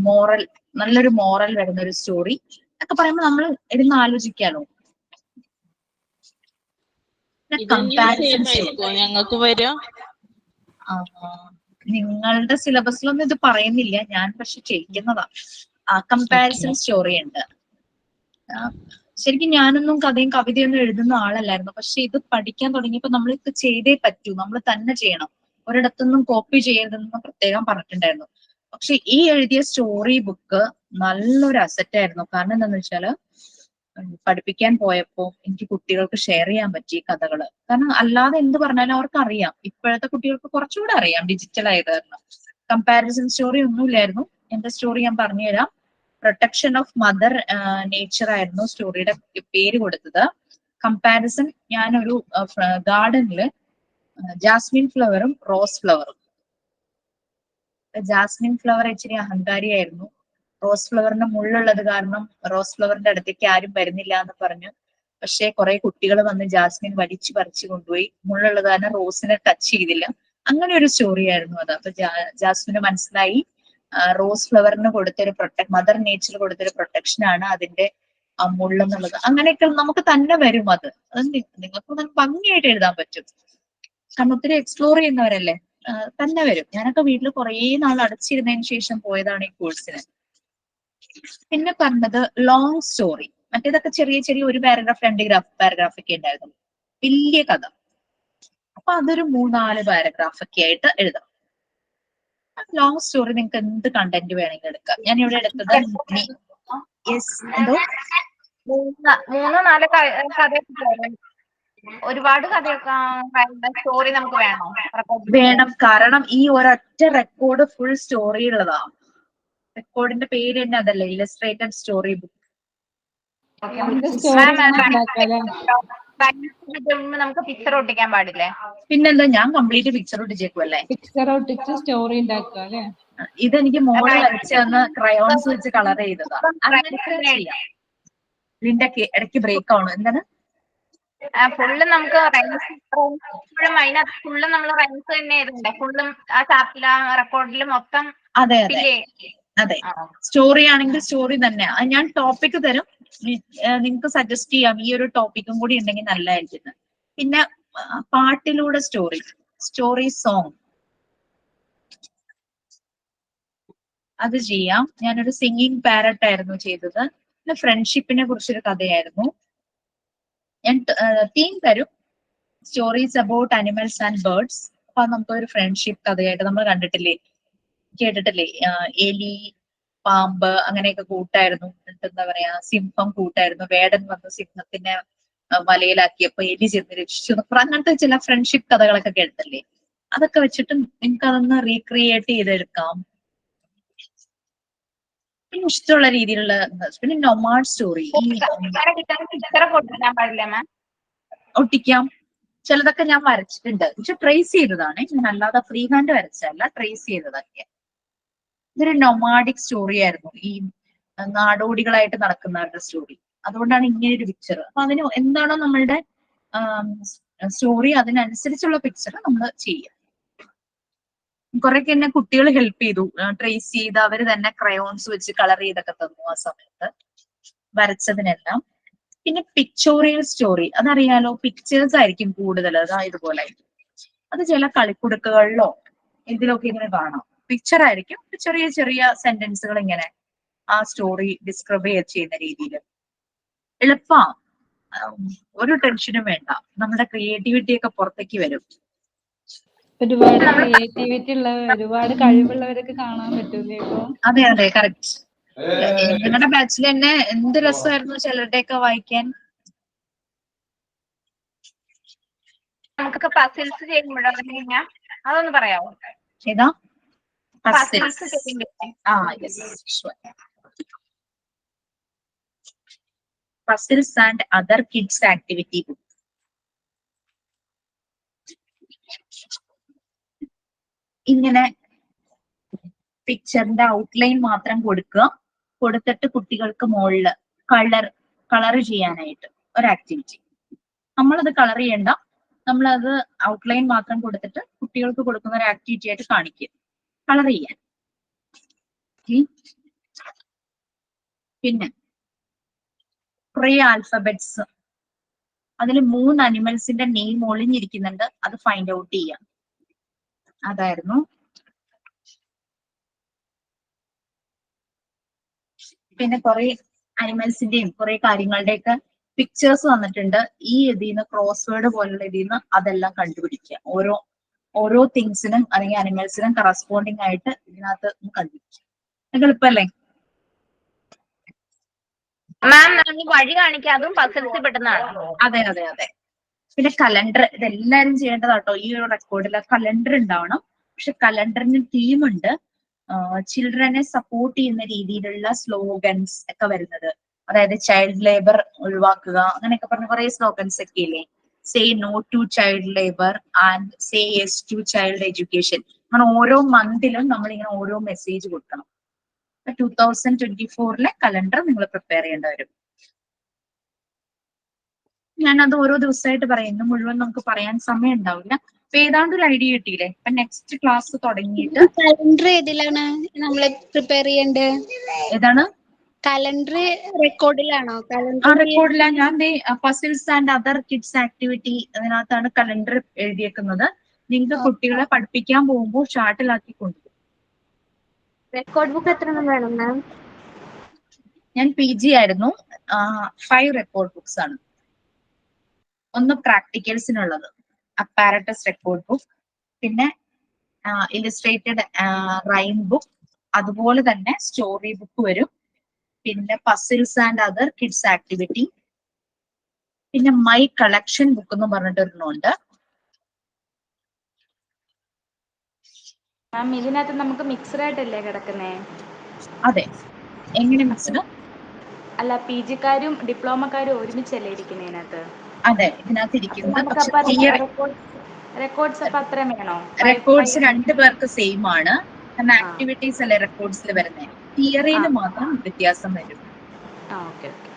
മോറൽ, നല്ലൊരു മോറൽ വരുന്ന ഒരു സ്റ്റോറി ഒക്കെ പറയുമ്പോൾ നമ്മൾ ഇരുന്ന് ആലോചിക്കാലോ. ഞങ്ങൾക്ക് വരിക നിങ്ങളുടെ സിലബസിലൊന്നും ഇത് പറയുന്നില്ല, ഞാൻ പക്ഷെ ചെയ്യിക്കുന്നതാ. കമ്പാരിസൺ സ്റ്റോറി ഉണ്ട്. ശരിക്കും ഞാനൊന്നും കഥയും കവിതയൊന്നും എഴുതുന്ന ആളല്ലായിരുന്നു. പക്ഷെ ഇത് പഠിക്കാൻ തുടങ്ങിയപ്പോ നമ്മൾ ഇത് ചെയ്തേ പറ്റൂ, നമ്മൾ തന്നെ ചെയ്യണം, ഒരിടത്തൊന്നും കോപ്പി ചെയ്യരുതെന്ന് പ്രത്യേകം പറഞ്ഞിട്ടുണ്ടായിരുന്നു. പക്ഷെ ഈ എഴുതിയ സ്റ്റോറി ബുക്ക് നല്ലൊരു അസറ്റ് ആയിരുന്നു. കാരണം എന്താന്ന് വെച്ചാല് പഠിപ്പിക്കാൻ പോയപ്പോ എനിക്ക് കുട്ടികൾക്ക് ഷെയർ ചെയ്യാൻ പറ്റി കഥകള്. കാരണം അല്ലാതെ എന്ത് പറഞ്ഞാലും അവർക്ക് അറിയാം. ഇപ്പോഴത്തെ കുട്ടികൾക്ക് കുറച്ചുകൂടെ അറിയാം, ഡിജിറ്റൽ ആയത് കാരണം. കമ്പാരിസൺ സ്റ്റോറി ഒന്നുമില്ലായിരുന്നു. എന്റെ സ്റ്റോറി ഞാൻ പറഞ്ഞുതരാം. പ്രൊട്ടക്ഷൻ ഓഫ് മദർ നേച്ചർ ആയിരുന്നു സ്റ്റോറിയുടെ പേര് കൊടുത്തത്. കമ്പാരിസൺ, ഞാനൊരു ഗാർഡനില് ജാസ്മിൻ ഫ്ലവറും റോസ് ഫ്ലവറും. ജാസ്മിൻ ഫ്ലവർ ഇച്ചിരി അഹങ്കാരിയായിരുന്നു. റോസ് ഫ്ലവറിന് മുള്ളുള്ളത് കാരണം റോസ് ഫ്ലവറിന്റെ അടുത്തേക്ക് ആരും വരുന്നില്ല എന്ന് പറഞ്ഞു. പക്ഷെ കുറെ കുട്ടികൾ വന്ന് ജാസ്മിൻ വലിച്ചു പറിച്ചു കൊണ്ടുപോയി. മുള്ളുള്ളത് കാരണം റോസിനെ ടച്ച് ചെയ്തില്ല. അങ്ങനെ ഒരു സ്റ്റോറി ആയിരുന്നു അത്. അപ്പൊ ജാസ്മിന് മനസ്സിലായി റോസ് ഫ്ലവറിന് കൊടുത്തൊരു മദർ നേച്ചർ കൊടുത്തൊരു പ്രൊട്ടക്ഷൻ ആണ് അതിന്റെ മുള്ളെന്നുള്ളത്. അങ്ങനെയൊക്കെ നമുക്ക് തന്നെ വരും. അത് നിങ്ങൾക്ക് ഭംഗിയായിട്ട് എഴുതാൻ പറ്റും. കാരണം ഒത്തിരി എക്സ്പ്ലോർ ചെയ്യുന്നവരല്ലേ, തന്നെ വരും. ഞാനൊക്കെ വീട്ടിൽ കുറേ നാൾ അടച്ചിരുന്നതിന് ശേഷം പോയതാണ് ഈ കോഴ്സിന്. പിന്നെ പറഞ്ഞത് ലോങ് സ്റ്റോറി. മറ്റേതൊക്കെ ചെറിയ ചെറിയ ഒരു പാരഗ്രാഫ് 2 പാരഗ്രാഫ് ഒക്കെ ഉണ്ടായിരുന്നു. വലിയ കഥ, അപ്പൊ അതൊരു 3-4 പാരഗ്രാഫ് ഒക്കെ ആയിട്ട് എഴുതാം. ലോങ് സ്റ്റോറി നിങ്ങൾക്ക് എന്ത് കണ്ടന്റ് വേണമെങ്കിലും എടുക്കാം. ഞാൻ ഇവിടെ എടുത്തത് എന്തോ മൂന്നോ നാലോ കഥയൊക്കെ ഒരുപാട് കഥയൊക്കെ സ്റ്റോറി നമുക്ക് വേണോ? വേണം, കാരണം ഈ ഒരൊറ്റ റെക്കോർഡ് ഫുൾ സ്റ്റോറി ഉള്ളതാ. റെക്കോർഡിന്റെ പേര് തന്നെ അതല്ലേ, ഇല്ലസ്ട്രേറ്റഡ് സ്റ്റോറി ബുക്ക്. നമുക്ക് പിക്ചർ ഒട്ടിക്കാൻ പാടില്ലേ? പിന്നെന്താ, ഞാൻ കംപ്ലീറ്റ് പിക്ചർ ഒട്ടിച്ചേക്കുമല്ലേ. പിക്ചർ ഒട്ടിച്ച് സ്റ്റോറി ഉണ്ടാക്കുക അല്ലെ. ഇതെനിക്ക് മോള് വരച്ചെന്ന് ക്രയോൺസ് വെച്ച് കളർ ചെയ്തതാ. അങ്ങനെയൊക്കെ ചെയ്യാം. ഇതിന്റെ ഇടയ്ക്ക് ബ്രേക്ക് ആവണം. എന്താണ് ഫുള്ള് നമുക്ക് അതിനകത്ത് ഫുള്ള് നമ്മൾ റൈംസ് തന്നെ എഴുതണ്ടേ? ഫുള്ളും ആ ചാപ്റ്ററിൽ ആ റെക്കോർഡിൽ മൊത്തം. അതെ അതെ അതെ, സ്റ്റോറി ആണെങ്കിൽ സ്റ്റോറി തന്നെ. ഞാൻ ടോപ്പിക് തരും, നിങ്ങൾക്ക് സജസ്റ്റ് ചെയ്യാം ഈ ഒരു ടോപ്പിക്കും കൂടി ഉണ്ടെങ്കിൽ നല്ലതായിരിക്കും. പിന്നെ പാട്ടിലൂടെ സ്റ്റോറി സോങ് അത് ചെയ്യാം. ഞാനൊരു സിംഗിങ് പാരറ്റ് ആയിരുന്നു ചെയ്തത്. പിന്നെ ഫ്രണ്ട്ഷിപ്പിനെ കുറിച്ചൊരു കഥയായിരുന്നു. ഞാൻ തീം തരും, stories about animals and birds. അപ്പൊ നമുക്കൊരു ഫ്രണ്ട്ഷിപ്പ് കഥയായിട്ട് നമ്മൾ കേട്ടിട്ടില്ലേ, എലി പാമ്പ് അങ്ങനെയൊക്കെ കൂട്ടായിരുന്നു. എന്താ പറയാ, സിംഹം കൂട്ടായിരുന്നു, വേടൻ വന്ന് സിംഹത്തിനെ വലയിലാക്കിയപ്പോ എലി ചെന്ന് രക്ഷിച്ചു. അങ്ങനത്തെ ചില ഫ്രണ്ട്ഷിപ്പ് കഥകളൊക്കെ കേട്ടിട്ടില്ലേ, അതൊക്കെ വെച്ചിട്ട് നിങ്ങൾക്ക് അതൊന്ന് റീക്രിയേറ്റ് ചെയ്തെടുക്കാം. പിന്നെ ഇഷ്ടമുള്ള രീതിയിലുള്ള. പിന്നെ നൊമാഡ് സ്റ്റോറി ഒട്ടിക്കാം. ചിലതൊക്കെ ഞാൻ വരച്ചിട്ടുണ്ട്, പക്ഷെ ട്രേസ് ചെയ്തതാണ്. ഞാൻ അല്ലാതെ ഫ്രീ ഹാൻഡ് വരച്ചല്ല, ട്രേസ് ചെയ്തതൊക്കെ. ഇതൊരു നൊമാഡിക് സ്റ്റോറി ആയിരുന്നു, ഈ നാടോടികളായിട്ട് നടക്കുന്നവരുടെ സ്റ്റോറി. അതുകൊണ്ടാണ് ഇങ്ങനെ ഒരു പിക്ചർ. അപ്പൊ അതിന് എന്താണോ നമ്മളുടെ സ്റ്റോറി, അതിനനുസരിച്ചുള്ള പിക്ചർ നമ്മൾ ചെയ്യാം. കുറെയൊക്കെ എന്നെ കുട്ടികൾ ഹെൽപ്പ് ചെയ്തു, ട്രേസ് ചെയ്ത് അവര് തന്നെ ക്രയോൺസ് വെച്ച് കളർ ചെയ്തൊക്കെ തന്നു ആ സമയത്ത് വരച്ചതിനെല്ലാം. പിന്നെ പിക്ചോറിയൽ സ്റ്റോറി, അതറിയാലോ, പിക്ചേഴ്സ് ആയിരിക്കും കൂടുതൽ. അതാ ഇതുപോലെ അത് ചില കളിക്കുടുക്കുകളിലോ ഇതിലൊക്കെ ഇങ്ങനെ കാണാം. പിക്ചർ ആയിരിക്കും, ചെറിയ ചെറിയ സെന്റൻസുകൾ ഇങ്ങനെ ആ സ്റ്റോറി ഡിസ്ക്രൈബ് ചെയ്യുന്ന രീതിയിൽ. എളുപ്പാ, ഒരു ടെൻഷനും വേണ്ട. നമ്മുടെ ക്രിയേറ്റിവിറ്റി ഒക്കെ പുറത്തേക്ക് വരും. ഒരുപാട് ക്രിയേറ്റിവിറ്റി ഉള്ള, ഒരുപാട് കഴിവുള്ളവരൊക്കെ കാണാൻ പറ്റൂലേ ഇപ്പൊ? അതെ അതെ, കറക്റ്റ്. നിങ്ങളുടെ ബാച്ചിൽ തന്നെ എന്ത് രസമായിരുന്നു ചിലരുടെയൊക്കെ വായിക്കാൻ. നമുക്കൊക്കെ പസിൽസ് ചെയ്യുമ്പോഴാ അതൊന്ന് പറയാമോ? ഏതാ puzzles puzzles and other kids activity book. ഇങ്ങനെ പിക്ചറിന്റെ ഔട്ട്ലൈൻ മാത്രം കൊടുത്തിട്ട് കുട്ടികൾക്ക് മുകളിൽ കളർ ചെയ്യാനായിട്ട് ഒരു ആക്ടിവിറ്റി. നമ്മളത് കളർ ചെയ്യണ്ട, നമ്മളത് ഔട്ട്ലൈൻ മാത്രം കൊടുത്തിട്ട് കുട്ടികൾക്ക് കൊടുക്കുന്ന ഒരു ആക്ടിവിറ്റി ആയിട്ട് കാണിക്കുക, കളർ ചെയ്യാൻ. പിന്നെ കുറെ ആൽഫബറ്റ്സ്, അതിൽ 3 അനിമൽസിന്റെ നെയിം ഒളിഞ്ഞിരിക്കുന്നുണ്ട്, അത് ഫൈൻഡ് ഔട്ട് ചെയ്യാം. അതായിരുന്നു. പിന്നെ കുറെ അനിമൽസിന്റെയും കുറെ കാര്യങ്ങളുടെയൊക്കെ പിക്ചേഴ്സ് വന്നിട്ടുണ്ട്. ഈ ഇതിന്ന് ക്രോസ് വേർഡ് പോലുള്ള ഇതിന്ന് അതെല്ലാം കണ്ടുപിടിക്കുക. ഓരോ തിങ്സിനും അല്ലെങ്കിൽ അനിമൽസിനും കറസ്പോണ്ടിങ് ആയിട്ട് ഇതിനകത്ത് കണ്ടുപിടിക്കുക. എളുപ്പല്ലേ? വഴി കാണിക്കാതും പസിൽസിൽ പെട്ടെന്നാണ്. അതെ അതെ അതെ. പിന്നെ കലണ്ടർ, ഇതെല്ലാരും ചെയ്യേണ്ടതാട്ടോ. ഈ ഒരു റെക്കോർഡിൽ കലണ്ടർ ഉണ്ടാവണം. പക്ഷെ കലണ്ടറിന് തീമുണ്ട്, ചിൽഡ്രനെ സപ്പോർട്ട് ചെയ്യുന്ന രീതിയിലുള്ള സ്ലോഗൻസ് ഒക്കെ വരുന്നത്. അതായത് ചൈൽഡ് ലേബർ ഒഴിവാക്കുക, അങ്ങനെയൊക്കെ പറഞ്ഞ കുറെ സ്ലോഗൻസ് ഒക്കെ ഇല്ലേ. Say no to child labour and say yes to child education. അങ്ങനെ ഓരോ മന്തിലും നമ്മൾ ഇങ്ങനെ ഓരോ മെസ്സേജ് കൊടുക്കണം. 2024 കലണ്ടർ നിങ്ങൾ പ്രിപ്പയർ ചെയ്യേണ്ടി വരും. ഞാനത് ഓരോ ദിവസമായിട്ട് പറയുന്നു, മുഴുവൻ നമുക്ക് പറയാൻ സമയം ഉണ്ടാവില്ല. അപ്പൊ ഏതാണ്ട് ഒരു ഐഡിയ കിട്ടിയില്ലേ? അപ്പൊ നെക്സ്റ്റ് ക്ലാസ് തുടങ്ങിയിട്ട് കലണ്ടർ ഏതിലാണ് നമ്മൾ പ്രിപ്പയർ ചെയ്യേണ്ടത്? ഏതാണ് കലണ്ടർ? റെക്കോർഡിലാണോ? റെക്കോർഡിലാണ്. ഞാൻ puzzles and other kids activity അതിനകത്താണ് കലണ്ടർ എഴുതിയേക്കുന്നത്. നിങ്ങൾക്ക് കുട്ടികളെ പഠിപ്പിക്കാൻ പോകുമ്പോൾ ചാർട്ടിലാക്കി കൊണ്ടുപോകും. റെക്കോർഡ് ബുക്ക് എത്ര വേണം മാം? ഞാൻ PG ആയിരുന്നു. 5 റെക്കോർഡ് ബുക്സ് ആണ്. ഒന്ന് പ്രാക്ടിക്കൽസിനുള്ളത്, അപ്പാരറ്റസ് റെക്കോർഡ് ബുക്ക്, പിന്നെ ഇല്ലസ്ട്രേറ്റഡ് റൈം ബുക്ക്, അതുപോലെ തന്നെ സ്റ്റോറി ബുക്ക് വരും. പിന്നെ puzzles and other kids activity, പിന്നെ മൈ കളക്ഷൻ ബുക്ക് എന്ന് പറഞ്ഞിട്ട് ഒരെണ്ണമുണ്ട്. മാം ഇതിനകത്ത് നമുക്ക് മിക്സഡ് ആയിട്ടല്ലേ കിടക്കുന്നേ? അതെ, എങ്ങനെ മിക്സ്ഡ്? അല്ല, പി ജിക്കാരും ഡിപ്ലോമക്കാരും ഒരുമിച്ചല്ലേ ഇരിക്കുന്നതിനകത്ത്? അതെ, ഇതിനകത്ത് ഇരിക്കുന്നത്. പക്ഷെ റെക്കോർഡ്സ് അപ്പൊ അത്രയും വേണോ? റെക്കോർഡ്സ് 2 പേർക്ക് സെയിം ആണ്. കാരണം ആക്ടിവിറ്റീസ് അല്ലേ റെക്കോർഡ്സിൽ വരുന്നത്. തിയറിയിൽ മാത്രം വ്യത്യാസം വരും.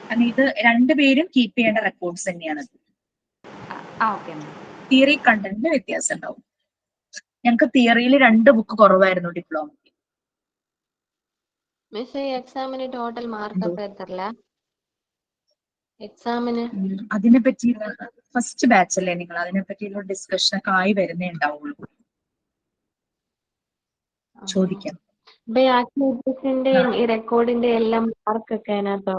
കാരണം ഇത് 2 പേരും കീപ്പ് ചെയ്യേണ്ട റെക്കോർഡ്സ് തന്നെയാണ്. തിയറി കണ്ടന്റിന് വ്യത്യാസം ഉണ്ടാവും. ഞങ്ങൾക്ക് തിയറിയിൽ 2 ബുക്ക് കുറവായിരുന്നു ഡിപ്ലോമയ്ക്ക്. മിസ് എക്സാമിന് ടോട്ടൽ മാർക്ക് അപ്പൊ എത്രല്ല? എക്സാമിന് അതിനെ പറ്റി ഫസ്റ്റ് ബാച്ച് അല്ലേ നിങ്ങൾ? അതിനെ പറ്റിയുള്ള ഡിസ്കഷൻ ഒക്കെ ആയി വരുന്നേ ഉണ്ടാവുള്ളൂ. ചോദിക്കാം. ആക്ടിവിറ്റീസിന്റെ ഈ റെക്കോർഡിന്റെ എല്ലാം മാർക്ക് ഒക്കെ അതിനകത്ത്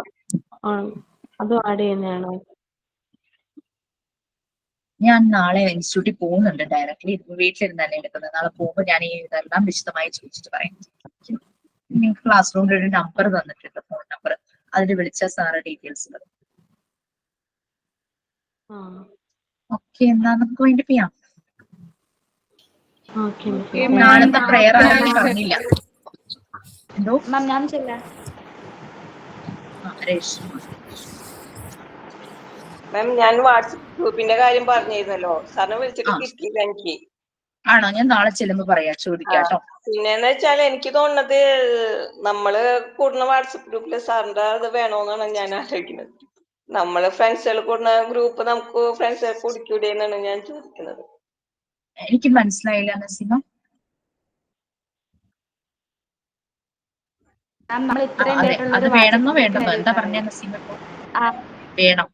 അതും ആഡ് ചെയ്യുന്നതാണോ? ഞാൻ നാളെ ഇൻസ്റ്റിറ്റ്യൂട്ടിൽ പോകുന്നുണ്ട് ഡയറക്ട്ലി. വീട്ടിലിരുന്നല്ലേ എടുക്കുന്നത്. നാളെ പോകുമ്പോൾ ഞാൻ ഈ ഇതെല്ലാം വിശദമായി ചോദിച്ചിട്ട് പറയാം. നിങ്ങൾക്ക് ക്ലാസ് റൂമിൽ ഒരു നമ്പർ തന്നിട്ടുണ്ട്, ഫോൺ നമ്പർ. അതിൽ വിളിച്ചാൽ സാറ് ഡീറ്റെയിൽസ് തരും. ഓക്കെ, എന്നാ നമുക്ക് വേണ്ടി ചെയ്യാം. നാളത്തെ പ്രയർ ആണെന്ന് പറഞ്ഞില്ല. എന്തോ ഞാൻ ചെല്ലാം. മാം, ഞാൻ വാട്സപ്പ് ഗ്രൂപ്പിന്റെ കാര്യം പറഞ്ഞിരുന്നല്ലോ, സാറിനെ വിളിച്ചിട്ട് കിട്ടിയില്ല എനിക്ക്. ആണോ? ഞാൻ നാളെ ചെല്ലുമ്പോ പറയാ, ചോദിക്കാട്ടോ. പിന്നെന്ന് വെച്ചാൽ എനിക്ക് തോന്നുന്നത് നമ്മള് കൂടുന്ന വാട്സപ്പ് ഗ്രൂപ്പില് സാറിന്റെ അത് വേണോന്നാണ് ഞാൻ ആലോചിക്കുന്നത്. നമ്മള് ഫ്രണ്ട്സുകൾ കൂടുന്ന ഗ്രൂപ്പ് നമുക്ക് ഫ്രണ്ട്സുകൾ കുടിക്കൂടെ എന്നാണ് ഞാൻ ചോദിക്കുന്നത്. എനിക്ക് മനസ്സിലായില്ല നസീമ. അത് വേണമെന്നോ വേണ്ടെന്നോ എന്താ പറഞ്ഞ നസീമ? വേണം.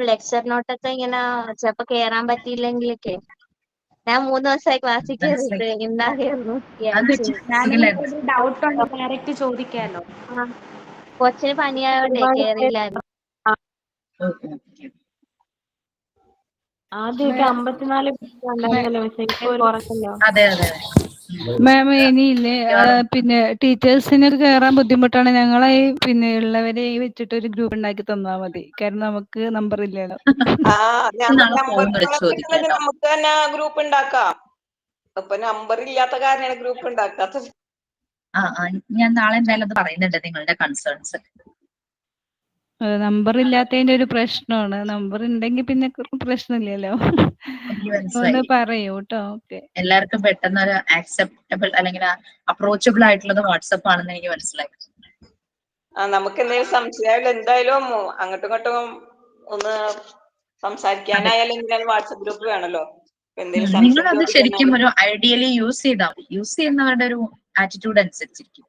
ലെക്ചർ നോട്ടൊക്കെ ഇങ്ങനെ ചിലപ്പോ കേറാൻ പറ്റിയില്ലെങ്കിലൊക്കെ ഞാൻ 3 ദിവസമായി ക്ലാസ്സിൽ കയറിയിട്ട് എന്തായിരുന്നു ഡൗട്ട് ഉണ്ട്, ഡയറക്റ്റ് ചോദിക്കാലോ. കൊച്ചിന് പനിയായോണ്ടേ കേറിയില്ലായിരുന്നു. ആദ്യമൊക്കെ 54 അതെ അതെ. മാം ഇനിയില്ലേ, പിന്നെ ടീച്ചേഴ്സിന് കയറാൻ ബുദ്ധിമുട്ടാണ്. ഞങ്ങളെ പിന്നെ ഉള്ളവരെ വെച്ചിട്ട് ഒരു ഗ്രൂപ്പ് ഉണ്ടാക്കി തന്നാൽ മതി. കാരണം നമുക്ക് നമ്പർ ഇല്ലല്ലോ. നമുക്ക് തന്നെ ഗ്രൂപ്പ് ഉണ്ടാക്കാം. അപ്പൊ നമ്പർ ഇല്ലാത്ത കാരണമാണ് ഗ്രൂപ്പ് ഉണ്ടാക്കാത്തത്. ഞാൻ നാളെ എന്തായാലും അത് പറയുന്നുണ്ട്, നിങ്ങളുടെ കൺസേൺസ്. നമ്പർ ഇല്ലാത്തതിന്റെ ഒരു പ്രശ്നമാണ്. നമ്പർ ഉണ്ടെങ്കിൽ പിന്നെ പ്രശ്നമില്ലല്ലോ. ഒന്ന് പറയൂ കേട്ടോ. ഓക്കെ, എല്ലാവർക്കും പെട്ടെന്ന് ഒരു ആക്സെപ്റ്റബിൾ അല്ലെങ്കിൽ അപ്രോച്ചബിൾ ആയിട്ടുള്ളത് വാട്സപ്പ് ആണെന്ന് എനിക്ക് മനസ്സിലായി. നമുക്ക് എന്തെങ്കിലും സംശയമായാലും എന്തായാലും അങ്ങോട്ടും ഇങ്ങോട്ടും ഒന്ന് സംസാരിക്കാനായാലും എന്തിനാണ് വാട്സപ്പ് ഗ്രൂപ്പ് വേണല്ലോ. നിങ്ങൾ അത് ശരിക്കും ഒരു ഐഡിയലി യൂസ് ചെയ്താൽ മതി. യൂസ് ചെയ്യുന്നവരുടെ ഒരു ആറ്റിറ്റ്യൂഡ് അനുസരിച്ചിരിക്കും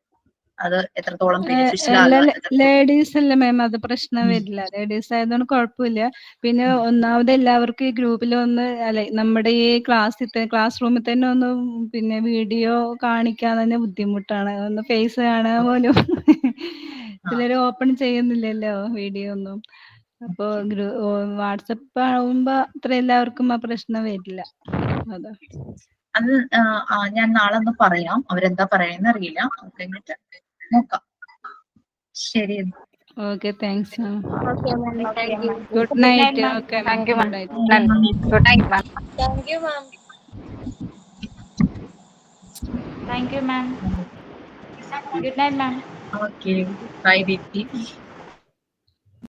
അത് എത്രത്തോളം ബെനിഫിഷ്യൽ ആകും. ലേഡീസ് അല്ലേ മാം, അത് പ്രശ്നം വരില്ല. ലേഡീസ് ആയതുകൊണ്ട് കുഴപ്പമില്ല. പിന്നെ ഒന്നാമത് എല്ലാവർക്കും ഈ ഗ്രൂപ്പിൽ ഒന്ന് അല്ലെ നമ്മുടെ ഈ ക്ലാസ് റൂമിൽ തന്നെ ഒന്ന് പിന്നെ വീഡിയോ കാണിക്കാൻ തന്നെ ബുദ്ധിമുട്ടാണ്. ഒന്ന് ഫേസ് കാണാൻ പോലും ചിലര് ഓപ്പൺ ചെയ്യുന്നില്ലല്ലോ വീഡിയോ ഒന്നും. അപ്പൊ വാട്സപ്പ് ആവുമ്പോ അത്ര എല്ലാവർക്കും ആ പ്രശ്നം വരില്ല. അതാ അത് ഞാൻ നാളെ ഒന്ന് പറയാം, അവരെന്താ പറയുന്ന അറിയില്ല. കഴിഞ്ഞിട്ട് നോക്കാം. ശരി, okay, thanks. Good night. Okay, good night ma'am. Thank you ma'am. Thank you ma'am. Good night ma'am. Okay, bye Deepthi.